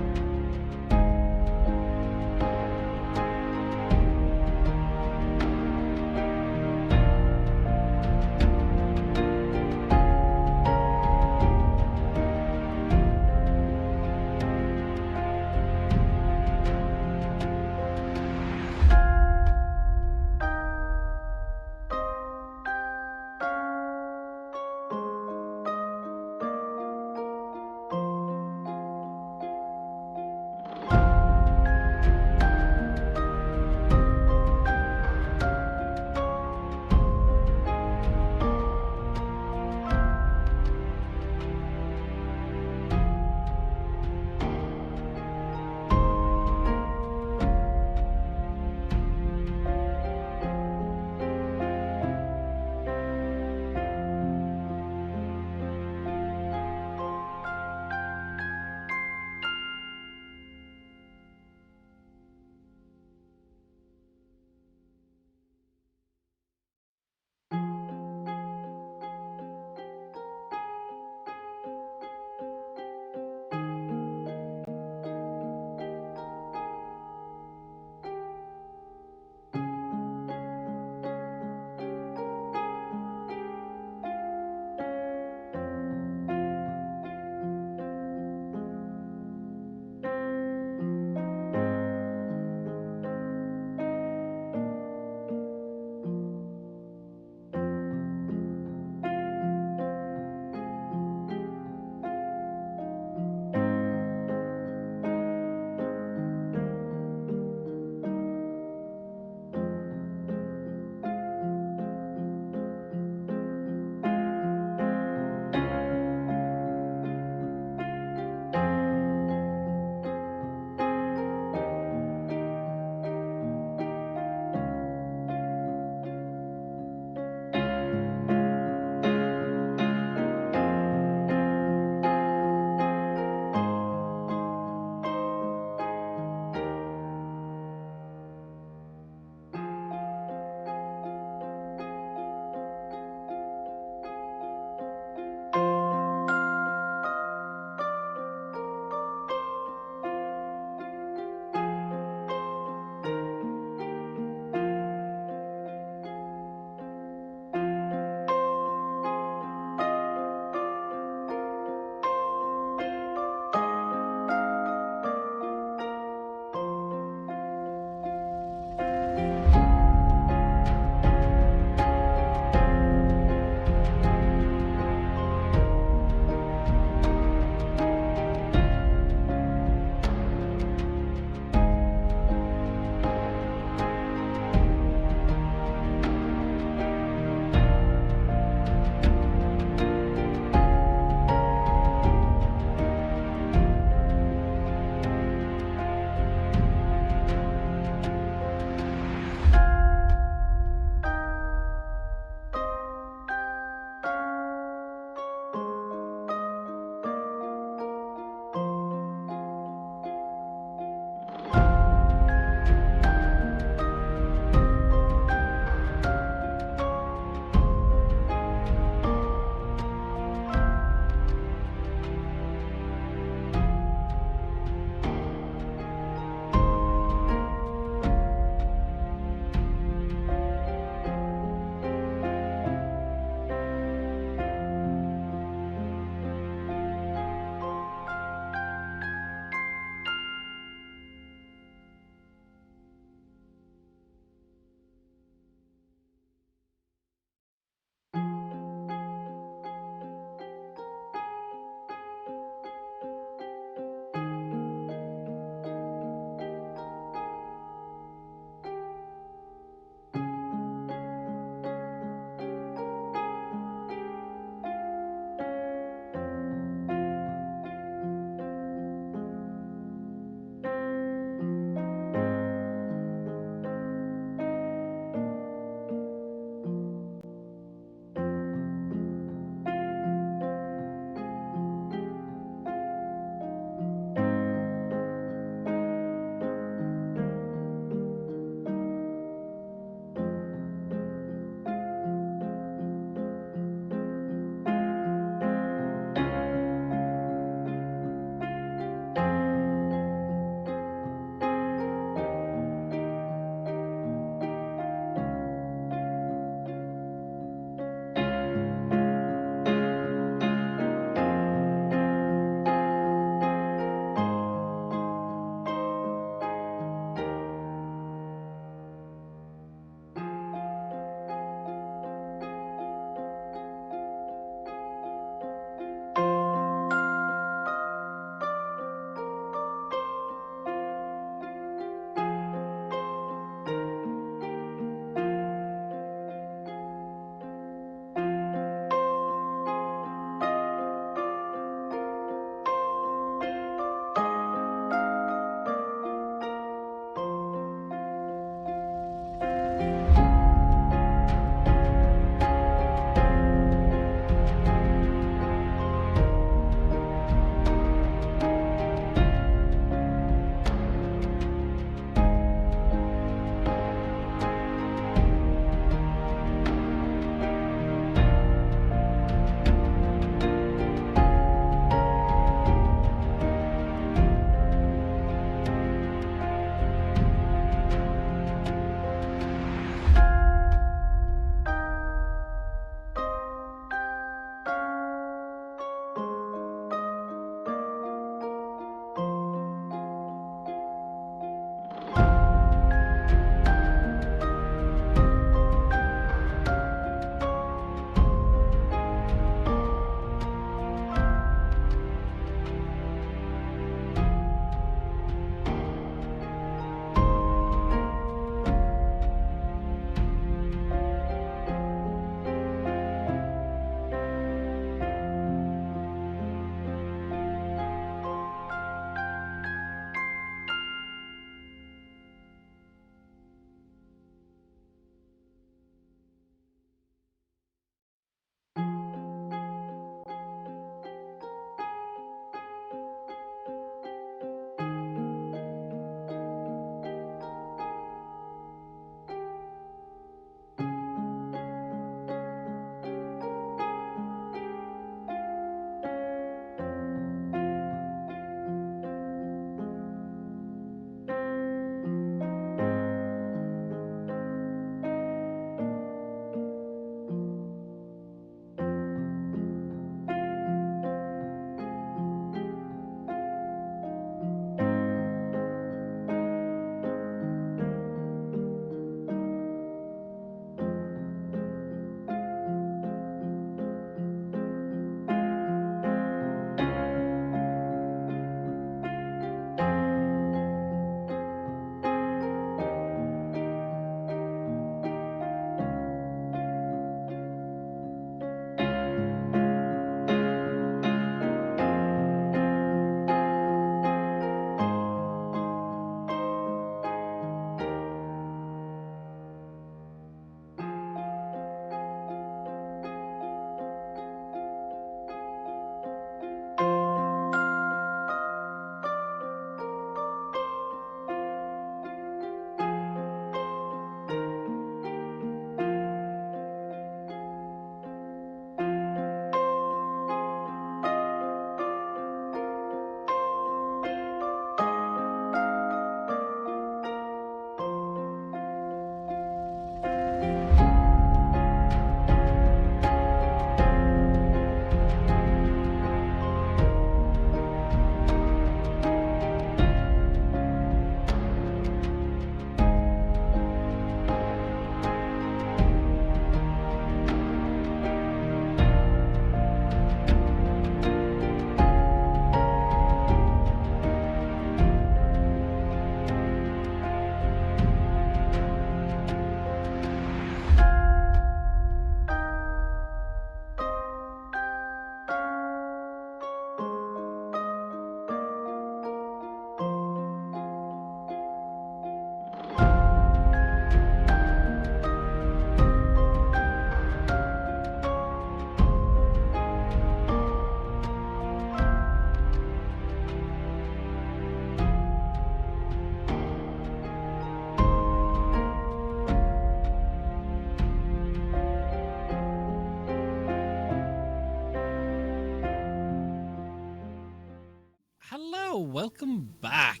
welcome back.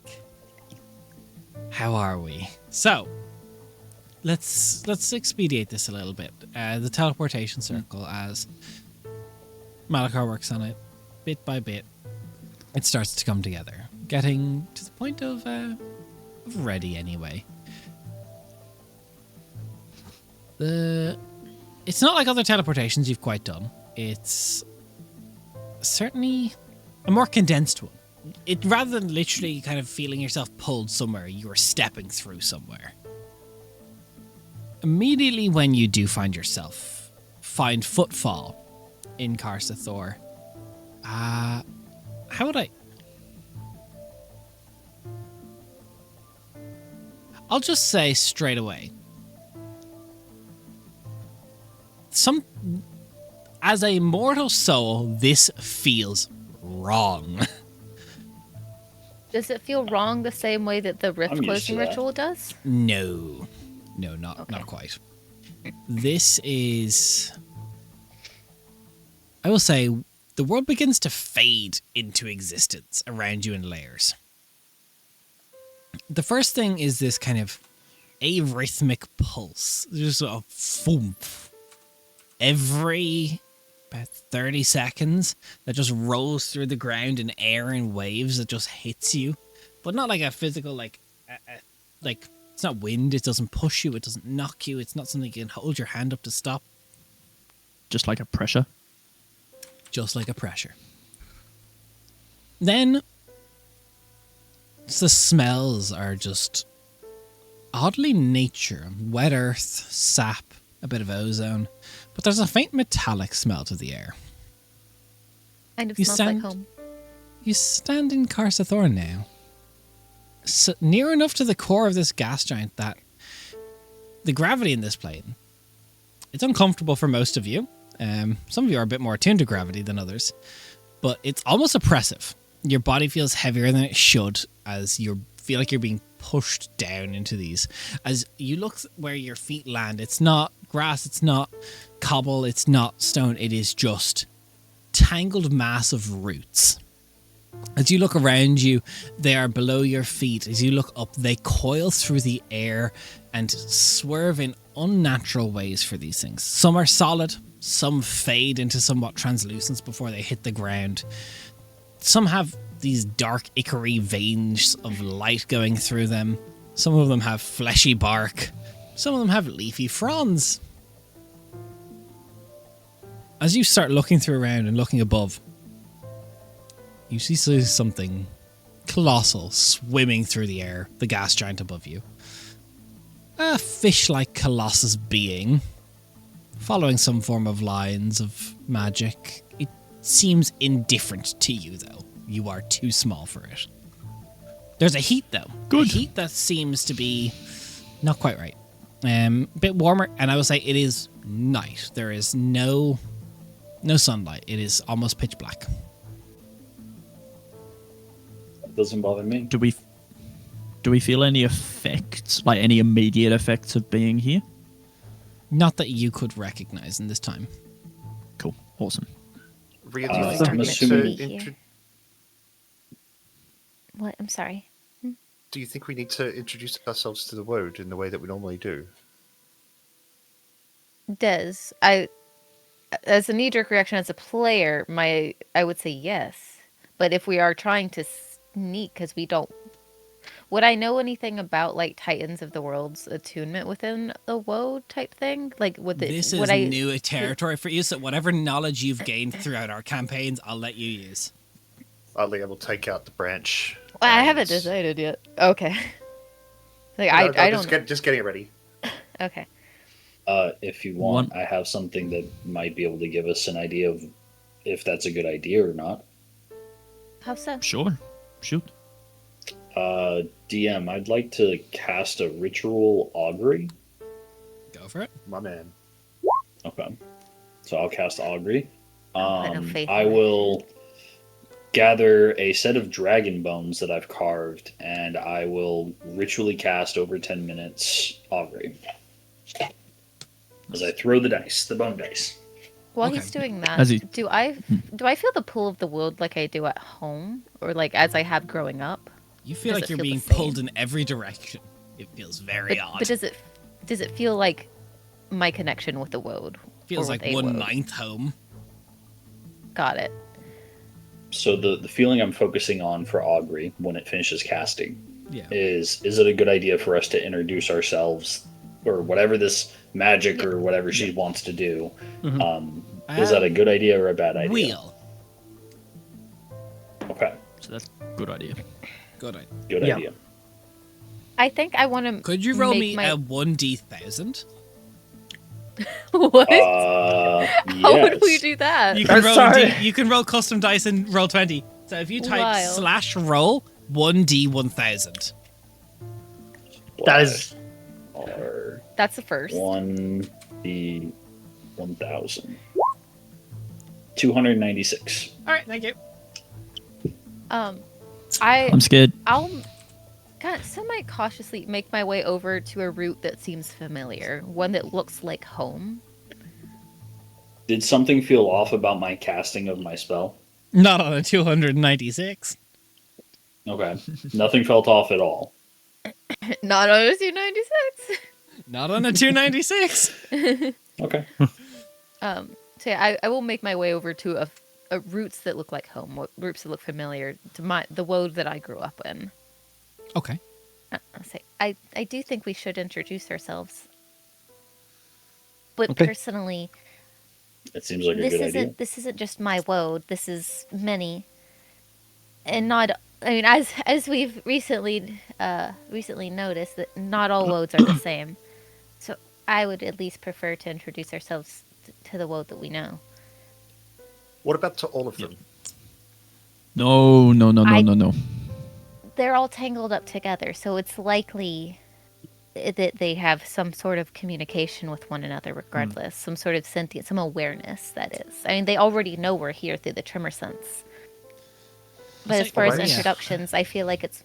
How are we? So, let's expedite this a little bit. The teleportation circle, as Malachar works on it, bit by bit, it starts to come together, getting to the point of ready anyway. It's not like other teleportations you've quite done. It's certainly a more condensed one. It rather than literally kind of feeling yourself pulled somewhere, you're stepping through somewhere. Immediately when you do find footfall in Karsa Thor, how would I'll just say straight away. As a mortal soul, this feels wrong. Does it feel wrong the same way that the rift closing ritual does? No, not quite. This is, I will say, the world begins to fade into existence around you in layers. The first thing is this kind of arrhythmic pulse. There's a thump every about 30 seconds that just rolls through the ground in air and waves that just hits you, but not like a physical, like it's not wind. It doesn't push you. It doesn't knock you. It's not something you can hold your hand up to stop. Just like a pressure. Just like a pressure. Then the smells are just oddly nature. Wet earth, sap, a bit of ozone. But there's a faint metallic smell to the air. Kind of smells like home. You stand in Karsa Thor now. So near enough to the core of this gas giant that the gravity in this plane, it's uncomfortable for most of you. Some of you are a bit more attuned to gravity than others, but it's almost oppressive. Your body feels heavier than it should as you feel like you're being pushed down into these. As you look where your feet land, it's not grass, it's not cobble, it's not stone, it is just tangled mass of roots. As you look around you, they are below your feet. As you look up, they coil through the air and swerve in unnatural ways for these things. Some are solid, some fade into somewhat translucence before they hit the ground. Some have these dark ichory veins of light going through them. Some of them have fleshy bark. Some of them have leafy fronds. As you start looking through around and looking above, you see something colossal swimming through the air, the gas giant above you. A fish-like colossus being, following some form of lines of magic. It seems indifferent to you, though. You are too small for it. There's a heat, though. Good. A heat that seems to be not quite right. A bit warmer, and I will say it is night. There is no sunlight. It is almost pitch black. Doesn't bother me. Do we feel any effects, like any immediate effects of being here? Not that you could recognize in this time. Cool. Awesome. Rhea, do you think I'm we need assuming- to What? I'm sorry. do you think we need to introduce ourselves to the world in the way that we normally do? As a knee-jerk reaction as a player, I would say yes. But if we are trying to sneak, because we don't... Would I know anything about, like, Titans of the World's attunement within a woe type thing? Like, This is new territory for you, so whatever knowledge you've gained throughout our campaigns, I'll let you use. Liam will take out the branch. Well, I and- haven't decided yet. Okay. Like, No, I don't... just getting it ready. Okay. If you want, I have something that might be able to give us an idea of if that's a good idea or not. How so? Sure. Shoot. DM, I'd like to cast a ritual augury. Go for it. My man. Okay. So I'll cast augury. I have faith I in it. will gather a set of dragon bones that I've carved, and I will ritually cast over 10 minutes augury. As I throw the dice, the bone dice. While Okay. he's doing that, As he- do I feel the pull of the woad like I do at home, or like as I have growing up? You feel Does like it you're feel the being same? pulled in every direction. It feels very odd. But does it feel like my connection with the woad? Feels or like with a woad? 1/9 home. Got it. So the feeling I'm focusing on for Aubrey when it finishes casting Yeah. is it a good idea for us to introduce ourselves or whatever this magic or whatever she wants to do? Is that a good idea or a bad idea? Wheel. Okay, So that's a good idea. Good idea. good Yeah. idea. I think I want to. Could you roll make me my... a 1d1000? What? How would we Yes. do that? You can I'm roll sorry. you can roll custom dice and roll 20. So if you type Wild. /roll 1d1000. That is Or That's the first. 1d1000. 296. All right, thank you. I'm scared. I'll kind of semi-cautiously make my way over to a route that seems familiar, one that looks like home. Did something feel off about my casting of my spell? Not on a 296. Okay. Nothing felt off at all. Not on a 296. Not on a 296. Okay. So yeah, I will make my way over to a routes that look like home, routes that look familiar to the woad that I grew up in. Okay. I'll say I do think we should introduce ourselves, but Okay. personally, It seems like a good idea. this isn't just my woad. This is many, and not. I mean, as we've recently noticed that not all woads are the same. So I would at least prefer to introduce ourselves to the woad that we know. What about to all of them? No. They're all tangled up together, so it's likely that they have some sort of communication with one another regardless, some sort of sentient, some awareness, that is. I mean, they already know we're here through the tremor sense. But as far as Alright. introductions, I feel like it's...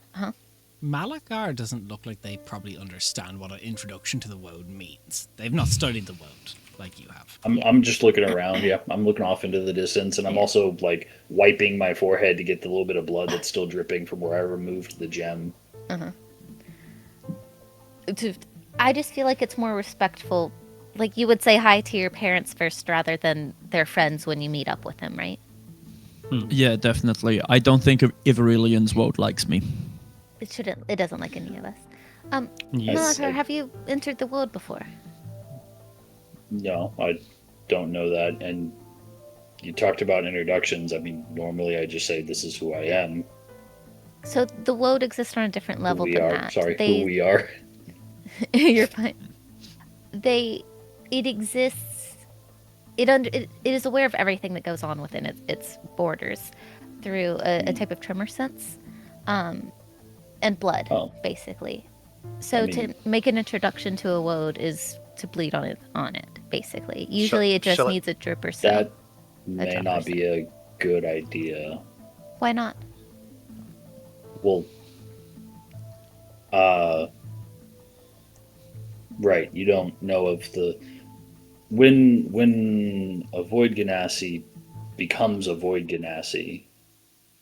Malagar doesn't look like they probably understand what an introduction to the woad means. They've not studied the woad like you have. I'm just looking around. Yeah, I'm looking off into the distance, and I'm also like wiping my forehead to get the little bit of blood that's still dripping from where I removed the gem. I just feel like it's more respectful. Like, you would say hi to your parents first rather than their friends when you meet up with them, right? Yeah, definitely. I don't think Iverilian's world likes me. It doesn't like any of us. Yes. Malagar, have you entered the world before? No, I don't know that. And you talked about introductions. I mean, normally I just say this is who I am. So the woad exists on a different level Who we than are. that. Sorry, who we are. You're fine. It exists. It is aware of everything that goes on within its borders through a type of tremor sense, and blood, basically. So I mean- to make an introduction to a woad is to bleed on it, basically. Usually it just shall I- needs a drip or so. That may drop not or be a good idea. Why not? Well, right, you don't know of the when a void ganassi becomes a void ganassi,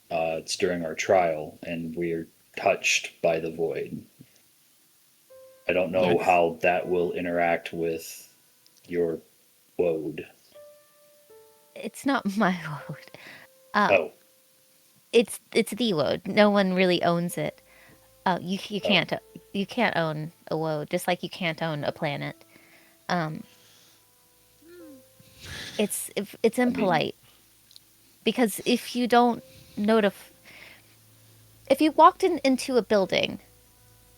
it's during our trial and we're touched by the void. I don't know Nice. how that will interact with your woad. It's not my woad. Oh, It's the woad. No one really owns it. You can't own a woad, just like you can't own a planet. It's impolite because if you don't if you walked into a building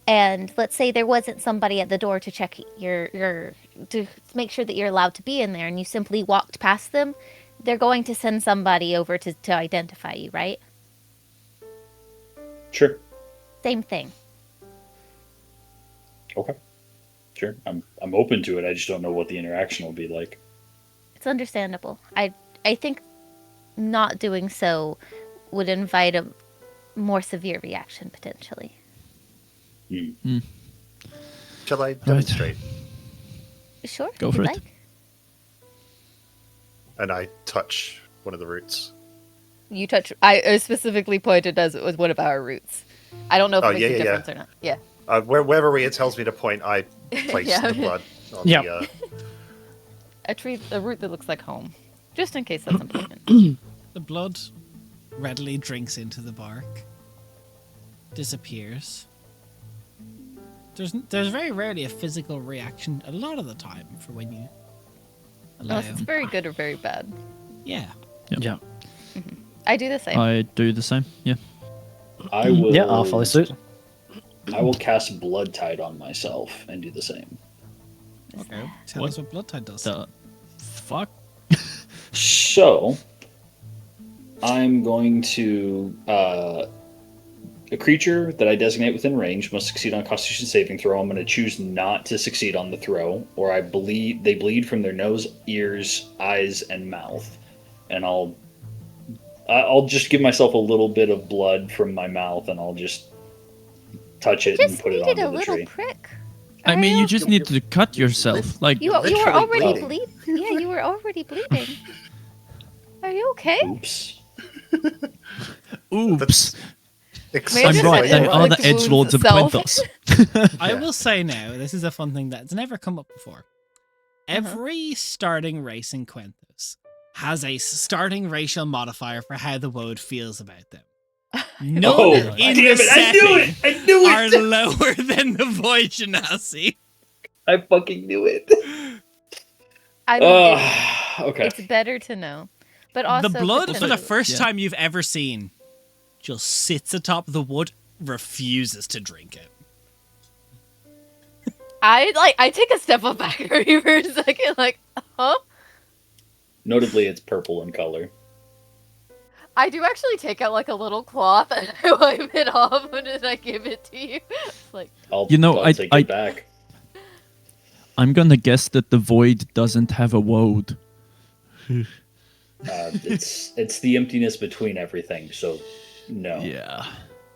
and let's say there wasn't somebody at the door to check your to make sure that you're allowed to be in there, and you simply walked past them, they're going to send somebody over to identify you, right? sure. Same thing. Okay. Sure. I'm open to it. I just don't know what the interaction will be like. It's understandable. I think not doing so would invite a more severe reaction potentially. Shall I demonstrate? Sure. Go if for you'd it. like. And I touch one of the roots. You touch. I specifically pointed as it was one of our roots. I don't know if Oh, it makes yeah, a yeah, difference or not. Yeah. Wherever Rhea tells me to point, I place Yeah. the blood on Yep. the... A root that looks like home, just in case that's important. The blood readily drinks into the bark, disappears. There's very rarely a physical reaction a lot of the time for when you allow. Unless it's very good or very bad. Yeah. Yeah. I do the same. I do the same. Yeah. I will. Yeah, I'll follow suit. I will cast Blood Tide on myself and do the same. Okay. Tell What? us what blood tide does. The fuck? So, I'm going to a creature that I designate within range must succeed on a Constitution saving throw. I'm going to choose not to succeed on the throw, or they bleed from their nose, ears, eyes, and mouth, and I'll just give myself a little bit of blood from my mouth, and I'll just touch it and Just put it needed onto a the little tree. prick. I Are mean, you just need to cut yourself. Like, You were literally already bleeding. bleeding. Yeah, you were already bleeding. Are you okay? Oops. oops. Maybe I'm just right. like They are the inflict edge lords of wounds Quenthos. I will say now, this is a fun thing that's never come up before. Uh-huh. Every starting race in Quenthos has a starting racial modifier for how the woad feels about them. None Oh, in damn the it! I knew setting it! I knew are it! lower than the void genasi. I fucking knew it. I mean, Okay. it's better to know, but also The blood for the potentially- first Yeah. time you've ever seen just sits atop the wood, refuses to drink it. I take a step up back for you for a second, like, huh? Notably, it's purple in color. I do actually take out like a little cloth and I wipe it off and then I give it to you. It's like, I'll I- take I- it back. I'm gonna guess that the void doesn't have a woad. It's the emptiness between everything. So, no. Yeah.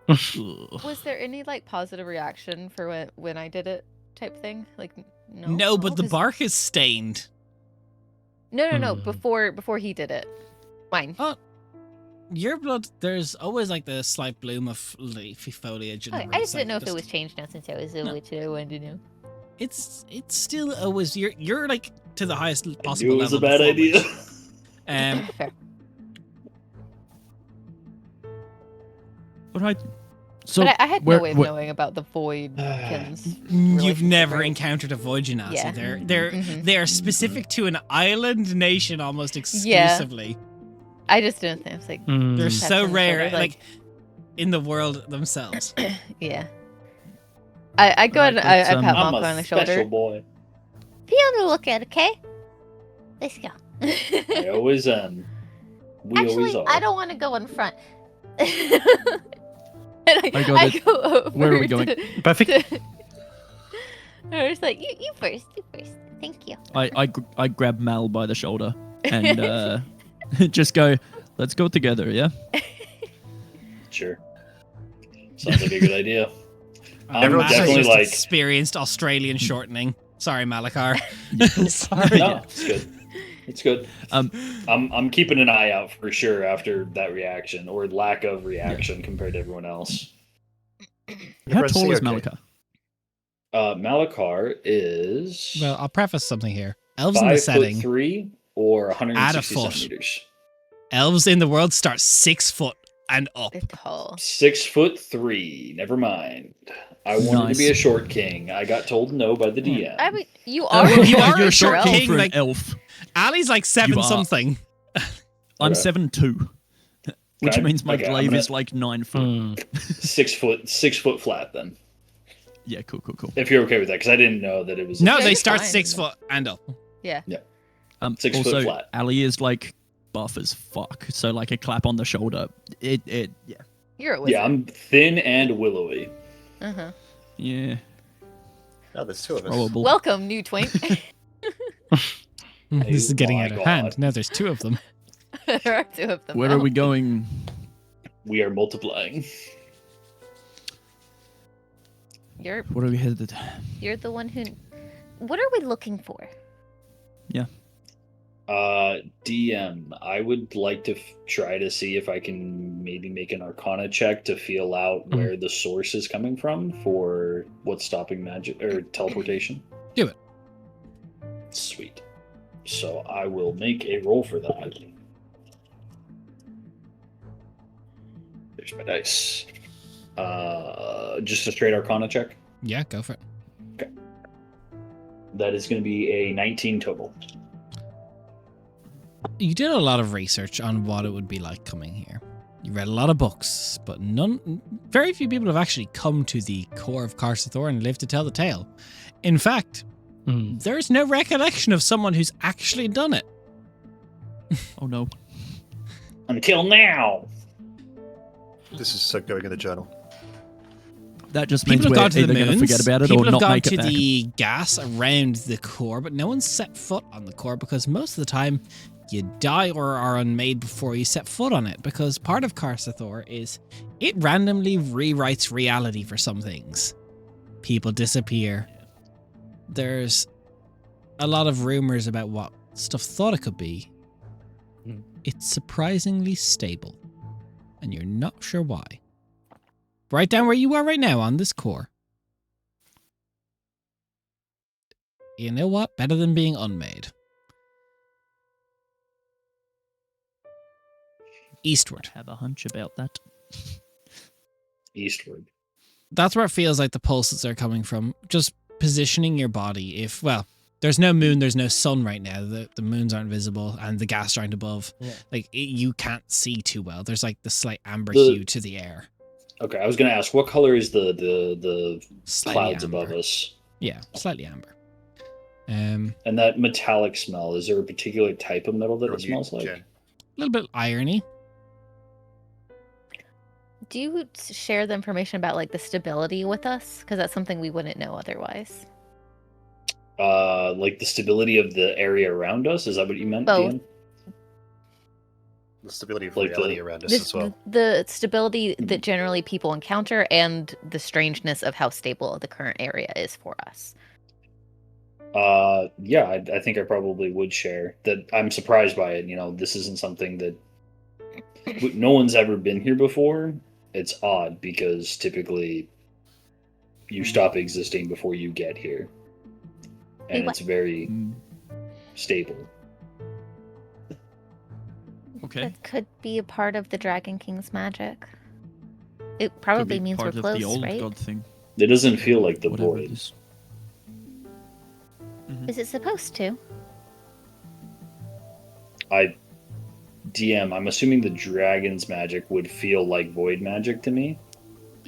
was there any like positive reaction for when I did it type thing? Like, no. No, but the 'Cause- bark is stained. No. Hmm. Before he did it, mine. Oh, your blood, there's always like the slight bloom of leafy foliage. And Okay, I just didn't know if it was changed now since I was a witch. I wanted to know. It's still always you're like to the highest I possible knew it was level. a bad before idea. which, Fair. All right. So But I had where- no way of where- knowing about the voidkins. you've relationship, never right? encountered a void genasi. Yeah. They're Mhm. they are specific to an island nation almost exclusively. I just didn't think. I was like, Hmm. They're Just so tapped on the rare, shoulder, like in the world themselves. yeah. I go Right, ahead and I but, pat I'm I'm Malcolm on a the special shoulder. boy. Be on the lookout, okay? Let's go. I always am. We always Actually, are. I don't want to go in front. And I got it. go over Where are we going? Perfect. I was like, You first. You first. Thank you. I grab Mal by the shoulder and just go. Let's go together. Yeah. Sure. Sounds like a good idea. I'm Everyone's definitely just like, experienced Australian shortening. Sorry, Malakar. no, it's good. It's good. Um, I'm keeping an eye out for sure after that reaction or lack of reaction compared to everyone else. How Everyone's tall is okay. Malika? Malakar is Well, I'll preface something here. Elves in the setting, 5'3" or 160 foot. centimeters. elves in the world start 6 foot and up. they're tall. 6'3". Never mind. I wanted to be Nice. a short king. I got told no by the DM. I mean, you Oh, are. you are You're a short elf. tall king, for an like- elf. Ali's like 7 You are. something. I'm Okay. 7'2", which Okay, means my okay, I'm glaive gonna- is like 9 foot. Hmm. 6 foot flat then. Yeah, cool. If you're okay with that, because I didn't know that it was. No, Yeah, they you're start fine. 6 foot and up. 6 foot Also, flat. Ali is like buff as fuck, so like a clap on the shoulder. Yeah. You're a wizard. Yeah, I'm thin and willowy. Uh-huh. Yeah. Oh, there's two of us. Throwable. Welcome, new twink. This is getting my out of God. hand. Now there's 2 of them. There are 2 of them. Where now. are we going? We are multiplying. You're Where are we headed? the one who. What are we looking for? DM, I would like to try to see if I can maybe make an Arcana check to feel out where the source is coming from for what's stopping magic or teleportation. Do it. Sweet. So I will make a roll for that. There's my dice. Just a straight Arcana check. Yeah, go for it. Okay. That is going to be a 19 total. You did a lot of research on what it would be like coming here. You read a lot of books, but very few people have actually come to the core of Karsathor and lived to tell the tale. In fact, there's no recollection of someone who's actually done it. Oh no. Until now. This is so going in the journal. That just means People we're have gone to either the going to moons. forget about it People or have not gone make to it back. the gas around the core, but no one's set foot on the core because most of the time you die or are unmade before you set foot on it. Because part of Karsathor is it randomly rewrites reality for some things. People disappear. There's a lot of rumors about what stuff thought it could be. It's surprisingly stable, and you're not sure why. Right down where you are right now on this core. You know what? Better than being unmade. Eastward. I have a hunch about that. Eastward. That's where it feels like the pulses are coming from. Just positioning your body. There's no moon, there's no sun right now. The moons aren't visible, and the gas giant above. Yeah. You can't see too well. There's like the slight amber hue to the air. Okay, I was going to ask, what color is the clouds amber. above us? Yeah, slightly amber. And that metallic smell, is there a particular type of metal that it smells like? A little bit irony. Do you share the information about like the stability with us? Because that's something we wouldn't know otherwise. Like the stability of the area around us? Is that what you meant, Both. DM? The stability of Like reality around us as well. The stability that generally people encounter and the strangeness of how stable the current area is for us. Yeah, I think I probably would share that. I'm surprised by it. You know, this isn't something that no one's ever been here before. It's odd because typically you stop existing before you get here, and it's very stable. Okay. That could be a part of the Dragon King's magic. It probably means we're part of close, the old right? god thing. It doesn't feel like the Whatever it void. is. Is it supposed to? DM, I'm assuming the dragon's magic would feel like void magic to me.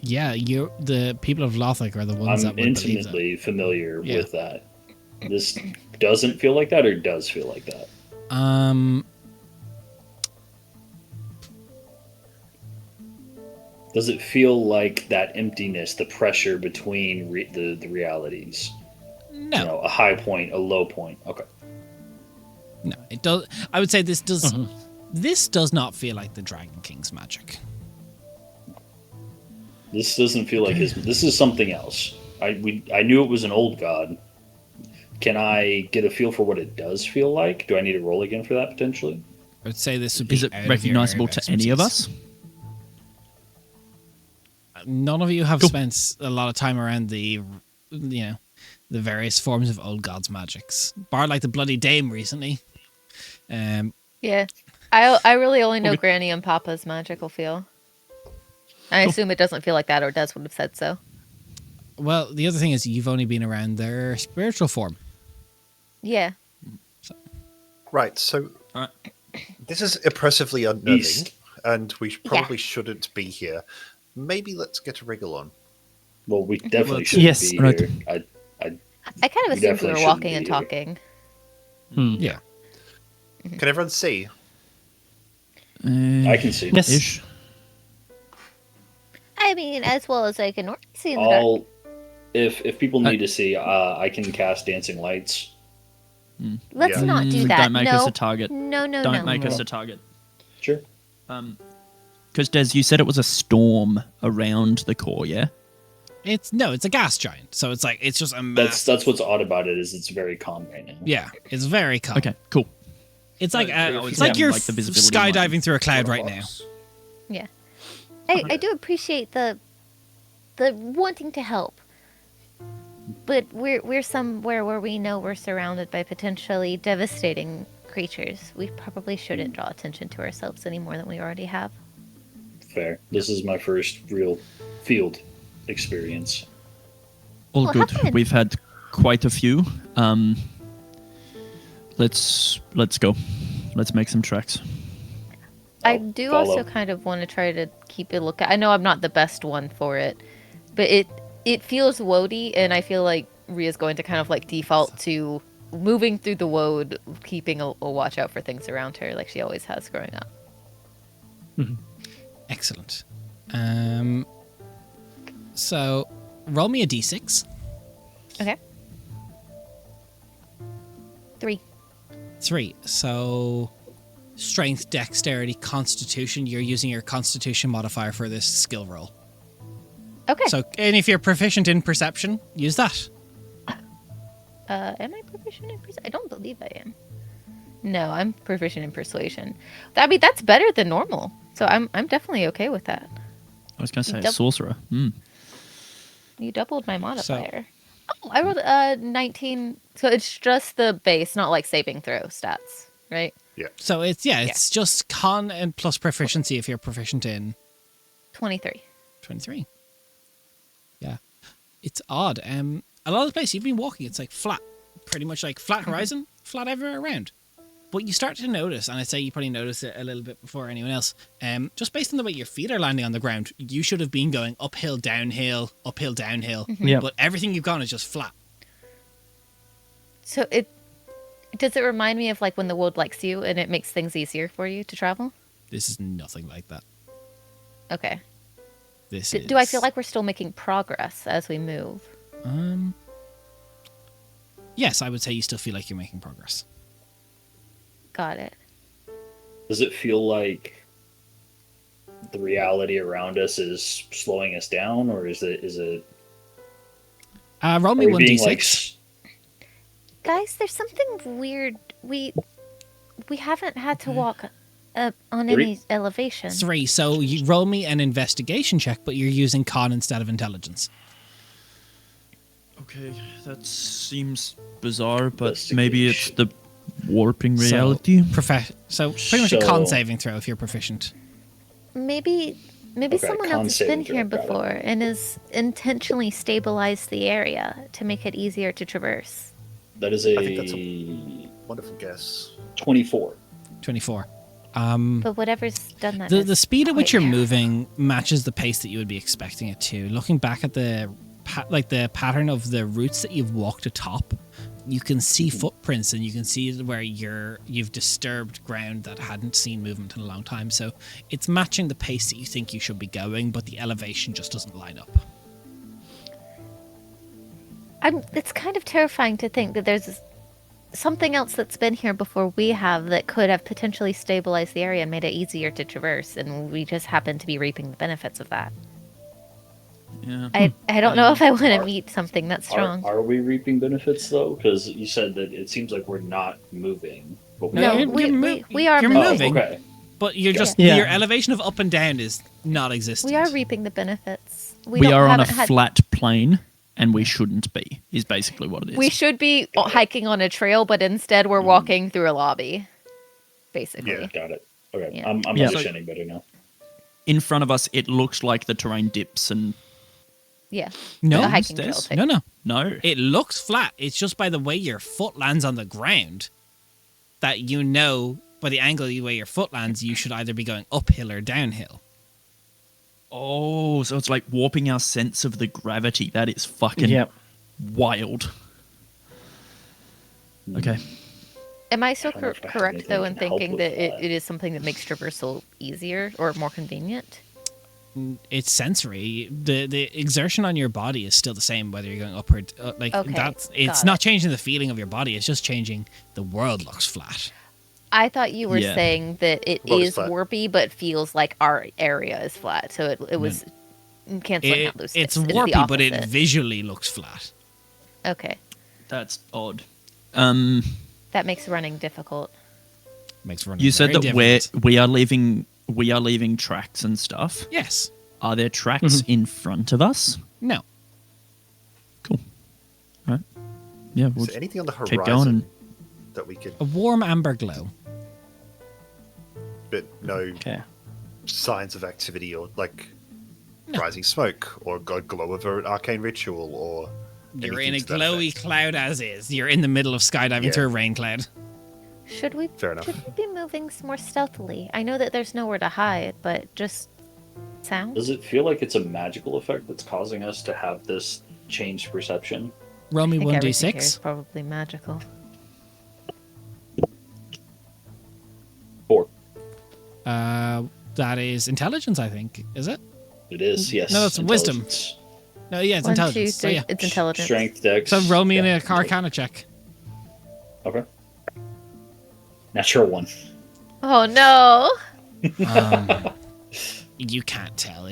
Yeah, the people of Lothric are the ones that I'm would believe that. intimately familiar with that. This doesn't feel like that, or does feel like that? Does it feel like that emptiness, the pressure between the realities? No. You know, a high point, a low point. Okay. No, it does. I would say this does. This does not feel like the Dragon King's magic. This doesn't feel like his. This is something else. I knew it was an old god. Can I get a feel for what it does feel like? Do I need to roll again for that potentially? I would say this would be. Is it out of your recognizable area of to any of expertise. us? None of you have spent a lot of time around the various forms of old gods' magics, bar like the Bloody Dame recently. Yeah, I really only know Granny and Papa's magical feel. I assume it doesn't feel like that, or Des would have said so. Well, the other thing is you've only been around their spiritual form. Yeah. Right, so Alright. this is oppressively unnerving, East. and we probably shouldn't be here. Maybe let's get a wriggle on. Well, we definitely shouldn't Yes, be right. here. I kind of assumed we definitely were shouldn't walking be and here. talking. Yeah. Can everyone see? I can see. Yes. Ish. I mean, as well as I can normally see in the dark. I'll, if people need to see, I can cast dancing lights. Let's Yeah. not do that. Don't make no. us a target. No, no, Don't no. make us a target. Sure. Because Des, you said it was a storm around the core, yeah? It's a gas giant, so it's just a That's what's odd about it is it's very calm right now. Yeah, it's very calm. Okay, cool. It's like it's it's like you're like the visibility skydiving through a cloud right now. Yeah. I do appreciate the wanting to help. But we're somewhere where we know we're surrounded by potentially devastating creatures. We probably shouldn't draw attention to ourselves any more than we already have. Fair. This is my first real field experience. All Well, good. happened. We've had quite a few. Let's go. Let's make some tracks. I I'll do follow. also kind of want to try to keep a look at. I know I'm not the best one for it, but it feels woady, and I feel like Ria's going to kind of like default to moving through the woad, keeping a watch out for things around her, like she always has growing up. Excellent. So roll me a d6. Okay. 3. 3. So strength, dexterity, constitution. You're using your constitution modifier for this skill roll. Okay. So, and if you're proficient in perception, use that. Am I proficient in persuasion? I don't believe I am. No, I'm proficient in persuasion. I mean, that's better than normal. So I'm definitely okay with that. I was going to say Double- sorcerer. You doubled my modifier. Oh, I rolled 19. So it's just the base, not like saving throw stats, right? So it's just con and plus proficiency if you're proficient in 23. 23. Yeah. It's odd. A lot of the place you've been walking, it's like flat. Pretty much like flat horizon, flat everywhere around. But you start to notice, and I'd say you probably noticed it a little bit before anyone else, just based on the way your feet are landing on the ground, you should have been going uphill, downhill, uphill, downhill. Yeah. But everything you've gone is just flat. So does it remind me of like when the world likes you and it makes things easier for you to travel? This is nothing like that. Okay. This Do I feel like we're still making progress as we move? Yes, I would say you still feel like you're making progress. Got it. Does it feel like the reality around us is slowing us down, or is it Roll me are we being 1d6. like Guys, there's something weird. We haven't had to walk up on 3? any elevation. 3. So you roll me an investigation check, but you're using con instead of intelligence. Okay, that seems bizarre, but maybe it's the warping So, reality. So pretty much a con So- saving throw if you're proficient. Maybe Okay, someone con else has been saving here throw, got it. before and has intentionally stabilized the area to make it easier to traverse. that is I think that's a Wonderful guess. 24. 24. But whatever's done that. The is speed at which quite you're rare. moving matches the pace that you would be expecting it to. Looking back at the pattern of the routes that you've walked atop, you can see footprints and you can see where you've disturbed ground that hadn't seen movement in a long time. So it's matching the pace that you think you should be going, but the elevation just doesn't line up. It's kind of terrifying to think that there's something else that's been here before we have that could have potentially stabilized the area and made it easier to traverse, and we just happen to be reaping the benefits of that. Yeah. I don't know if I want to meet something that strong. Are we reaping benefits though? Because you said that it seems like we're not moving. But No, you're we are you're moving. moving. Okay. But you're just Yeah. your elevation of up and down is not existent. We are reaping the benefits. We are on a haven't had- flat plane, and we shouldn't be, is basically what it is. We should be hiking on a trail, but instead we're walking through a lobby. Basically. Yeah. Got it. Okay. Yeah. I'm Yeah. understanding better now. In front of us, it looks like the terrain dips and... Yeah. No, a hiking trail stairs? type. no. No. It looks flat. It's just by the way your foot lands on the ground that you know by the angle of the way your foot lands, you should either be going uphill or downhill. Oh, so it's like warping our sense of the gravity. That is fucking Yep. wild. Okay. Am I still I don't know if I have correct, anything though, that in can help thinking with that that. it is something that makes traversal easier or more convenient? It's sensory. The exertion on your body is still the same whether you're going upward. Okay, It's got not it. changing the feeling of your body. It's just changing the world looks flat. I thought you were Yeah. saying that it Road is is flat. warpy, but feels like our area is flat. So it was canceling out those. It's the warpy, but it opposite. visually looks flat. Okay, That's odd. that makes running difficult. Makes running You said very that difficult. we are leaving tracks and stuff. Yes. Are there tracks in front of us? No. Cool. All right. Yeah, Is we'll there anything on the keep going. horizon that we could, A warm amber glow. but no Okay. signs of activity or like No. rising smoke or a glow of an arcane ritual or You're anything in a to that glowy effect? cloud as is. You're in the middle of skydiving Yeah. through a rain cloud. Should we Fair enough. be moving more stealthily? I know that there's nowhere to hide, but just sound. Does it feel like it's a magical effect that's causing us to have this changed perception? Roll me I think everything here is 1d6. probably magical. 4. That is intelligence, I think. Is it? It is, yes. No, it's wisdom. Intelligence. No, yeah, it's 1, 2, intelligence. 3. So, yeah. It's intelligence. Strength, dex. So roll me yeah, an Arcana check. Okay. Natural 1. Oh no! You can't tell.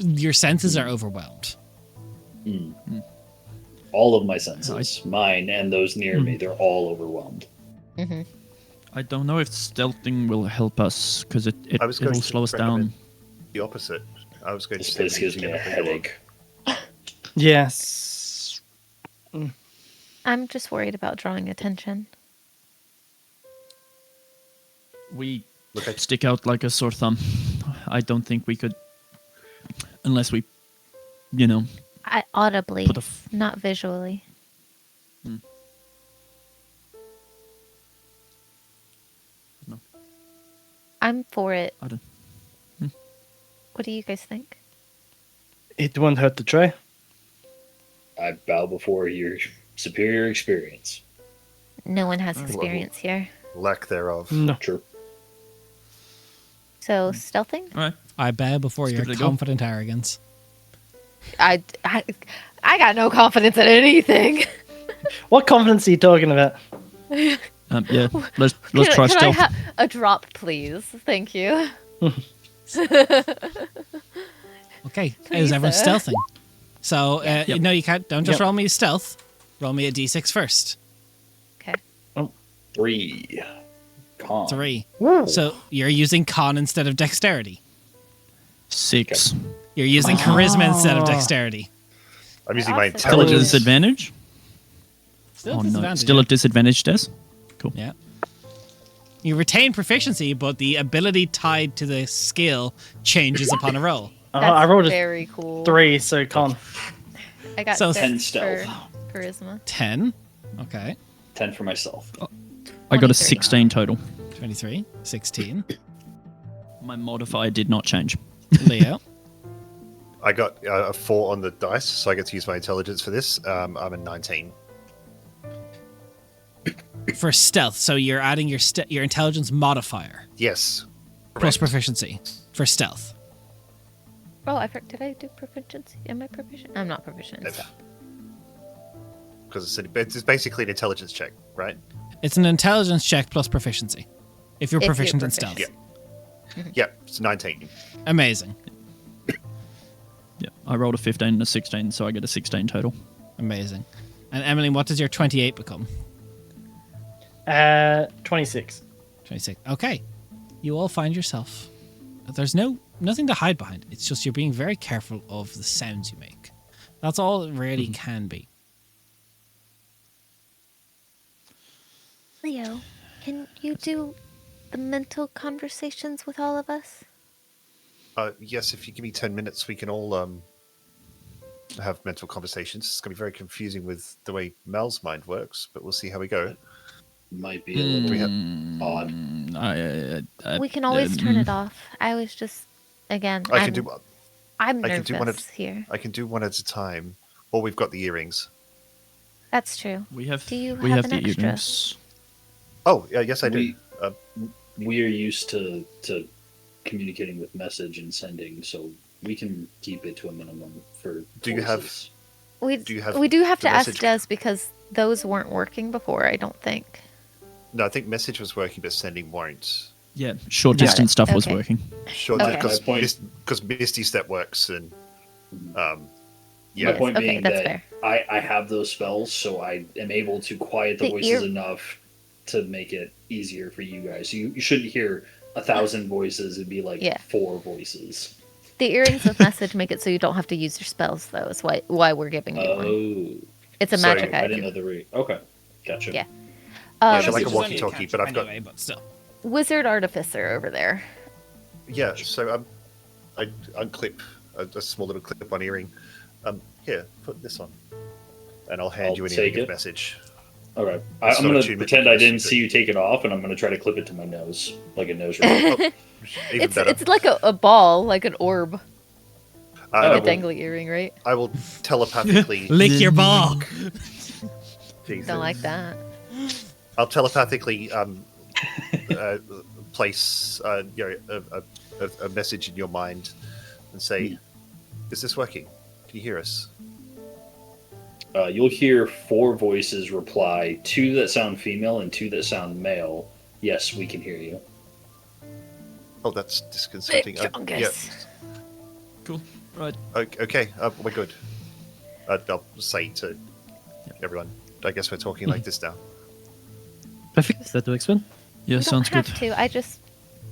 Your senses are overwhelmed. All of my senses, mine and those near me, they're all overwhelmed. Mm-hmm. I don't know if stealthing will help us because I was going it'll to slow us down. recommend the opposite. I was going This to say place gives me a headache. Yes. I'm just worried about drawing attention. We Look, I stick out like a sore thumb. I don't think we could, unless we, I audibly, put a. not visually. No. I'm for it. I don't. What do you guys think? It won't hurt to try. I bow before your superior experience. No one has Well, experience here. lack thereof. No. True. So stealthing? All right. I bow before Let's your give it a go. confident arrogance. I got no confidence in anything. What confidence are you talking about? Yeah. Let's try Can I stealth. have a drop, please? Thank you. Okay, Please, is everyone sir. stealthing? So, Yep. no, you can't. Don't just Yep. roll me a stealth. Roll me a d6 first. Okay. 3. Con. 3. So you're using con instead of dexterity. 6. You're using charisma instead of dexterity. I'm using my Awesome. Still at intelligence. disadvantage? Still Oh no. disadvantage, Still yeah. at disadvantage, Des? Cool. Yeah. You retain proficiency, but the ability tied to the skill changes upon a roll. That's I rolled a very cool. 3, so con. I got So 10 6 stealth. for charisma. 10. Okay. 10 for myself. I got a 23. 16 total. 23. 16. My modifier did not change. Leo. I got a 4 on the dice, so I get to use my intelligence for this. I'm a 19. For stealth, so you're adding your intelligence modifier Yes. plus Correct. proficiency for stealth. Oh, did I do proficiency? Am I proficient? I'm not proficient in If- stealth. Because it's basically an intelligence check, right? It's an intelligence check plus proficiency. If you're If you're proficient in stealth. proficient. Yeah, it's 19. Amazing. Yeah. I rolled a 15 and a 16, so I get a 16 total. Amazing. And Emily, what does your 28 become? 26. 26. Okay. You all find yourself. There's nothing to hide behind. It's just you're being very careful of the sounds you make. That's all it really can be. Leo, can you do the mental conversations with all of us? Yes, if you give me 10 minutes, we can all have mental conversations. It's going to be very confusing with the way Mel's mind works, but we'll see how we go. Might be a little we have- odd. We can always turn it off. I was just, again, I I'm can do I'm I nervous can do one here. I can do one at a time, or we've got the earrings. That's true. We have Do you we have have an the extra? earrings. Oh, yeah, yes, I do. We- We are used to communicating with message and sending, so we can keep it to a minimum for Do you have- voices. Do you have We do have the to ask message? Des because those weren't working before, I don't think. No, I think message was working, but sending won't. Yeah, short Got distance it. stuff was Okay. working. Sure, Okay. because My point- Misty Step works, and My yeah, point okay, being that's that fair. I have those spells, so I am able to quiet the The voices enough to make it easier for you guys. You shouldn't hear 1,000 voices. It'd be like 4 voices. The earrings with message make it so you don't have to use your spells, though. Is why we're giving you one. Oh. It's a magic I item. didn't know the Okay, gotcha. Yeah. Yeah, Um, like a Which is only walkie-talkie, but I've got anyway, but still. Wizard Artificer over there. yeah. So I unclip a small little clip-on earring. Here, put this on, and I'll hand I'll you an take earring of it. message. All right. It's I'm not going a to tune pretend mechanism, I didn't so- see you take it off, and I'm going to try to clip it to my nose, like a nose ring. Even better. It's like a ball, like an orb, I like a will- dangly earring, right? I will telepathically. Lick your ball. Jesus. Don't like that. I'll telepathically place a message in your mind and say, "Is this working? Can you hear us?" You'll hear 4 voices reply, 2 that sound female and 2 that sound male. Yes, we can hear you. Oh, that's disconcerting. Chungus. Cool. Right. Okay, we're good. I'll say to everyone. I guess we're talking like this now. Perfect. Is that the next one? Yeah, You sounds don't good. have to.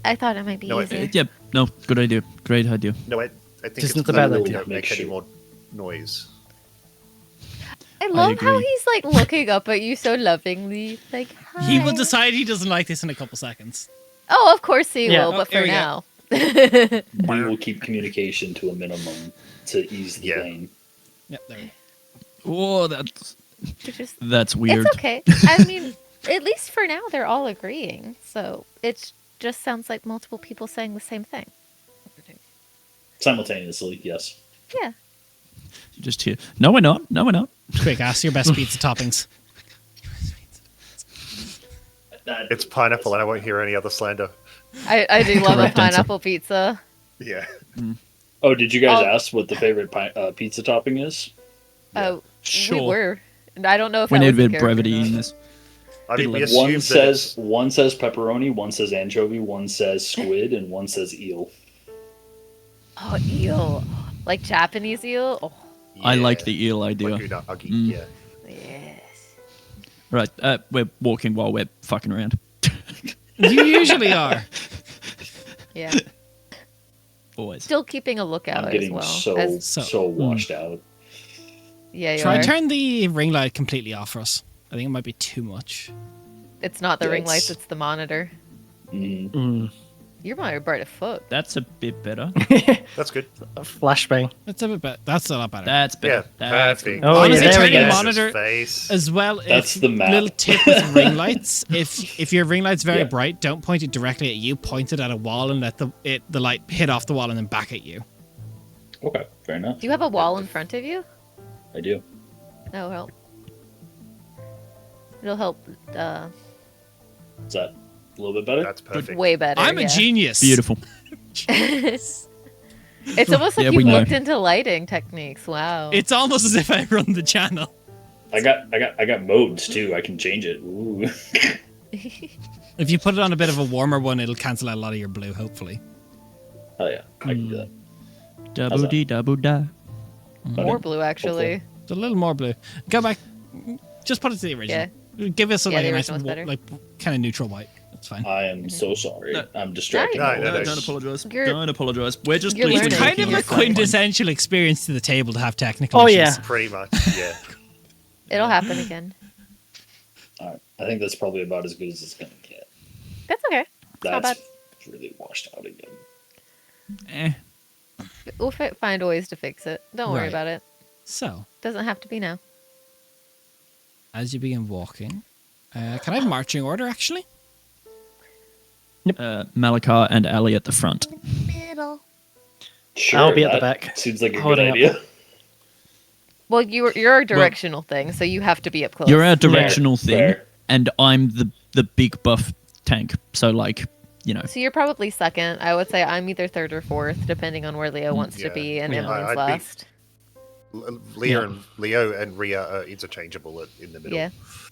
I thought it might be No, easier. Yep. No, good idea. Great idea. No, I think It's it's not a better bad that we idea. don't make Make any sure. more noise. I love how agree. he's like looking up at you so lovingly, like hi. He will decide he doesn't like this in a couple seconds. Oh, of course he Yeah. will, Oh, but here for we go. now. We will keep communication to a minimum to ease the Yeah. pain. Yep, there we go. Oh, that's It's just- that's weird. It's okay. I mean, at least for now, they're all agreeing. So it just sounds like multiple people saying the same thing. Simultaneously, yes. Yeah. You just hear. No, we're not. No, we're not. Quick, ask your best pizza toppings. It's pineapple, and I won't hear any other slander. I do love a Correct answer. pineapple pizza. Yeah. Oh, did you guys Oh. ask what the favorite pizza topping is? Oh, Sure. we were. And I don't know if We that need a was bit in of character or brevity not. in this. I mean, we One assume that One says pepperoni, one says anchovy, one says squid, and one says eel. Oh, eel. Like Japanese eel? Oh, I like Yeah. the eel idea. Like unagi, Mm. yeah. yes. Right. We're walking while we're fucking around. You usually are. Yeah. Always. Still keeping a lookout I'm as getting well. so as- washed out. yeah, you Try are. turn the ring light completely off for us. I think it might be too much. It's not the Yeah, ring lights, it's- it's the monitor. Mm. Your monitor bright as fuck. That's a bit better. That's good. Flashbang. That's a bit better. That's a lot better. That's Yeah, better. That's perfect. Oh, Honestly, yeah, there we turning go. the monitor Face. as well. That's if, the map. Little tip with ring lights. If your ring light's very Yeah. bright, don't point it directly at you. Point it at a wall and let the light hit off the wall and then back at you. Okay, fair enough. Do you have a wall in front of you? I do. That'll help. It'll help Is that a little bit better? That's perfect. way better. I'm a yeah. genius. beautiful. It's almost like Yeah, you we know. looked into lighting techniques. Wow. It's almost as if I run the channel. I got modes too. I can change it. Ooh. If you put it on a bit of a warmer one, it'll cancel out a lot of your blue. Hopefully. Oh yeah, I can do that. Double dee double da. More blue, actually. It's a little more blue. Go back. Just put it to the original. Give us a, Yeah, like, the a nice, original's better. like kind of neutral white. That's fine. I am so sorry. I'm distracted. Nice. No, Don't apologize. You're- Don't apologize. We're just you're pleased learning. It's to kind make of you a look fine. quintessential experience to the table to have technical Oh, issues. yeah. Pretty much, yeah. It'll happen again. All right. I think that's probably about as good as it's gonna get. That's okay. not That's really washed out again. Eh. We'll find ways to fix it. Don't worry Right. about it. So, Doesn't have to be now. as you begin walking, can I have marching order actually? Malakar and Ali at the front. Middle. Sure, I'll be at the that back, Seems like a good holding up. idea. Well, you're a directional thing, so you have to be up close. You're our directional thing, Fair. and I'm the big buff tank. So like, you know, So you're probably second. I would say I'm either third or fourth, depending on where Leo wants to Yeah. be, and Yeah. Emmeline's I'd be- last. Leo and Rhea are interchangeable in the middle. Yeah.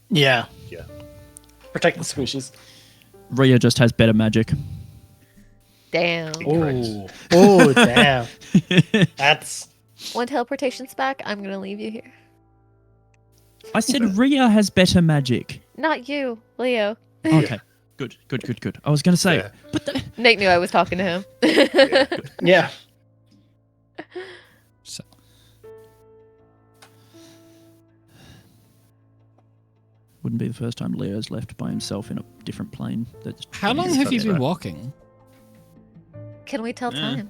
Yeah. Yeah. Protect the squishies. Rhea just has better magic. Damn. Oh. Oh, damn. That's. When teleportation's back, I'm gonna leave you here. I said Rhea has better magic. Not you, Leo. Okay. Good. I was going to say, Yeah. but Nate knew I was talking to him. Yeah. So, wouldn't be the first time Leo's left by himself in a different plane. how long have you been walking? Can we tell time?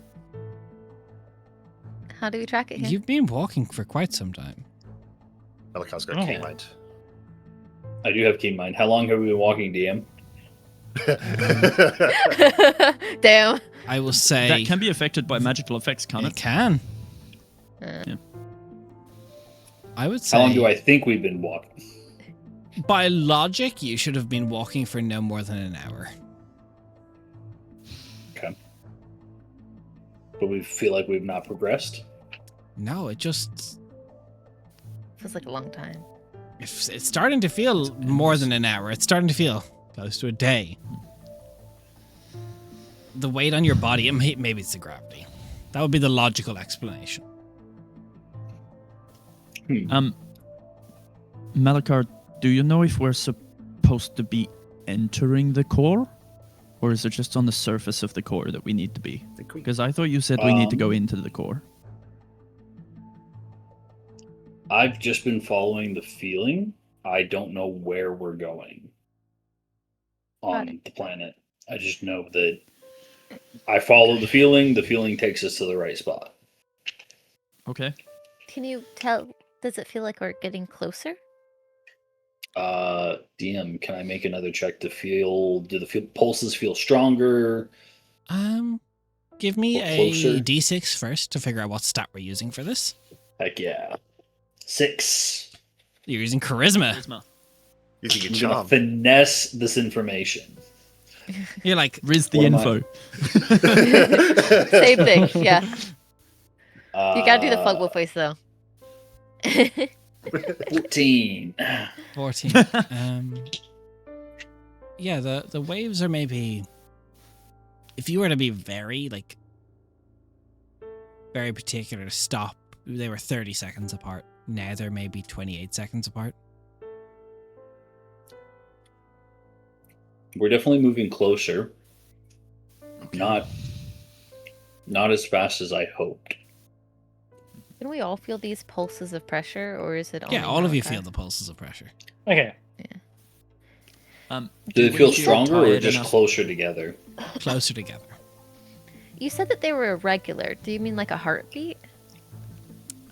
How do we track it here? You've been walking for quite some time. Malachi's got Oh. key mind. I do have keen mind. How long have we been walking, DM? Damn. I will say That can be affected by magical effects, can't it it? can. Yeah. I would say How long do I think we've been walking? by logic, you should have been walking for no more than an hour. Okay. But we feel like we've not progressed. No, it just Feels like a long time. it's starting to feel more than an hour. It's starting to feel close to a day. The weight on your body, maybe it's the gravity. That would be the logical explanation. Malachar, do you know if we're supposed to be entering the core? Or is it just on the surface of the core that we need to be? Because I thought you said we need to go into the core. I've just been following the feeling. I don't know where we're going on the planet. I just know that I follow the feeling. The feeling takes us to the right spot. Okay. Can you tell? Does it feel like we're getting closer? DM, can I make another check to feel? Do the pulses feel stronger? Give me Or a closer? d6 first to figure out what stat we're using for this. Heck yeah. 6. You're using charisma. You think I'm it's gonna charm? finesse this information. You're like, Riz the What am info. Same thing. Yeah. You gotta do the Fugwolf voice though. 14. 14. Yeah, the waves are maybe, if you were to be very particular to stop, they were 30 seconds apart. Now they're maybe 28 seconds apart. We're definitely moving closer. Not as fast as I hoped. Can we all feel these pulses of pressure, or is it only Yeah, all of you Malachi? feel the pulses of pressure. Okay. Do they feel stronger or tired just enough? closer together? Closer together. You said that they were irregular. Do you mean like a heartbeat?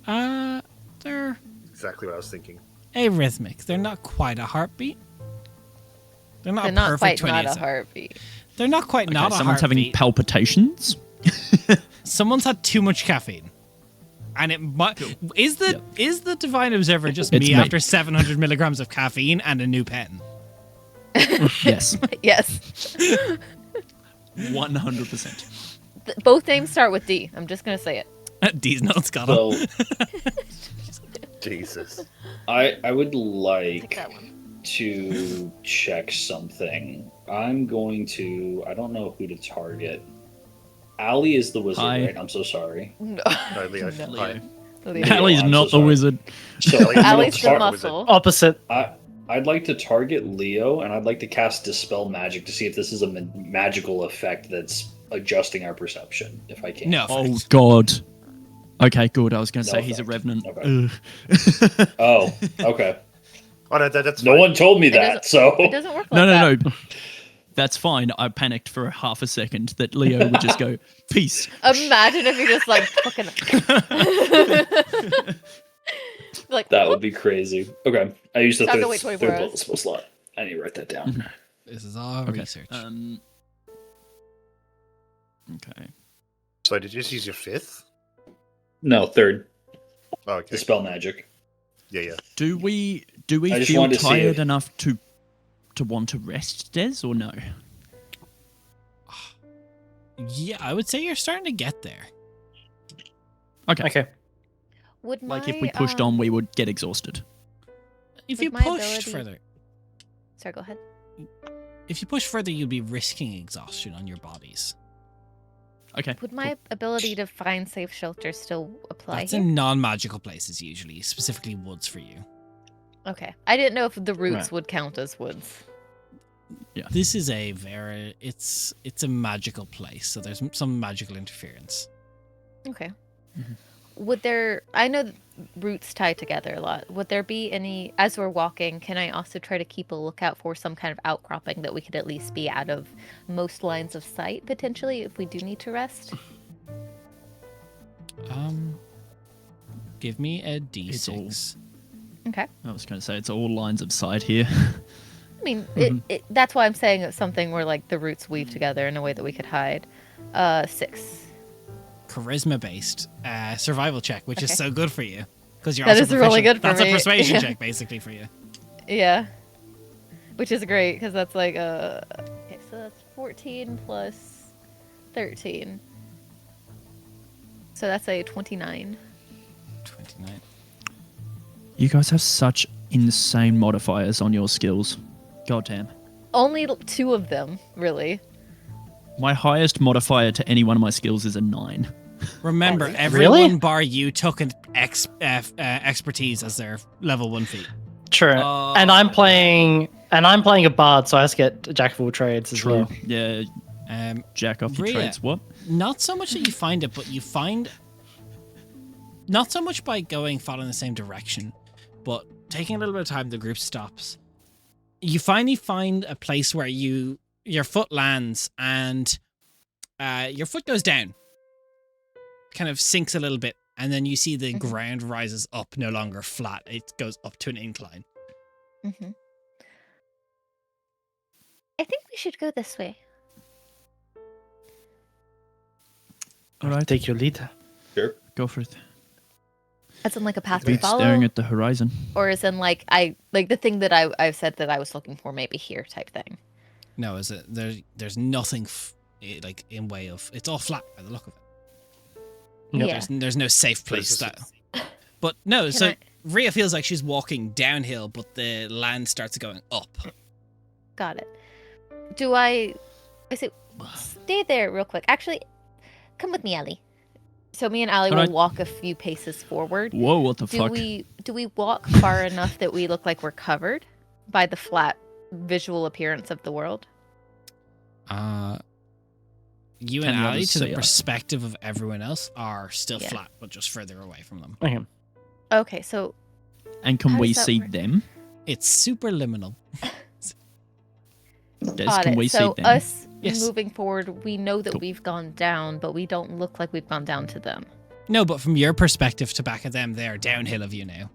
They're Exactly what I was thinking. arrhythmic. They're not quite a heartbeat. They're not They're a not perfect quite 28 not a seconds. heartbeat. They're not quite not a someone's having heartbeat. palpitations. Someone's had too much caffeine. And it might is the Divine Observer just It's me me. after 700 milligrams of caffeine and a new pen? Yes, Yes. 100%. Both names start with D. I'm just gonna say it. D's nuts got him. So Jesus. I would Take like that one. to check something. I'm going to. I don't know who to target. Ali is the wizard, Hi. right? I'm so sorry. No. No, Leo. No. Hi. Leo. Allie's I'm not so the sorry. wizard. So I'm gonna Ali's the tar- muscle. Opposite. I'd like to target Leo, and I'd like to cast Dispel Magic to see if this is a magical effect that's adjusting our perception, if I can. No. Oh, God. Okay, good. I was going to No say he's a effect. revenant. Okay. Ugh. Oh, okay. Oh no, that's No fine. one told me It that, doesn't- so It doesn't work like No. that. That's fine. I panicked for half a second that Leo would just go, peace. Imagine if you just like fucking like that would be crazy. Okay, I used the Time to third, wait 24 third hours. spell slot. I need to write that down. This is all Okay. research. Okay. So did you just use your fifth? No, third. Oh, okay. Dispel Magic. Yeah. Do we I just feel wanted to see tired if- enough to want to rest, Des, or no? Yeah, I would say you're starting to get there. Okay. would my Like if we pushed on, we would get exhausted. If With you my pushed ability- further, Sorry, go ahead. if you push further, you'd be risking exhaustion on your bodies. Okay. Would my ability to find safe shelter still apply That's here? in non-magical places usually, specifically woods for you. Okay. I didn't know if the roots Right. would count as woods. Yeah. This is a it's a magical place, so there's some magical interference. Okay. Mhm. I know that roots tie together a lot. Would there be any, as we're walking, can I also try to keep a lookout for some kind of outcropping that we could at least be out of most lines of sight, potentially, if we do need to rest? Give me a It's all- d6. Okay. I was going to say it's all lines of sight here. I mean, that's why I'm saying it's something where, like, the roots weave together in a way that we could hide. 6. Charisma based survival check, which is Okay. so good for you because you're That also is really proficient. good for That's me. a persuasion Yeah. check basically for you. Yeah. Which is great, because that's like, okay, so that's 14 plus 13. So that's a 29. 29. You guys have such insane modifiers on your skills. God damn. Only 2 of them, really. My highest modifier to any one of my skills is a 9. Remember, Really? everyone bar you took an expertise as their level 1 feat. True. And I'm playing a bard, so I just get Jack of all trades as well. Yeah, jack off your Rhea. trades. What? Not so much that you find it, but you find not so much by following the same direction, but taking a little bit of time. The group stops. You finally find a place where your foot lands and your foot goes down, kind of sinks a little bit, and then you see the ground rises up, no longer flat. It goes up to an incline. Mm-hmm. I think we should go this way. All right, Take your lead. Sure. go for it. As in, like, a path to Keep follow? staring at the horizon. Or as in, like, the thing that I've said that I was looking for maybe here type thing? No, there's nothing like in way of. It's all flat by the look of it. Nope. Yeah. There's no safe place This that. But no, so I- Rhea feels like she's walking downhill, but the land starts going up. Got it. I say, stay there real quick. Actually, Come with me, Ellie. so me and Allie Alright. will walk a few paces forward. Whoa, what the Do fuck? we walk far enough that we look like we're covered by the flat visual appearance of the world? You Can and the Ali, others to the see us? perspective of everyone else, are still Yeah. flat, but just further away from them. Okay. Okay, so And can How we does that see work? them? It's super liminal. Des, got can it. we So see them? us Yes. moving forward, we know that Cool. we've gone down, but we don't look like we've gone down to them. No, but from your perspective to back of them, they're downhill of you now.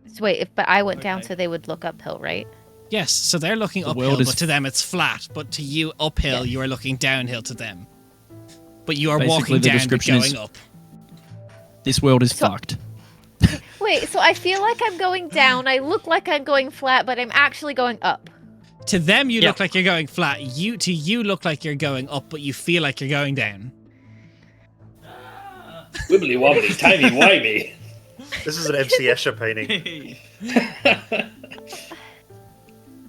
So wait, but I went down, Okay. so they would look uphill, right? Yes, so they're looking The uphill, world is but to them it's flat. But to you, uphill, Yes. you are looking downhill to them. But you are Basically, walking the down, but description is- going up. This world is So- fucked. Wait, so I feel like I'm going down. I look like I'm going flat, but I'm actually going up. To them, you Yeah. look like you're going flat. You look like you're going up, but you feel like you're going down. Wibbly wobbly, timey wimey. This is an MC Escher painting.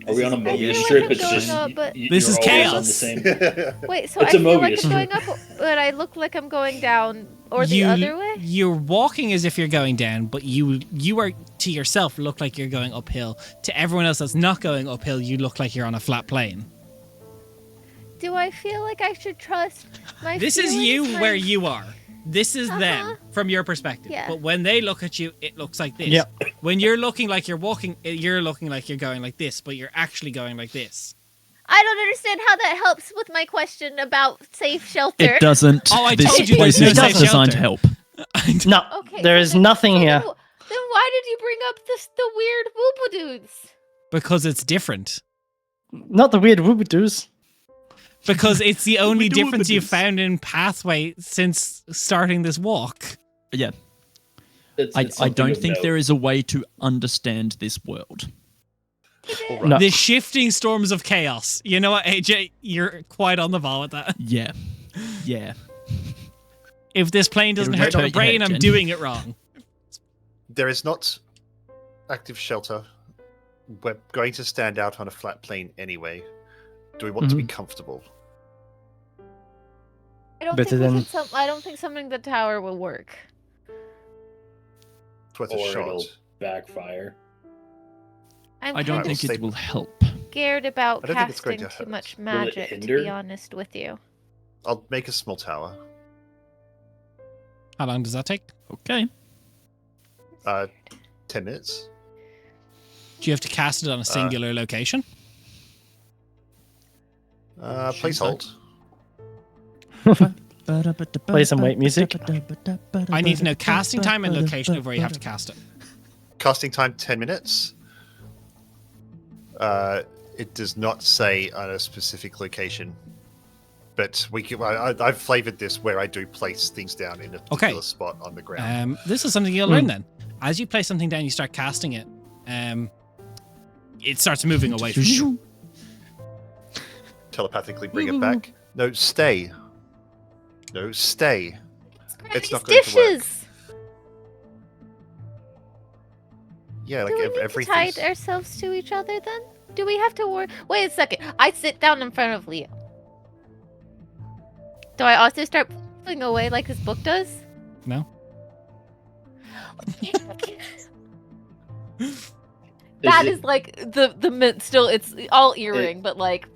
Are we on a I feel Mobius like strip? I'm It's going just up, but- This you're is always chaos. on the same. Wait, so It's I a feel like Mobius. I'm going up, but I look like I'm going down, or the other way? You're walking as if you're going down, but you are to yourself look like you're going uphill. To everyone else that's not going uphill, you look like you're on a flat plane. Do I feel like I should trust my This is feelings, you my- where you are. This is them Uh-huh. from your perspective. Yeah. But when they look at you, it looks like this. Yep. When you're looking like you're walking, you're looking like you're going like this, but you're actually going like this. I don't understand how that helps with my question about safe shelter. It doesn't. Oh, I this told you place there's is no not safe designed to shelter. help. No, Okay, there so is then- nothing so here. Then why did you bring up the weird woopadoos? Because it's different. Not the weird woopadoos. Because it's the only do difference with you've this? found in pathway since starting this walk. Yeah, It's I something don't of think note. there is a way to understand this world. No. The shifting storms of chaos. You know what, AJ? You're quite on the ball with that. Yeah, yeah. If this plane doesn't It'll hurt your hurt your brain, head, I'm Jen. doing it wrong. There is not active shelter. We're going to stand out on a flat plane anyway. Do we want to be comfortable? I don't Better think we than- should I don't think summoning the tower will work. It's worth Or a it'll shot. backfire. I'm I don't kind of- think stay- it will help. scared about I don't think it's going casting to too much hurt. Will it magic, to hinder? be honest with you. I'll make a small tower. How long does that take? Okay. 10 minutes. Do you have to cast it on a singular location? Please hold. Play some weight music. I need to know casting time and location of where you have to cast it. Casting time 10 minutes. It does not say on a specific location, but I've flavored this where I do place things down in a particular spot on the ground. This is something you'll learn then. As you place something down, you start casting it. It starts moving away from you. Telepathically bring it back. No, stay. No, stay. It's not Granny's going to work. dishes! Yeah, Do we need to everything. tie ourselves to each other then? Do we have to worry? Wait a second. I sit down in front of Leo. Do I also start pulling away like his book does? No. That is like the still it's all earring, but like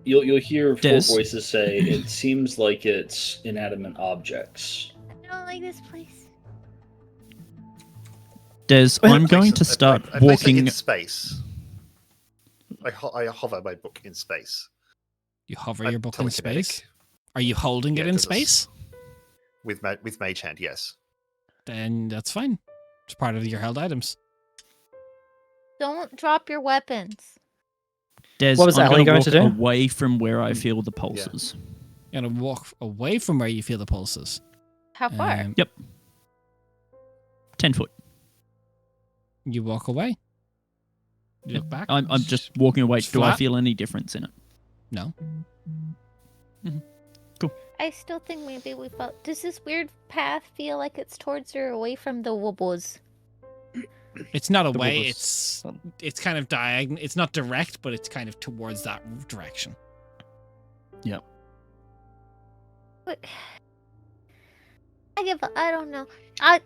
You'll hear four Des? voices say it seems like it's inanimate objects. I don't like this place. Des, I'm going to start I place it walking. in space. I hover my book in space You hover I'm your book in telekinetic. space. Are you holding Yeah, it in does this- space? with mage hand. Yes. Then that's fine. It's part of your held items. Don't drop your weapons. Des, What was I'm Ali going walk to do? away from where I feel the pulses. You're gonna walk away from where you feel the pulses. How far? Yep. 10 foot. You walk away. You look back. I'm just walking away. It's Do I flat. feel any difference in it? No. I still think maybe we felt. Does this weird path feel like it's towards or away from the wobbles? It's not The away. bubbles. It's kind of diagonal. It's not direct, but it's kind of towards that direction. What? I don't know.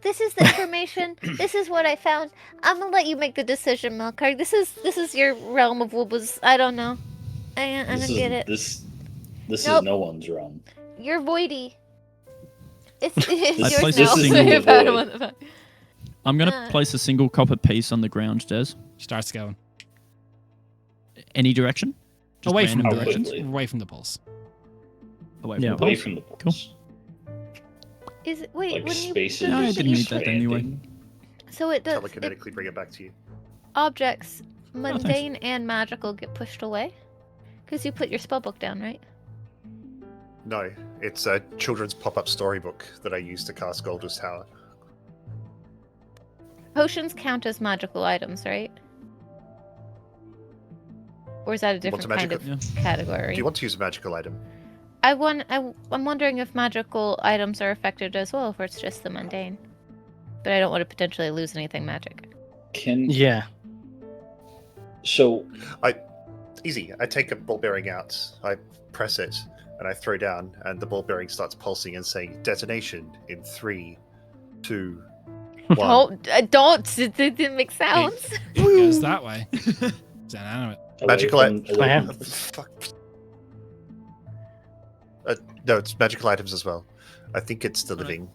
This is the information. This is what I found. I'm gonna let you make the decision, Melkar. This is your realm of wobbles. I don't know. I don't get it. This Nope. is no one's realm. You're voidy. It's This yours place now. is single If I don't void. want that. I'm going to place a single copper piece on the ground, Des. Starts going Any direction? Just away from random the directions? direction. away from the pulse. Away from Yeah. the Away pulse. from the pulse. Is it, wait, Like when you space No, I is didn't need that anyway. expanding. so it does Telekinetically bring it back to you. objects, mundane and magical, get pushed away? Because you put your spellbook down, right? No, it's a children's pop-up storybook that I use to cast Goldur's Tower. Potions count as magical items, right? Or is that a Want different a kind magical- of category? Do you want to use a magical item? I'm wondering if magical items are affected as well, or it's just the mundane. But I don't want to potentially lose anything magic. Can Yeah. so Easy. I take a ball bearing out, I press it, and I throw down, and the ball bearing starts pulsing and saying detonation in 3, 2, 1. Don't! It didn't make sounds. It goes that way. It's inanimate. Magical away I am- from- Fuck. No, it's magical items as well. I think it's the living.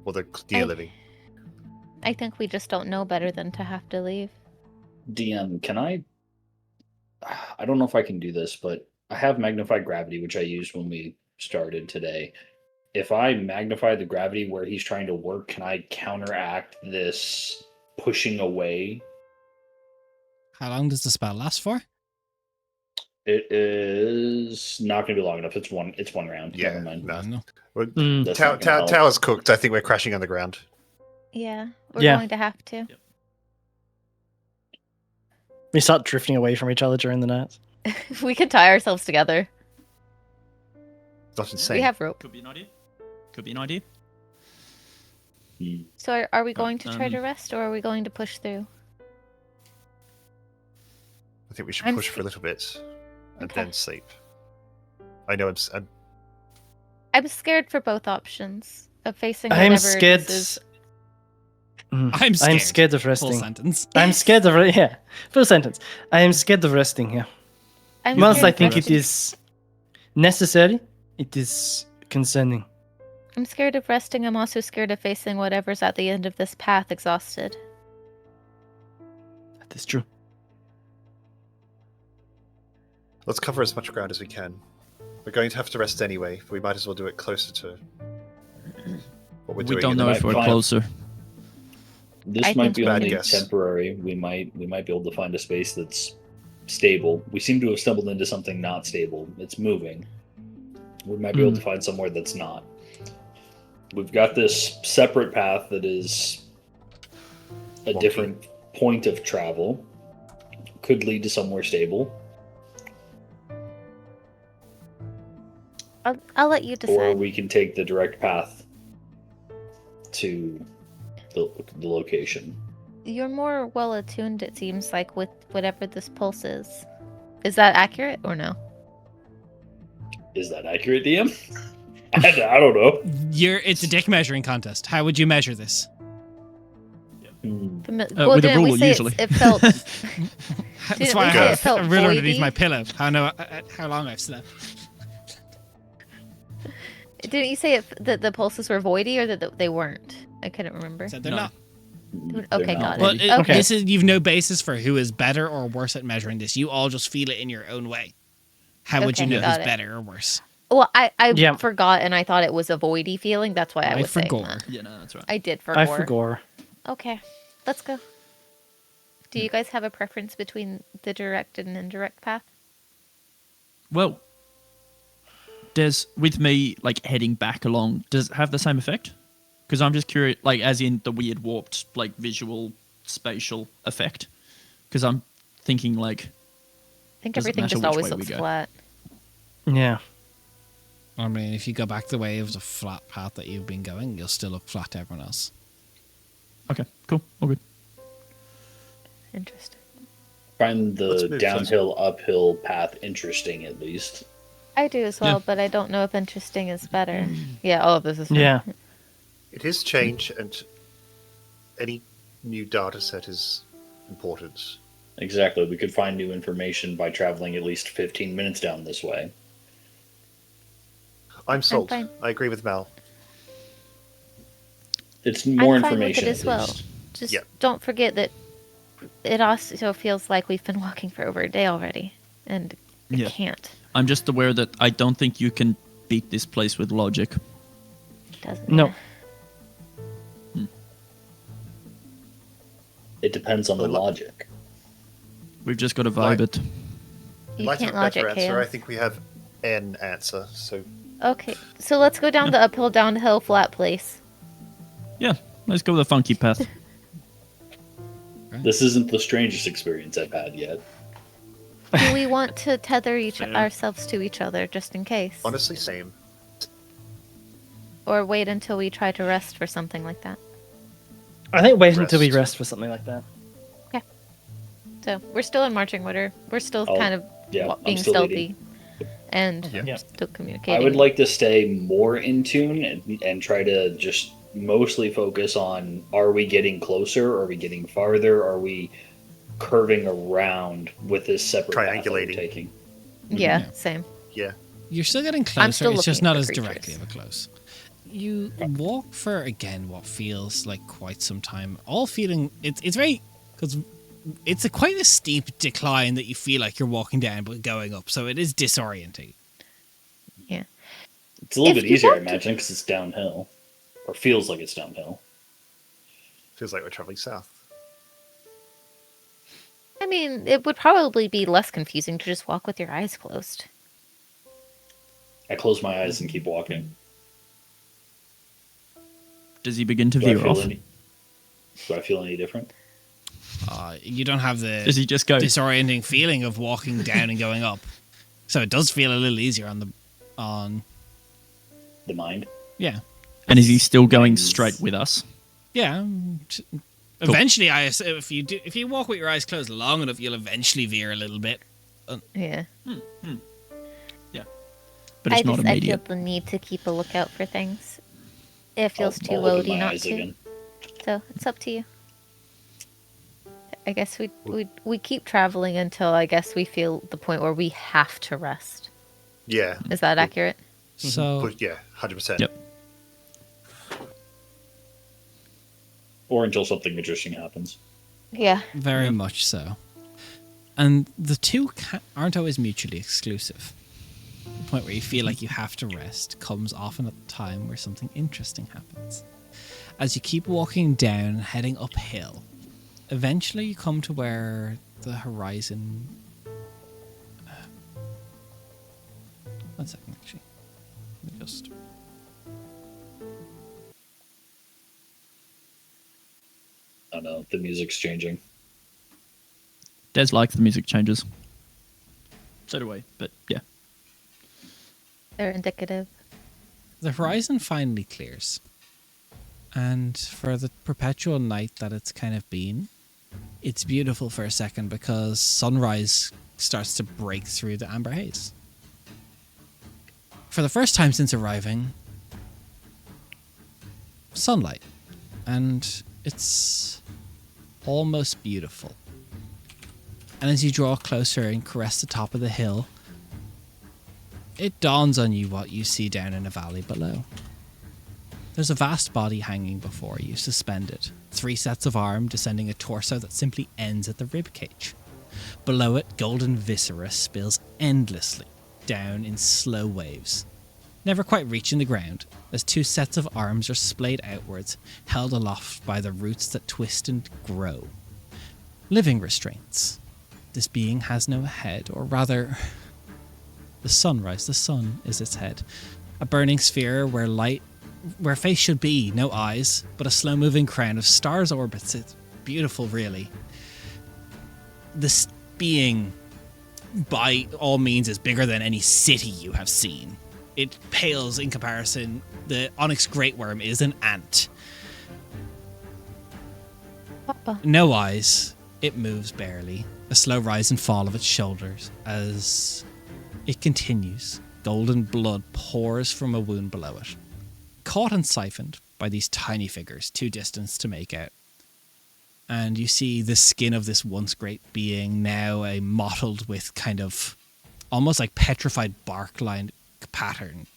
Or the near living. I think we just don't know better than to have to leave. DM, can I don't know if I can do this, but I have magnified gravity, which I used when we started today. If I magnify the gravity where he's trying to work, can I counteract this pushing away? How long does the spell last for? It is not going to be long enough. It's one round. Yeah, Never mind. no. No. Mm. That's not gonna help. Tower's cooked. I think we're crashing on the ground. Yeah, we're Yeah. going to have to. We start drifting away from each other during the night. We could tie ourselves together. Not insane. We have rope. Could be an idea. Could be an idea. Hmm. So are we going to try to um, rest, or are we going to push through? I think we should I'm push for a little bit and Okay. then sleep. I know I'm I'm scared for both options of facing I'm whatever scared. this is. I'm scared. I'm scared of Full resting. sentence. I'm scared of yeah. Full sentence. I am scared of resting here. I'm Whilst I scared of think it resting. is necessary, it is concerning. I'm scared of resting. I'm also scared of facing whatever's at the end of this path exhausted. That is true. Let's cover as much ground as we can. We're going to have to rest anyway, but we might as well do it closer to what we're doing. We don't in the know night. if we're Fine. closer. This I might think be we only can- temporary. We might be able to find a space that's stable. We seem to have stumbled into something not stable. It's moving. We might be able to find somewhere that's not. We've got this separate path that is a Wonky. different point of travel. Could lead to somewhere stable. I'll let you Or decide. we can take the direct path to the location. You're more well attuned, it seems like, with whatever this pulse is. Is that accurate or no? Is that accurate, DM? I don't know. It's a dick measuring contest. How would you measure this? Hmm. Well, with a didn't we rule, say usually. it felt? That's Didn't why I we say have it felt a ruler underneath voidy? my pillow. How long I've slept. Didn't you say that the pulses were voidy or that they weren't? I couldn't remember. So they're No. not. Okay, They're got not. it. But Okay. this is you've no basis for who is better or worse at measuring this. You all just feel it in your own way. How would you Okay, know got who's it. better or worse? Well, I Yeah. forgot and I thought it was a voidy feeling. That's why I I was saying forgot. that. Yeah, no, that's right. I did I forgot. forgot. Okay, let's go. Do you guys have a preference between the direct and indirect path? Well, does with me like heading back along, does it have the same effect? Because I'm just curious, like as in the weird warped like visual spatial effect. Because I'm thinking like, I think Doesn't everything matter just which always way we looks go. flat. Yeah. I mean, if you go back the way of the flat path that you've been going, you'll still look flat to everyone else. okay, cool, all good. Interesting. Find Let's the move downhill, uphill path interesting at least. I do as Yeah. well, but I don't know if interesting is better. Yeah, all of this is fine. Yeah. It is change, and any new data set is important. Exactly. We could find new information by traveling at least 15 minutes down this way. I'm sold. fine. I agree with Mal. It's more I'm fine with information it as at well. least. Just Yeah. don't forget that it also feels like we've been walking for over a day already, and it Yeah. can't. I'm just aware that I don't think you can beat this place with logic. Doesn't No. it? It depends on the Well, logic. We've just got to Right. vibe it. You Might can't have a better logic answer. chaos. I think we have an answer. So Okay, so let's go down the uphill, downhill, flat place. Yeah, let's go with the funky path. This isn't the strangest experience I've had yet. Do we want to tether Fair. ourselves to each other just in case? honestly, same. Or wait until we try to rest for something like that? I think wait until we Rest. rest for something like that. So we're still in marching order. We're still Oh, kind of Yeah, being I'm still stealthy leading. and Yeah. still communicating. I would like to stay more in tune and try to just mostly focus on, are we getting closer? Are we getting farther? Are we curving around with this separate path that we're Triangulating. taking? Yeah, Yeah. same. Yeah. You're still getting closer. still It's just looking not for as creatures. directly of a close. You walk for again what feels like quite some time. All feeling it's very because it's quite a steep decline that you feel like you're walking down but going up. So it is disorienting. It's a little If bit you easier, I want to- imagine, because it's downhill. Or feels like it's downhill. Feels like we're traveling south. I mean, it would probably be less confusing to just walk with your eyes closed. I close my eyes and keep walking. Does he begin to Do I veer feel off? any different? You don't have the Does he just go? disorienting feeling of walking down and going up. So it does feel a little easier on The mind? yeah. And is he still going Mine's- straight with us? Yeah. Eventually, if you walk with your eyes closed long enough, you'll eventually veer a little bit. Yeah. But it's not I feel immediate. the need to keep a lookout for things. It feels too I'll look at loady my not eyes to. again. So it's up to you. I guess we keep traveling until I guess we feel the point where we have to rest. Yeah. Is that accurate? So But yeah, 100%. Yep. Or until something interesting happens. Yeah. very much so. And the two aren't always mutually exclusive. The point where you feel like you have to rest comes often at the time where something interesting happens. As you keep walking down, heading uphill, eventually you come to where the horizon... One second, actually. Let me just... Oh no, the music's changing. Des likes the music changes. So do I, but yeah. They're indicative. The horizon finally clears. And for the perpetual night that it's kind of been, it's beautiful for a second because sunrise starts to break through the amber haze. For the first time since arriving, sunlight. And it's almost beautiful. And as you draw closer and caress the top of the hill, it dawns on you what you see down in a valley below. There's a vast body hanging before you, suspended. 3 sets of arms descending a torso that simply ends at the ribcage. Below it, golden viscera spills endlessly down in slow waves, never quite reaching the ground, as 2 sets of arms are splayed outwards, held aloft by the roots that twist and grow. Living restraints. This being has no head, or rather, the sunrise. The sun is its head. A burning sphere where face should be, no eyes, but a slow-moving crown of stars orbits it. Beautiful, really. This being, by all means, is bigger than any city you have seen. It pales in comparison. The Onyx Great Worm is an ant. Papa. No eyes. It moves barely. A slow rise and fall of its shoulders as it continues. Golden blood pours from a wound below it. Caught and siphoned by these tiny figures, too distant to make out. And you see the skin of this once great being now a mottled with kind of almost like petrified bark-lined pattern.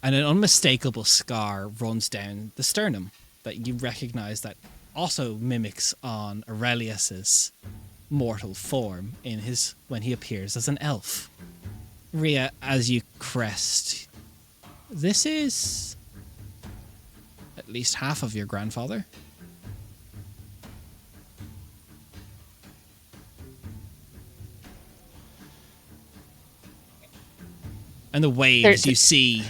And an unmistakable scar runs down the sternum that you recognize that also mimics on Aurelius's mortal form in his when he appears as an elf. Rhea, as you crest, this is at least half of your grandfather. And the waves you see,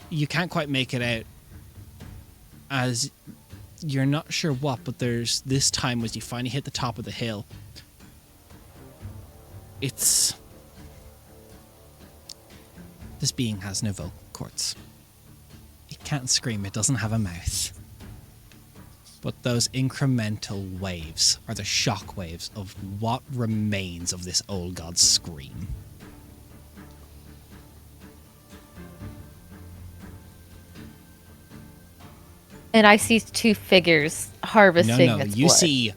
you can't quite make it out as you're not sure what, but there's this time as you finally hit the top of the hill. This being has no vocal cords. It can't scream, it doesn't have a mouth. But those incremental waves are the shock waves of what remains of this old god's scream. And I see 2 figures harvesting No, its you blood. see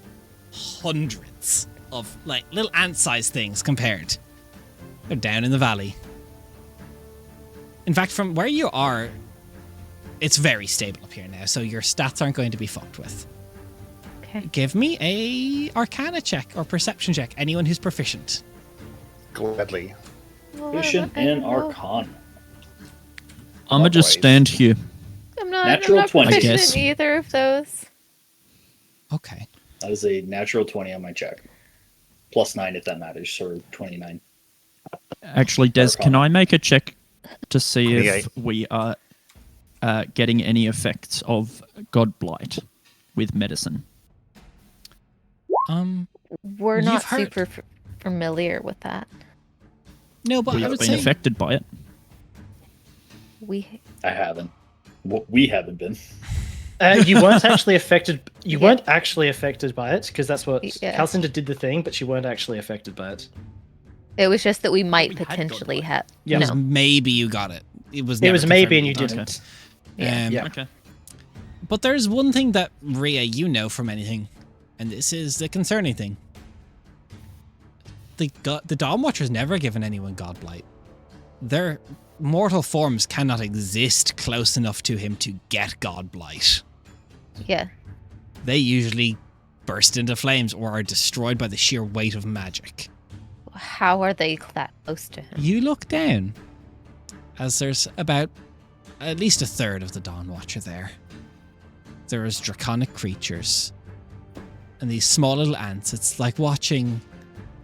hundreds of like little ant-sized things compared. They're down in the valley. In fact, from where you are, it's very stable up here now, so your stats aren't going to be fucked with. Okay. Give me a Arcana check or Perception check. Anyone who's proficient. Gladly. Proficient in Arcana. I'ma just stand here. I'm not Natural 20. proficient I guess. in either of those. Okay. That is a natural 20 on my check. Plus 9 if that matters, so 29. Actually, Des, can I make a check to see if 28. we are getting any effects of God Blight with medicine? We're You've not heard- super familiar with that. No, but I We've would been say affected by it. I haven't. We haven't been. You weren't actually affected. You weren't actually affected by it because that's what Yeah. Calcinda did the thing, but she weren't actually affected by it. It was just that we might We had potentially godlike. have. Yeah. it was No. maybe you got it. It was It was maybe, and you confirmed. didn't. Yeah. Yeah. Okay. But there's one thing that, Rhea, you know from anything, and this is the concerning thing. The Dawn Watcher's never given anyone Godblight. Their mortal forms cannot exist close enough to him to get Godblight. Yeah. They usually burst into flames or are destroyed by the sheer weight of magic. How are they that close to him? You look down, as there's about at least a third of the Dawn Watcher there. There is draconic creatures and these small little ants. It's like watching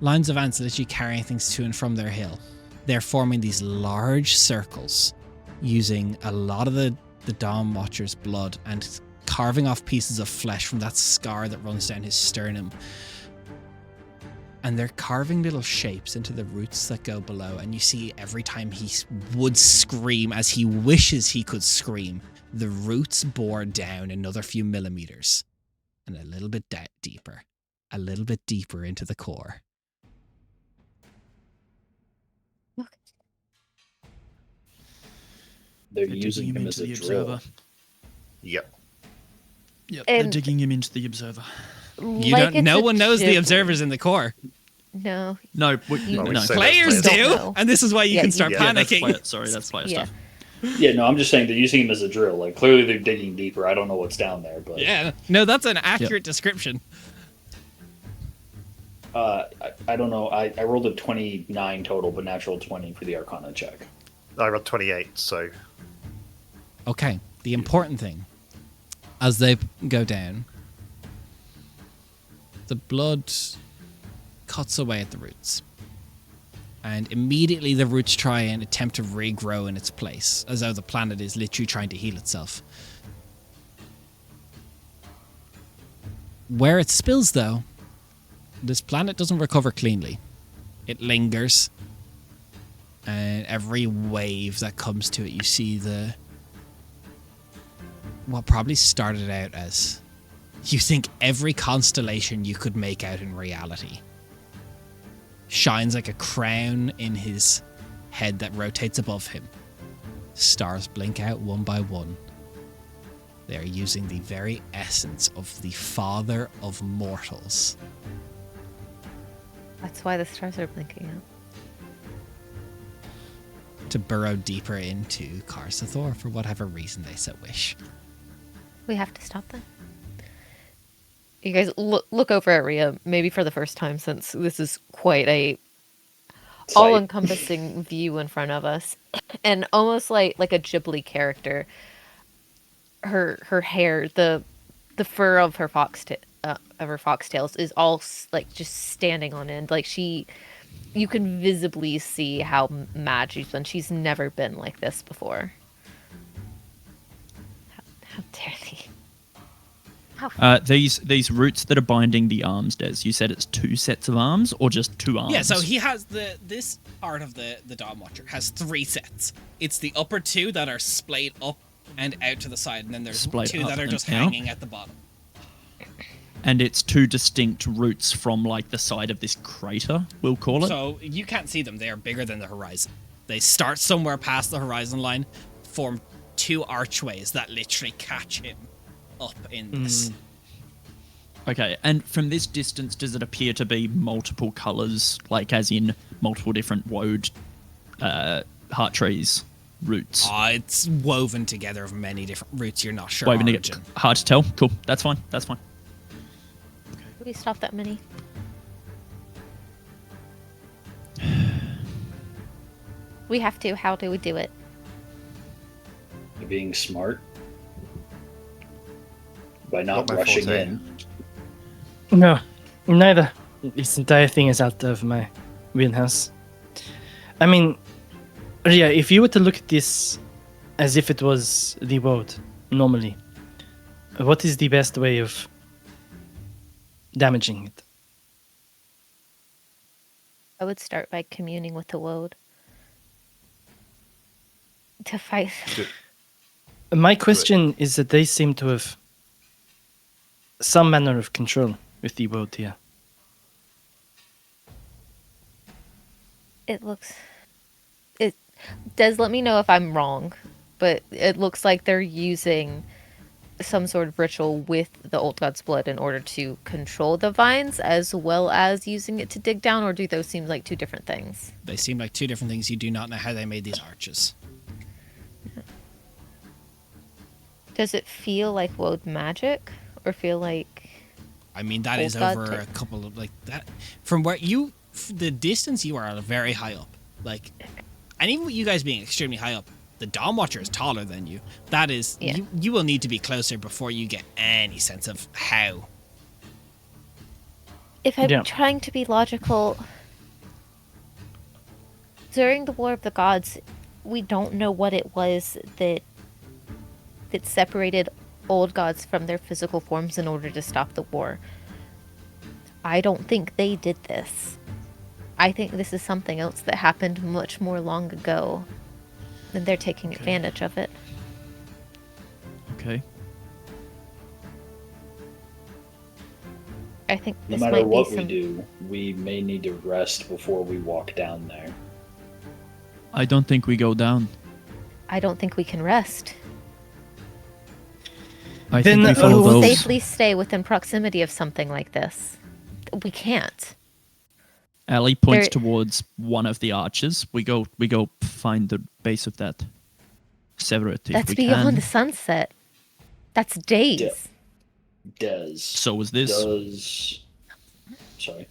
lines of ants literally carrying things to and from their hill. They're forming these large circles using a lot of the Dawn Watcher's blood and carving off pieces of flesh from that scar that runs down his sternum. And they're carving little shapes into the roots that go below. And you see every time he would scream, as he wishes he could scream, the roots bore down another few millimeters and a little bit deeper, a little bit deeper into the core. They're using him as a drill. Yep. Yep, And- they're digging him into the observer. You Like don't. it's No a one knows the giblet. observer's in the core. No. No, Oh, we no. say Players that's do, No. and this is why you Yeah, can you- start Yeah, That's panicking. player, sorry, that's player Yeah. stuff. Yeah, no, I'm just saying they're using him as a drill. Like, clearly they're digging deeper. I don't know what's down there, but Yeah, no, that's an accurate description. I don't know. I rolled a 29 total, but natural 20 for the Arcana check. I rolled 28, so Okay, the important thing, as they go down, the blood cuts away at the roots. And immediately the roots try and attempt to regrow in its place, as though the planet is literally trying to heal itself. Where it spills, though, this planet doesn't recover cleanly. It lingers. And every wave that comes to it, you see what probably started out as, you think every constellation you could make out in reality shines like a crown in his head that rotates above him. Stars blink out one by one. They are using the very essence of the father of mortals. That's why the stars are blinking out. To burrow deeper into Karsathor for whatever reason they so wish. We have to stop them. You guys look over at Rhea, maybe for the first time since this is quite a Sight. all-encompassing view in front of us, and almost like a Ghibli character. Her hair, the fur of her foxtails is all like just standing on end. Like you can visibly see how mad she's been. She's never been like this before. How dare they? These roots that are binding the arms, Des, you said it's 2 sets of arms or just 2 arms? Yeah, so he has this part of the Dawn Watcher has 3 sets. It's the upper 2 that are splayed up and out to the side, and then there's Splayed 2 up that are and just out. hanging at the bottom. And it's 2 distinct roots from like the side of this crater, we'll call it. So you can't see them. They are bigger than the horizon. They start somewhere past the horizon line, form 2 archways that literally catch him up in this. Okay, and from this distance, does it appear to be multiple colours, like as in multiple different woad heart trees roots? It's woven together of many different roots. You're not sure Woven origin. together. Hard to tell. Cool. That's fine. That's fine. We stop that many. We have to. How do we do it? They're being smart by not Not my rushing forte. in. No, neither. This entire thing is out of my wheelhouse. I mean, yeah, if you were to look at this as if it was the world, normally, what is the best way of damaging it? I would start by communing with the woad. To fight. My question is that they seem to have some manner of control with the world here. It looks. It does let me know if I'm wrong, but it looks like they're using some sort of ritual with the old god's blood in order to control the vines as well as using it to dig down, or do those seem like two different things? They seem like two different things. You do not know how they made these arches. Does it feel like woad magic or feel like I mean, that old is god over type? a couple of like that from where you the distance you are very high up. Like, and even with you guys being extremely high up, the Dawn Watcher is taller than you. That is, Yeah. you will need to be closer before you get any sense of how. If I'm Yeah. trying to be logical, during the War of the Gods, we don't know what it was that separated old gods from their physical forms in order to stop the war. I don't think they did this. I think this is something else that happened much more long ago, and they're taking advantage of it. Okay. I think No this matter might what be we some. do, we may need to rest before we walk down there. I don't think we go down. I don't think we can rest. I Then, think we follow oh, those. Safely stay within proximity of something like this. We can't. Ali points There- towards one of the arches. We go find the base of that. Sever it if That's we beyond can. the sunset. That's days. Does So is this. sorry.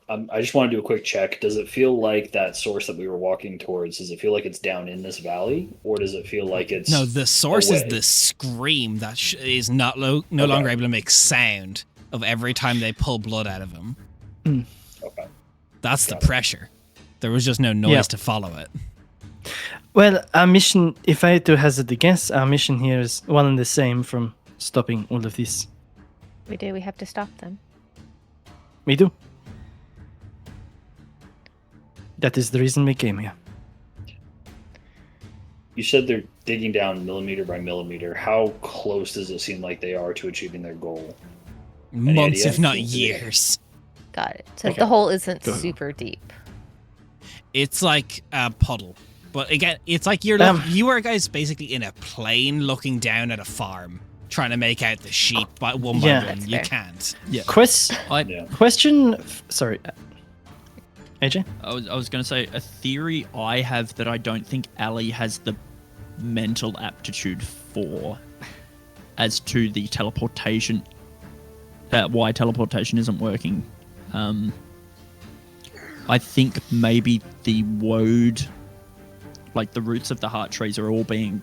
I just want to do a quick check. Does it feel like that source that we were walking towards? Does it feel like it's down in this valley, or does it feel like it's No, the source is away? the scream that is not no longer able to make sound of every time they pull blood out of him. Okay. That's the Got it. pressure. There was just no noise Yeah. to follow it. Well, our mission, if I had to hazard a guess, our mission here is one and the same from stopping all of this. We do. We have to stop them. We do. That is the reason we came here. You said they're digging down millimeter by millimeter. How close does it seem like they are to achieving their goal? Months, idea? if not years. Got it. So Okay. the hole isn't Go. super deep. It's like a puddle. But again, it's like you are guys basically in a plane looking down at a farm, trying to make out the sheep by one by Yeah. one. That's You fair. can't. Yeah. Yeah. Question. Sorry. AJ? I was going to say a theory I have that I don't think Ali has the mental aptitude for as to the teleportation. Why teleportation isn't working. I think maybe the woad, like the roots of the heart trees, are all being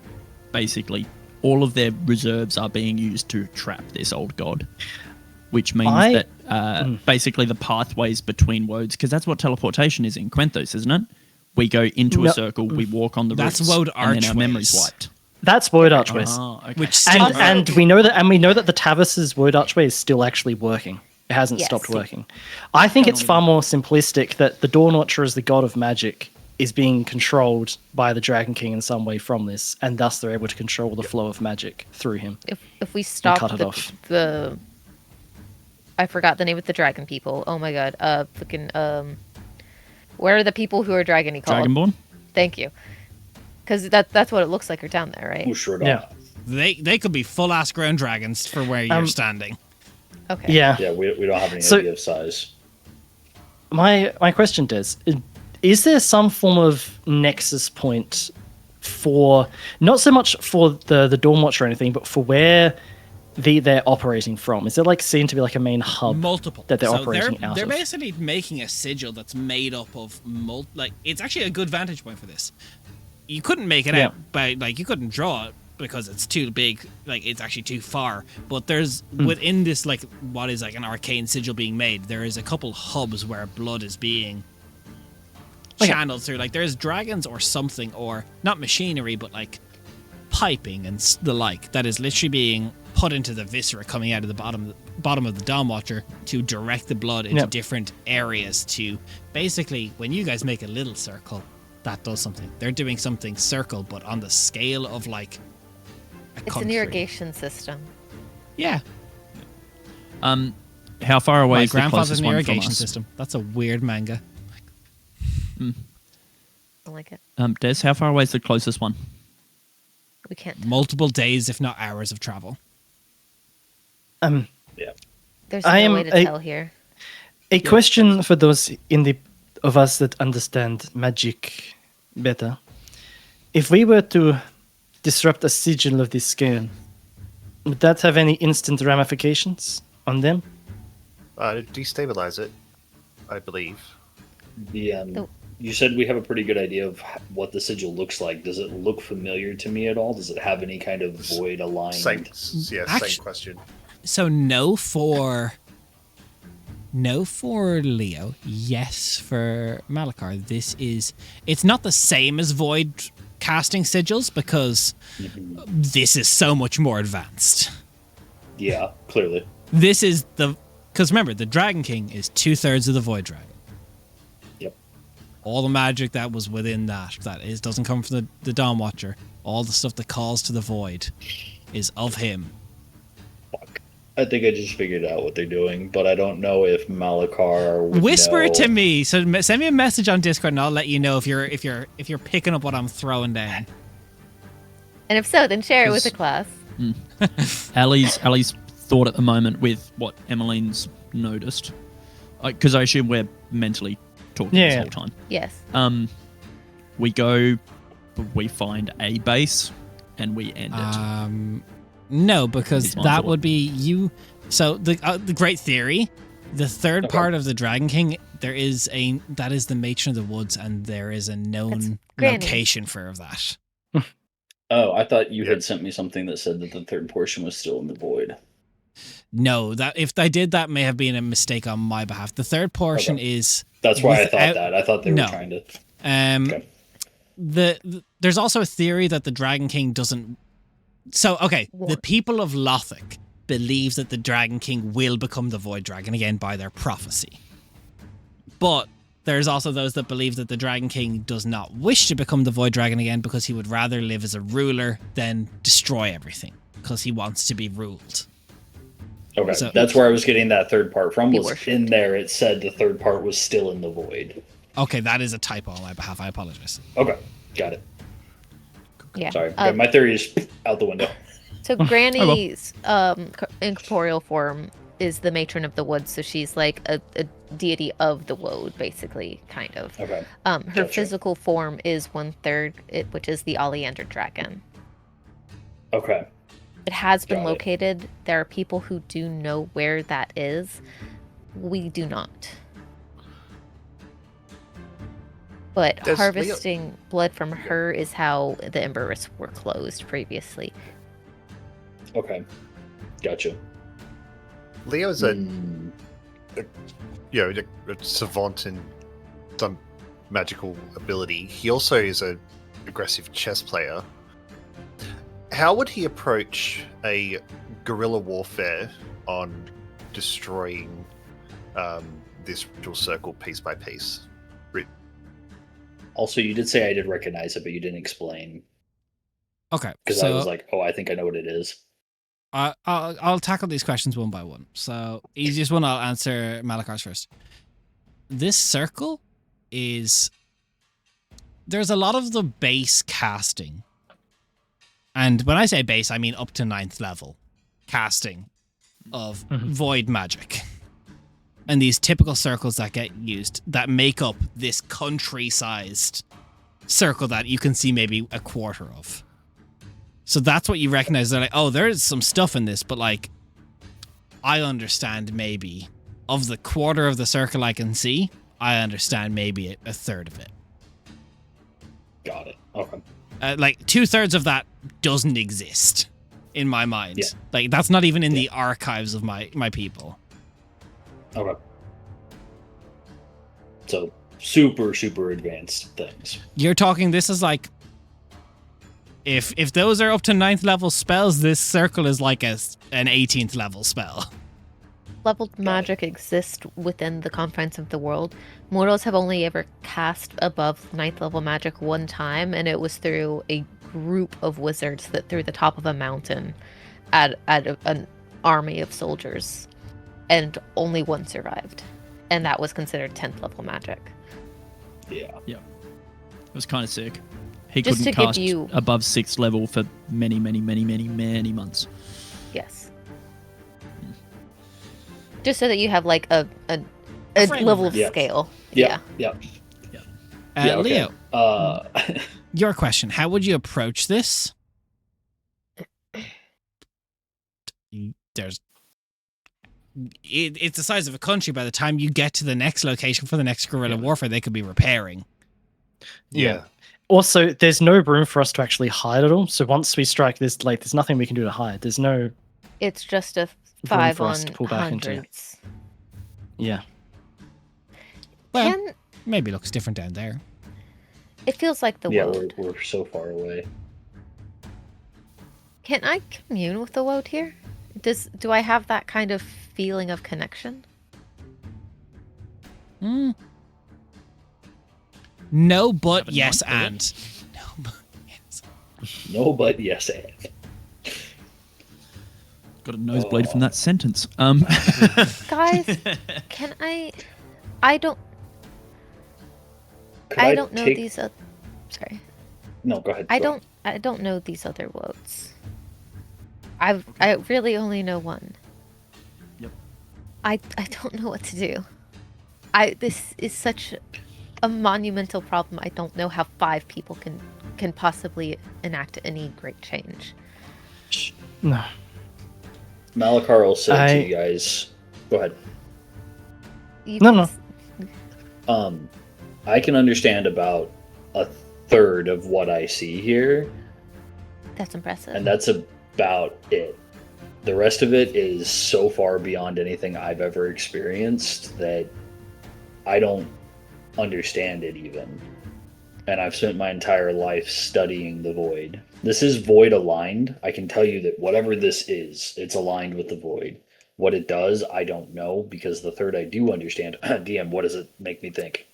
basically all of their reserves are being used to trap this old god. Which means that basically the pathways between woads, because that's what teleportation is in Quenthos, isn't it? We go into No. a circle, we walk on the That's roots, woad and then our memory's archways. wiped. That's Woad Archways. Okay. Which still And we know that the Tavis's Woad Archway is still actually working. It hasn't Yes. stopped working. I think it's far more simplistic that the Dawn Watcher as the god of magic is being controlled by the Dragon King in some way from this, and thus they're able to control the flow of magic through him. If we stop cut it off. the I forgot the name of the dragon people. Oh my god. Where are the people who are dragony called? Dragonborn? Thank you. Because that's what it looks like are down there, right? Oh, sure. Yeah. they could be full ass ground dragons for where you're standing. Okay. Yeah. Yeah, we don't have any So- idea of size. My question, Des, is there some form of nexus point for not so much for the Dawn Watch or anything, but for where they're operating from? Is there like seen to be like a main hub Multiple that they're So operating out they're of? basically making a sigil that's made up of it's actually a good vantage point for this. You couldn't make it Yeah. out by you couldn't draw it because it's too big, it's actually too far. But there's within this what is an arcane sigil being made, there is a couple hubs where blood is being channeled through. There's dragons or something, or not machinery, but piping and the like that is literally being put into the viscera coming out of the bottom of the Dawn Watcher to direct the blood into Yep. different areas to basically, when you guys make a little circle, that does something. They're doing something circle, but on the scale of a It's country. an irrigation system. Yeah. How far away My is the grandfather's closest an one from irrigation us? system. That's a weird manga. I like it. Des, how far away is the closest one? We can't. Multiple days, if not hours of travel. There's I no am way to tell here. A question for those of us that understand magic better. If we were to disrupt a sigil of this scale, would that have any instant ramifications on them? Destabilize it, I believe. You said we have a pretty good idea of what the sigil looks like. Does it look familiar to me at all? Does it have any kind of void aligned? Same question. So no for Leo. Yes for Malachar. It's not the same as void casting sigils because this is so much more advanced. Yeah, clearly. This is because remember, the Dragon King is 2/3 of the Void Dragon. Yep. All the magic that was within that doesn't come from the Dawn Watcher. All the stuff that calls to the Void is of him. Fuck. I think I just figured out what they're doing, but I don't know if Malachar would Whisper know. it to me. So send me a message on Discord, and I'll let you know if you're picking up what I'm throwing down. And if so, then share it with the class. Ali's thought at the moment with what Emmeline's noticed, because I assume we're mentally talking this whole time. Yes. We go, we find a base, and we end it. No, because It's my that thought. would be you. So the great theory, the third part of the Dragon King, that is the Matron of the Woods, and there is a known Granny. location for that. Oh, I thought you had sent me something that said that the third portion was still in the void. No, that if I did, that may have been a mistake on my behalf. The third portion is. That's why I thought without- that. I thought they No. were trying to. Okay. There's also a theory that the Dragon King doesn't. So okay, the people of Lothric believe that the Dragon King will become the Void Dragon again by their prophecy. But there's also those that believe that the Dragon King does not wish to become the Void Dragon again because he would rather live as a ruler than destroy everything because he wants to be ruled. Okay, So- that's where I was getting that third part from. Be Was worshipped. in there? It said the third part was still in the void. Okay, that is a typo on my behalf. I apologize. Okay, got it. Yeah. Sorry, my theory is out the window. So Granny's incorporeal form is the matron of the woods, so she's like a deity of the woad, basically, kind of. Okay. Her Gotcha. physical form is 1/3, which is the Oleander dragon. Okay. It has been Got it. located. There are people who do know where that is. We do not. But Does Leo- harvesting blood from her is how the Embers were closed previously. Okay. Gotcha. Leo's Hmm. a savant in some magical ability. He also is a aggressive chess player. How would he approach a guerrilla warfare on destroying this ritual circle piece by piece? Also, you did say I did recognize it, but you didn't explain Okay, because I was so like, "Oh, I think I know what it is." I'll tackle these questions one by one. So easiest one, I'll answer Malachar's first. This circle is there's a lot of the base casting, and when I say base, I mean up to 9th level casting of void magic. And these typical circles that get used that make up this country-sized circle that you can see maybe a quarter of. So that's what you recognize. They're like, oh, there's some stuff in this, but like, I understand maybe of the quarter of the circle I can see, I understand maybe a third of it. Got it. Okay. Like 2/3 of that doesn't exist in my mind. Yeah. Like that's not even in the archives of my people. Okay. So super, super advanced things. You're talking, this is like, if those are up to 9th level spells, this circle is like an 18th level spell. Leveled magic exists within the confines of the world. Mortals have only ever cast above 9th level magic one time, and it was through a group of wizards that threw the top of a mountain at an army of soldiers, and only one survived, and that was considered 10th level magic. Yeah. It was kind of sick. He Just couldn't to give cast you- above 6th level for many, many, many, many, many months. Yes. Just so that you have like a frame level of of reference. scale. Yeah. Yeah. Yeah. Okay. Leo, Uh, your question. How would you approach this? It's the size of a country. By the time you get to the next location for the next guerrilla warfare, they could be repairing. Yeah. Also, there's no room for us to actually hide it all. So once we strike this, like, there's nothing we can do to hide. There's no. It's just a 5 for us on to pull back into. hundreds. Yeah. Well, Can maybe it looks different down there. it feels like the yeah, woad. we're so far away. Can I commune with the woad here? Do I have that kind of feeling of connection? No, but Have a yes, ninth bullet? and. No, but yes. No, but yes, and. Got a nosebleed Oh. from that sentence. Guys, can I don't Could I don't know take- these sorry. No, go ahead. I go don't know these other woads. I really only know one. Yep. I don't know what to do. This is such a monumental problem. I don't know how 5 people can possibly enact any great change. No. Malachar will say I- to you guys. Go ahead. No. I can understand about a third of what I see here, That's impressive. and that's about it. The rest of it is so far beyond anything I've ever experienced that I don't understand it even. And I've spent my entire life studying the void. This is void aligned. I can tell you that whatever this is, it's aligned with the void. What it does, I don't know, because the third I do understand. DM, what does it make me think?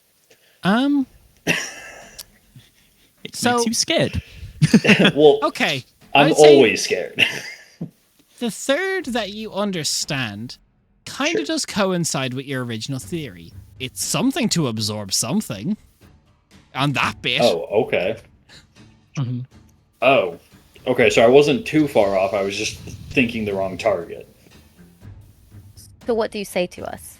It So- makes you scared. Well, Okay. I'm I'd say always scared. the third that you understand kind of Sure. does coincide with your original theory. It's something to absorb something. On that bit. Oh, okay. Mhm. Oh, okay. So I wasn't too far off. I was just thinking the wrong target. So what do you say to us?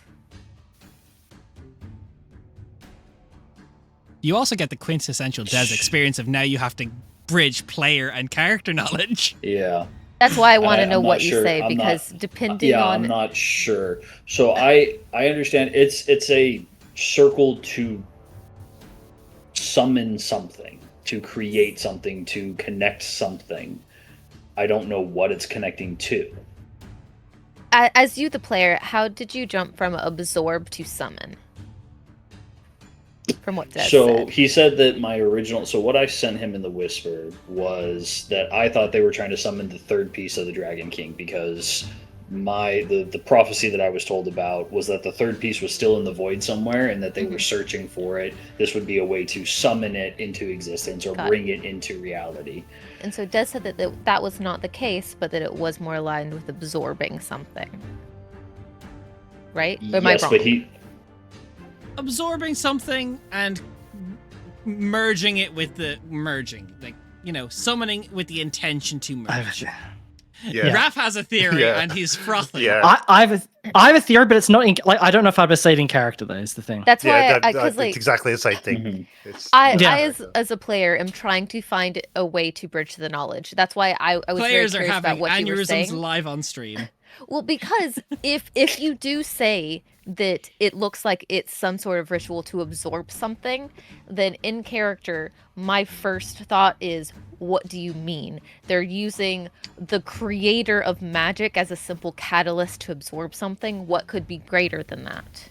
You also get the quintessential Des experience of now you have to bridge player and character knowledge. Yeah. That's why I want to I'm know not what you sure. say I'm because not- depending Yeah, on I'm not sure. So I understand it's a circle to summon something, to create something, to connect something. I don't know what it's connecting to. as you the player, how did you jump from absorb to summon? From what Des So said. he said that my original. So what I sent him in the whisper was that I thought they were trying to summon the third piece of the Dragon King because the prophecy that I was told about was that the third piece was still in the void somewhere and that they were searching for it. This would be a way to summon it into existence or Got it. bring it into reality. And so Des said that that was not the case, but that it was more aligned with absorbing something. Right? Or am Yes, I wrong? but he. Absorbing something and merging it with the merging. Like, summoning with the intention to merge. Yeah. Raph has a theory Yeah. and he's frothing. Yeah. I have a theory, but it's not in, like, I don't know if I'd say it in character though. Is the thing. That's Yeah, why because it's exactly the same thing. Mhm. It's I Yeah. as a player am trying to find a way to bridge the knowledge. That's why I was Players very are curious about having what you were aneurysms saying. live on stream. Well, because if you do say that it looks like it's some sort of ritual to absorb something, then in character, my first thought is, what do you mean? They're using the creator of magic as a simple catalyst to absorb something. What could be greater than that?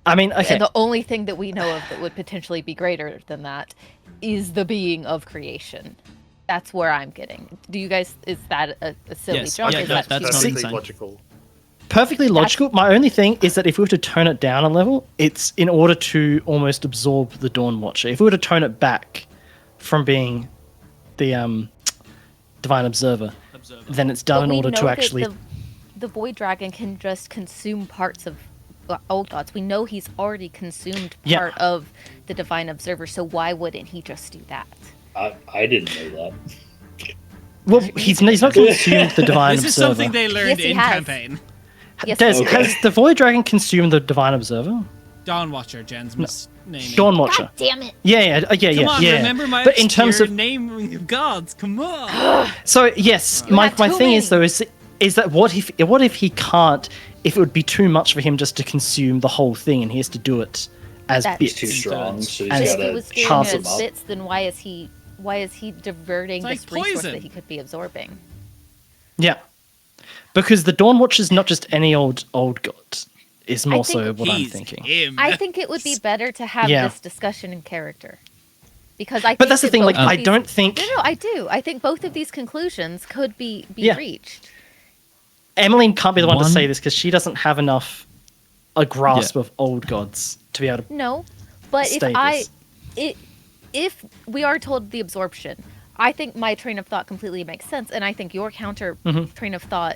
I mean, okay. And the only thing that we know of that would potentially be greater than that is the being of creation. That's where I'm getting. Do you guys? Is that a silly Yes. jump? Yeah, Is no, that that's too- not perfectly insane. logical. Perfectly logical. My only thing is that if we were to tone it down a level, it's in order to almost absorb the Dawn Watcher. If we were to tone it back from being the Divine Observer, then it's done But in we order know to that actually. the Void Dragon can just consume parts of old gods. We know he's already consumed Yeah. part of the divine observer, so why wouldn't he just do that? I didn't know that. Well, he's not consumed the divine This is observer. something they learned Yes, he in has. campaign. Yes, Des, Okay. has the Void Dragon consumed the divine observer? Dawn Watcher, Jen's misnaming. Dawn Watcher. God damn it. Yeah. Come on, yeah. remember my But in terms of naming of gods. Come on. So yes, You my have too thing is many. though is that what if he can't? If it would be too much for him just to consume the whole thing, and he has to do it as That's- bits. He's too strong, so And he's If got he to was doing pass it them as up. bits, then why is he diverting It's this like resource poison. that he could be absorbing? Yeah, because the Dawn Watch is not just any old god. Is more think so what I'm He's thinking. him. I think it would be better to have Yeah. this discussion in character. Because I But think that's the that thing. Like, both of I these- don't think No, I do. I think both of these conclusions could be Yeah. reached. Emmeline can't be the one to One- say this because she doesn't have enough a grasp of old gods to be able to. No, but State this. if we are told the absorption, I think my train of thought completely makes sense, and I think your counter Mhm. train of thought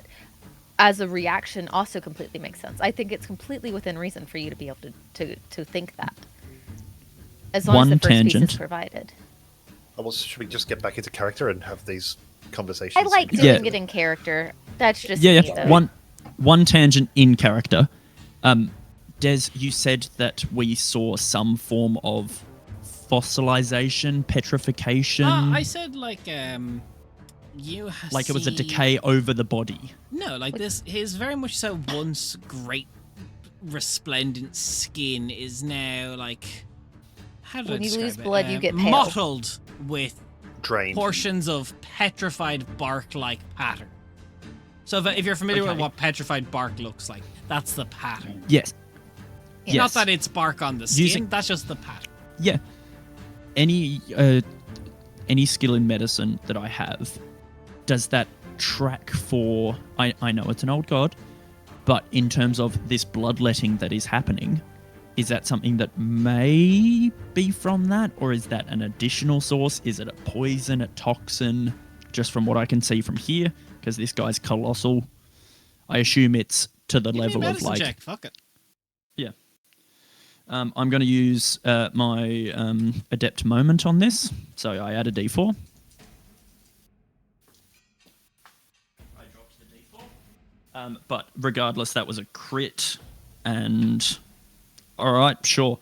as a reaction also completely makes sense. I think it's completely within reason for you to be able to think that, as long as One the first piece tangent. is provided. Well, should we just get back into character and have these conversations? I like doing Yeah. it in character. That's just Yeah, me, yeah. though. One tangent in character. Des, you said that we saw some form of fossilization, petrification, I said like it was a decay over the body. No, like this. His very much so once great, resplendent skin is now like. How do I When you describe lose it? blood, you get pale. mottled with drained. portions of petrified bark-like pattern. So if you're familiar with Okay. what petrified bark looks like, that's the pattern. Yes. Yeah. Not Yes. that it's bark on the skin. Using- That's just the pattern. Yeah. Any skill in medicine that I have, does that track for? I know it's an old god, but in terms of this bloodletting that is happening, is that something that may be from that, or is that an additional source? Is it a poison, a toxin? Just from what I can see from here, because this guy's colossal, I assume it's to the Give me a level of medicine like. check. Fuck it. Yeah. I'm going to use my adept moment on this. So I add a d4. I dropped the d4. But regardless, that was a crit. And all right, sure.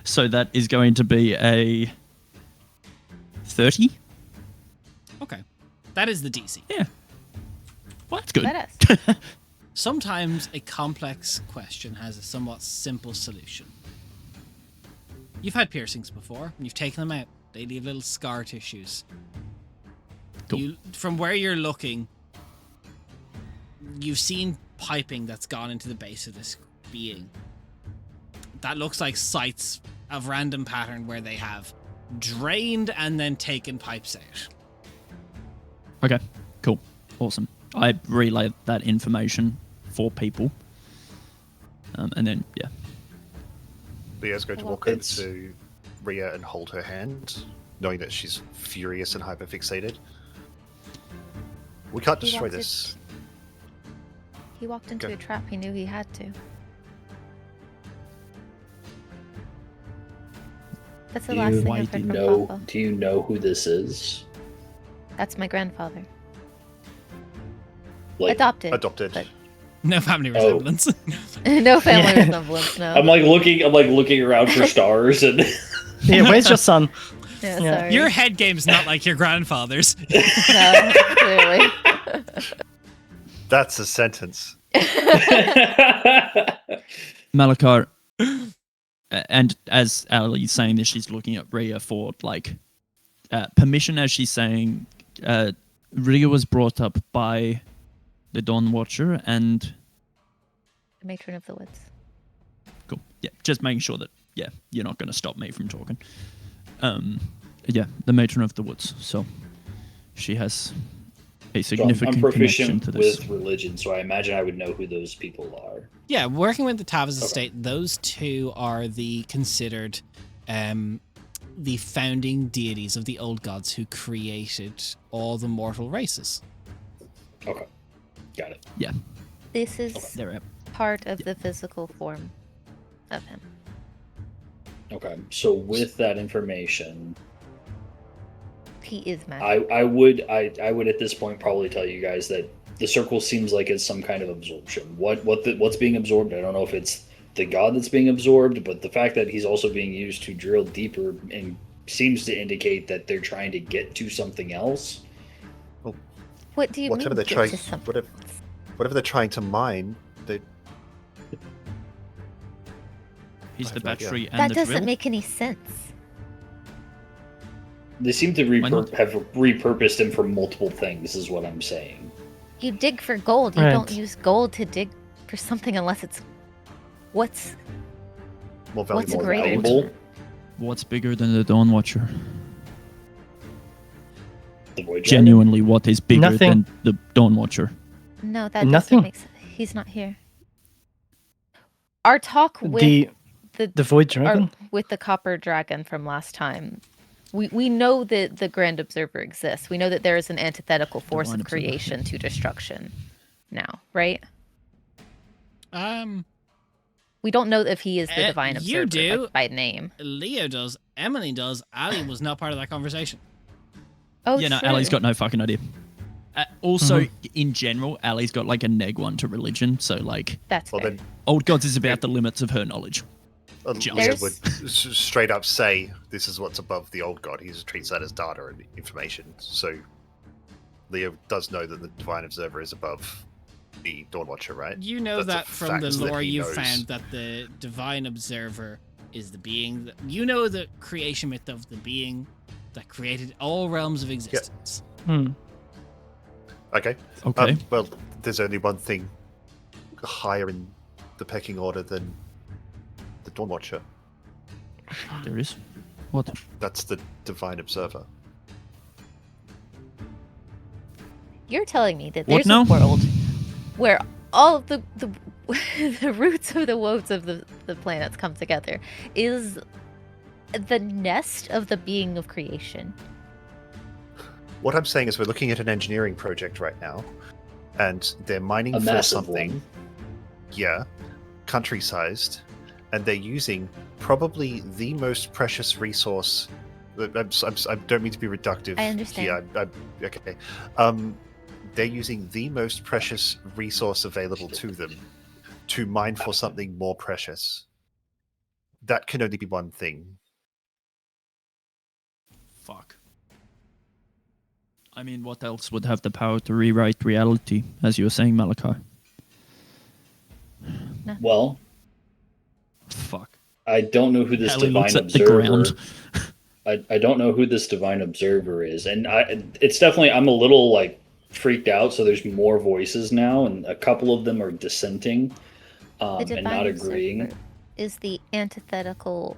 So that is going to be a 30. Okay, that is the DC. Yeah. Well, that's good. Badass. Sometimes a complex question has a somewhat simple solution. You've had piercings before, and you've taken them out. They leave little scar tissues. Cool. From where you're looking, you've seen piping that's gone into the base of this being. That looks like sites of random pattern where they have drained and then taken pipes out. Okay, cool. Awesome. I relay that information for people. And then, yeah. Leo's going to Well, walk over it's- to Rhea and hold her hand, knowing that she's furious and hyperfixated. We can't He destroy wants it- this. He walked into Okay. a trap. He knew he had to. That's the last thing I've heard from Papa. Do you know who this is? That's my grandfather. Like, Adopted. Adopted. but- No family Oh. resemblance. No family Yeah. resemblance, no. I'm like looking around for stars, and Yeah, where's your son? Yeah, Yeah. sorry. Your head game's not like your grandfather's. No, clearly. That's a sentence. Malachar, and as Ali's saying this, she's looking at Rhea for like permission. As she's saying, Rhea was brought up by the Dawn Watcher, and The matron of the woods. cool. Yeah, just making sure that you're not going to stop me from talking. Yeah, the matron of the woods. So she has a I'm significant connection proficient to this. with religion, so I imagine I would know who those people are. Yeah, working with the Tavas Okay. estate, those two are the considered the founding deities of the old gods who created all the mortal races. Okay, got it. Yeah, This is they're out. part of the physical form of him. Okay, so with that information, He is magic. I would at this point probably tell you guys that the circle seems like it's some kind of absorption. What's being absorbed? I don't know if it's the god that's being absorbed, but the fact that he's also being used to drill deeper and seems to indicate that they're trying to get to something else. What do you Whatever mean? they're get trying, to something? whatever they're trying to mine, they. He's I the have no idea. battery and That the doesn't drill. make any sense. They seem to Why not? have repurposed him for multiple things, is what I'm saying. You dig for gold. You Right. don't use gold to dig for something unless it's what's More what's valuable. More greater. valuable. What's bigger than the Dawn Watcher? The Void Dragon? Genuinely, what is bigger Nothing. than the Dawn Watcher? No, that Nothing. doesn't make sense. He's not here. Our talk with The Void Dragon? with the copper dragon from last time. We know that the Grand Observer exists. We know that there is an antithetical force Divine of Observer. creation to destruction now, right? We don't know if he is the Divine you Observer do. like, by name. Leo does. Emily does. Ali was not part of that conversation. Oh, Yeah, no, true. Ali's got no fucking idea. Also, in general, Ali's got like a neg 1 to religion, so like, That's Well, fair. then Old Gods is about the limits of her knowledge. Leah There's- would straight up say this is what's above the old god. He just treats that as data and information. So Leah does know that the Divine Observer is above the Dawn Watcher, right? You know That's a that from the fact that lore he you knows. found that the Divine Observer is the being that, you know, the creation myth of the being that created all realms of existence. Hmm. Okay. Okay. Well, there's only one thing higher in the pecking order than the Dawn Watcher. There is. What? That's the Divine Observer. You're telling me that What there's now? a world where all of the the roots of the woes of the planets come together is the nest of the being of creation. What I'm saying is we're looking at an engineering project right now, and they're mining A for massive something. one. Yeah, country-sized, and they're using probably the most precious resource. I don't mean to be reductive. I understand. Here. Okay. They're using the most precious resource available to them to mine for something more precious. That can only be one thing. Fuck. I mean, what else would have the power to rewrite reality, as you were saying, Malachi? Well, Fuck. I don't know who this Ali Divine looks at the Observer. ground. I don't know who this Divine Observer is, and it's definitely, I'm a little like freaked out. So there's more voices now, and a couple of them are dissenting The and Divine not agreeing. Observer is the antithetical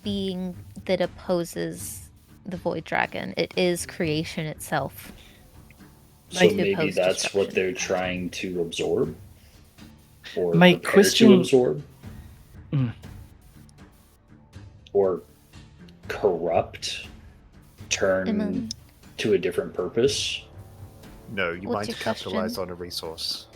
being that opposes the Void Dragon. It is creation itself. So Like, maybe opposed that's what destruction. they're trying to absorb, or My prepare question- to absorb, Mm. or corrupt, turn Emily. to a different purpose. No, you What's mine to your capitalize question? on a resource.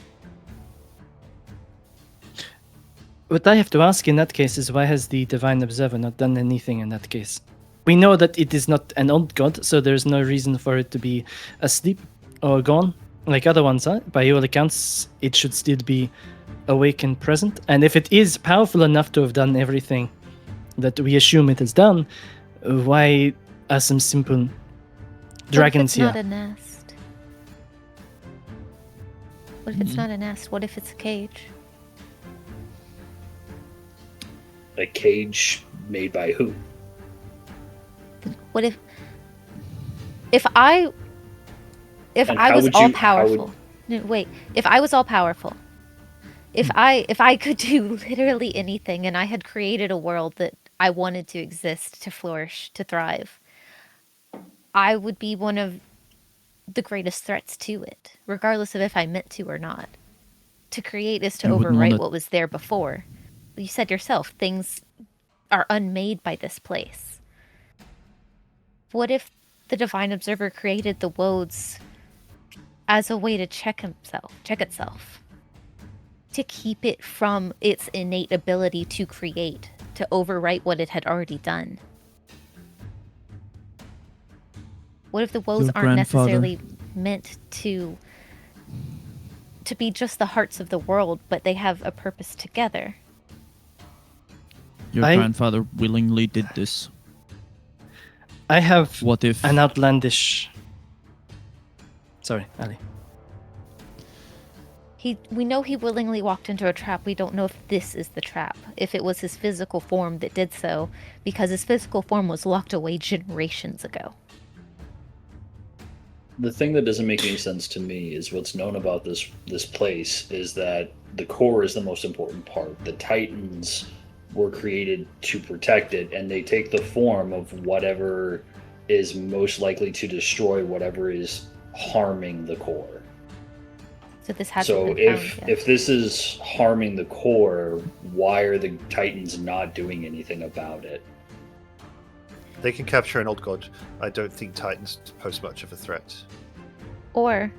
What I have to ask in that case is why has the Divine Observer not done anything in that case? We know that it is not an old god, so there's no reason for it to be asleep or gone like other ones are. By all accounts, it should still be awake and present. And if it is powerful enough to have done everything that we assume it has done, why are some simple dragons What if it's here? not a nest? What if it's not a nest? What if it's a cage? A cage made by who? What if I And how was would all you- how would- powerful? No, wait, if I was all powerful, if I could do literally anything, and I had created a world that I wanted to exist, to flourish, to thrive, I would be one of the greatest threats to it, regardless of if I meant to or not. To create is to You wouldn't want overwrite it- what was there before. You said yourself, things are unmade by this place. What if the Divine Observer created the Wodes as a way to check itself? to keep it from its innate ability to create, to overwrite what it had already done? What if the woes Your aren't grandfather. necessarily meant to be just the hearts of the world, but they have a purpose together? Your grandfather willingly did this. I have What if an outlandish... Sorry, Ali. We know he willingly walked into a trap. We don't know if this is the trap. If it was his physical form that did so, because his physical form was locked away generations ago. The thing that doesn't make any sense to me is what's known about this place is that the core is the most important part. The Titans were created to protect it, and they take the form of whatever is most likely to destroy whatever is harming the core. So this hasn't So been found yet. if this is harming the core, why are the Titans not doing anything about it? They can capture an old god. I don't think Titans pose much of a threat. Or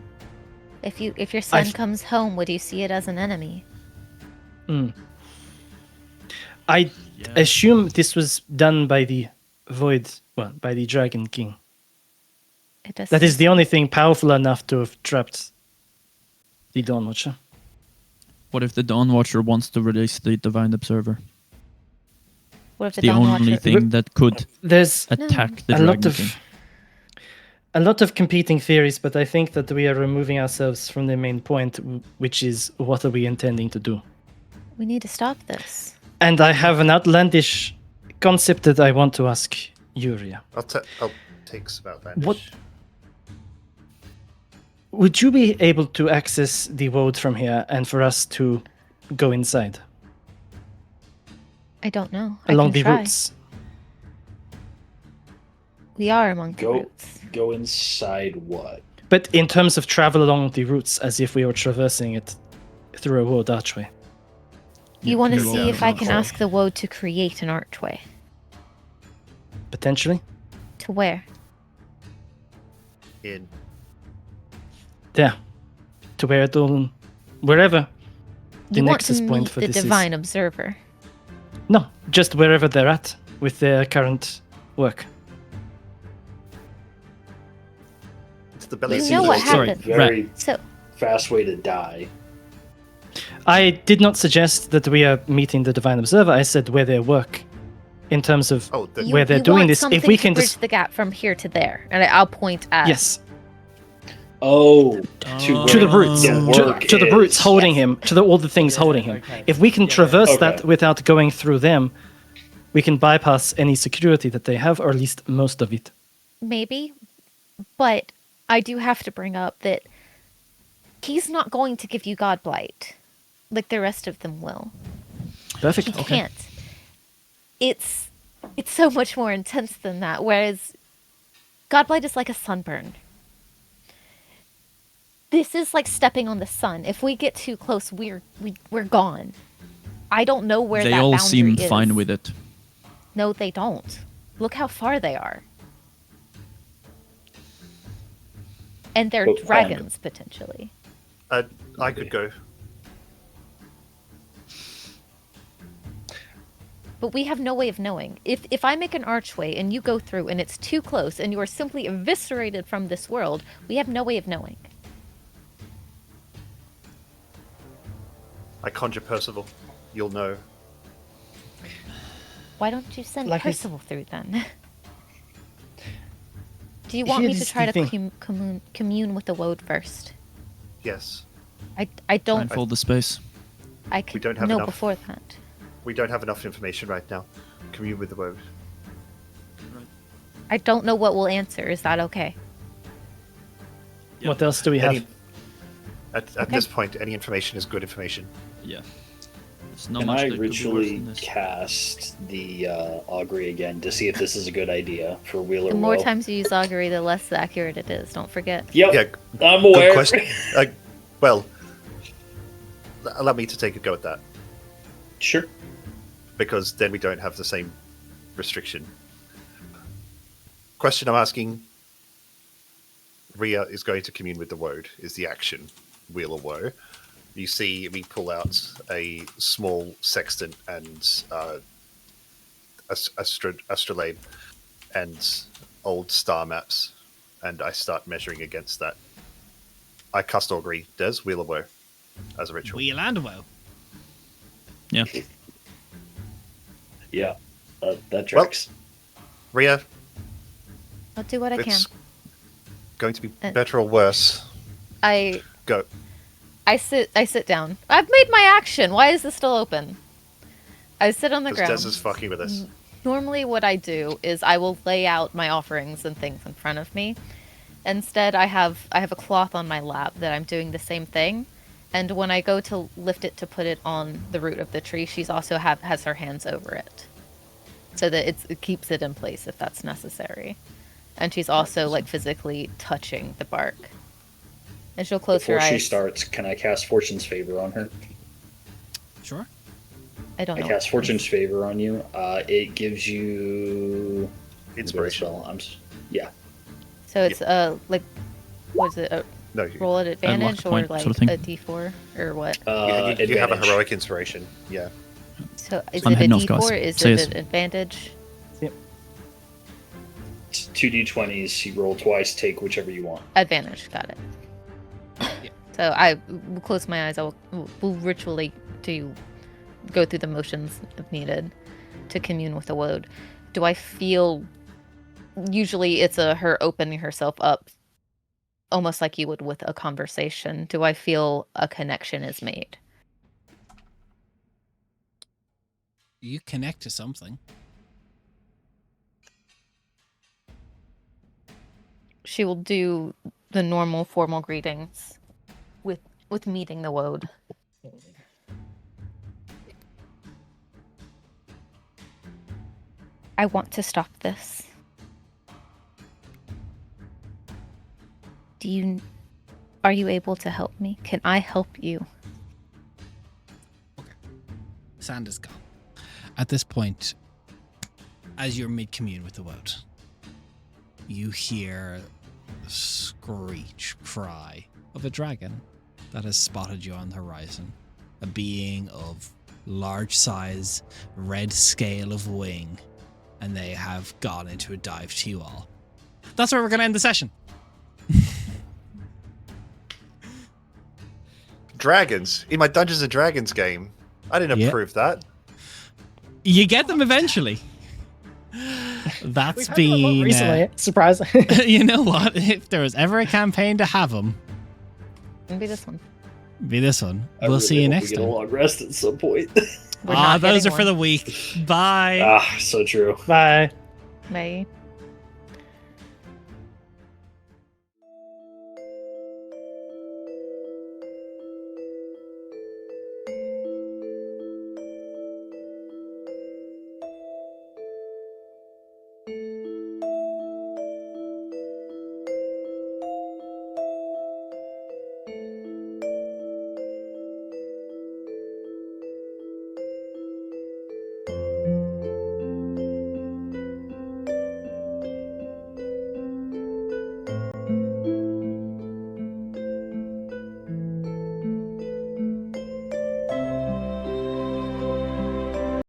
if your son comes home, would you see it as an enemy? I assume this was done by the by the Dragon King. It does That is the only thing powerful enough to have trapped the Dawn Watcher. What if the Dawn Watcher wants to release the Divine Observer? What if the The Dawn only Watcher... thing that could There's attack the a Dragon lot King. a lot of competing theories, but I think that we are removing ourselves from the main point, which is what are we intending to do? We need to stop this. And I have an outlandish concept that I want to ask Yuria. I'll take some outlandish. What- Would you be able to access the woad from here and for us to go inside? I don't know. Along I the can try. routes? We are among the roots. Go inside what? But in terms of travel along the routes, as if we were traversing it through a woad archway. You want to can see roll if I can control. ask the woad to create an archway? Potentially? To where? In Yeah. To where it all... Wherever the You want nexus to point meet for the this Divine Observer. is. No, just wherever they're at with their current work. it's the belly You of know the what world. Sorry, happened. Very So fast way to die. I did not suggest that we are meeting the Divine Observer. I said where they work. In terms of Oh, the, you, where they're you doing want this, something if we to can bridge just... the gap from here to there, and I'll point at. Yes, Oh, to the brutes. To the brutes holding him, to all the things holding him. If we can traverse that Okay. without going through them, we can bypass any security that they have, or at least most of it. Maybe, but I do have to bring up that he's not going to give you Godblight like the rest of them will. Perfect. He can't. It's so much more intense than that. Whereas Godblight is like a sunburn. This is like stepping on the sun. If we get too close, we're gone. I don't know where They that all boundary seem is. fine with it. No, they don't. Look how far they are. And they're But dragons, potentially. I could go. But we have no way of knowing. If I make an archway and you go through and it's too close and you are simply eviscerated from this world, we have no way of knowing. I conjure Percival. You'll know. Why don't you send Like I s- Percival through then? Do you want me to Here's try the to thing. commune with the woad first? Yes. I don't. Blindfold the space. I could We don't have know enough. before that. We don't have enough information right now. Commune with the woad. I don't know what will answer. Is that okay? What else do we have? At Okay. this point, any information is good information. Yeah. There's not Can much I that could be worse ritually than this. cast the augury again to see if this is a good idea for Wheeler? The more Will? times you use augury, the less accurate it is. Don't forget. Yep, Yeah, I'm good aware. question. Well, allow me to take a go at that, Sure. because then we don't have the same restriction. Question I'm asking: Rhea is going to commune with the woad. Is the action wheel or woe? You see me pull out a small sextant and astrolabe and old star maps, and I start measuring against that. I cast augury. Des, wheel of woe as a ritual. Wheel and woe. Yeah. Yeah, that tracks. Rhea, I'll do what I can. it's going to be better or worse. I Go. sit down. I've made my action. Why is this still open? I sit on the Because ground. Des is fucking with us. Normally what I do is I will lay out my offerings and things in front of me. Instead, I have a cloth on my lap that I'm doing the same thing. And when I go to lift it to put it on the root of the tree, she's also has her hands over it. So that it keeps it in place if that's necessary. And she's also like physically touching the bark. And she'll close her eyes. Before she starts, can I cast Fortune's Favor on her? Sure. I don't know. I cast Fortune's Favor on you. It gives you Inspiration. Yeah. So it's like, what is it? No, Roll at advantage or point like sort of thing. a d4 or what? you have a Advantage. heroic inspiration. Yeah. So is I'm it a heading off, guys. d4? Is See it yous. an advantage? It's 2d20s. You roll twice. Take whichever you want. Advantage. Got it. So I will close my eyes. Will ritually go through the motions if needed to commune with the woad. Do I feel? Usually, it's her opening herself up, almost like you would with a conversation. Do I feel a connection is made? You connect to something. She will do the normal formal greetings with meeting the woad. I want to stop this. Are you able to help me? Can I help you? Sand is gone. At this point, as you're mid-commune with the woad, you hear the screech cry of a dragon that has spotted you on the horizon. A being of large size, red scale of wing, and they have gone into a dive to you all. That's where we're going to end the session. Dragons in my Dungeons and Dragons game. I didn't Yep. approve that. You get them eventually. That's We've had them a lot been recently. Surprising. you know what? If there was ever a campaign to have them, Maybe this one. be this one. I We'll really see you hope next we get a time. long rest at some point. We're Ah, not those are getting for one. the week. Bye. So true. Bye. Bye.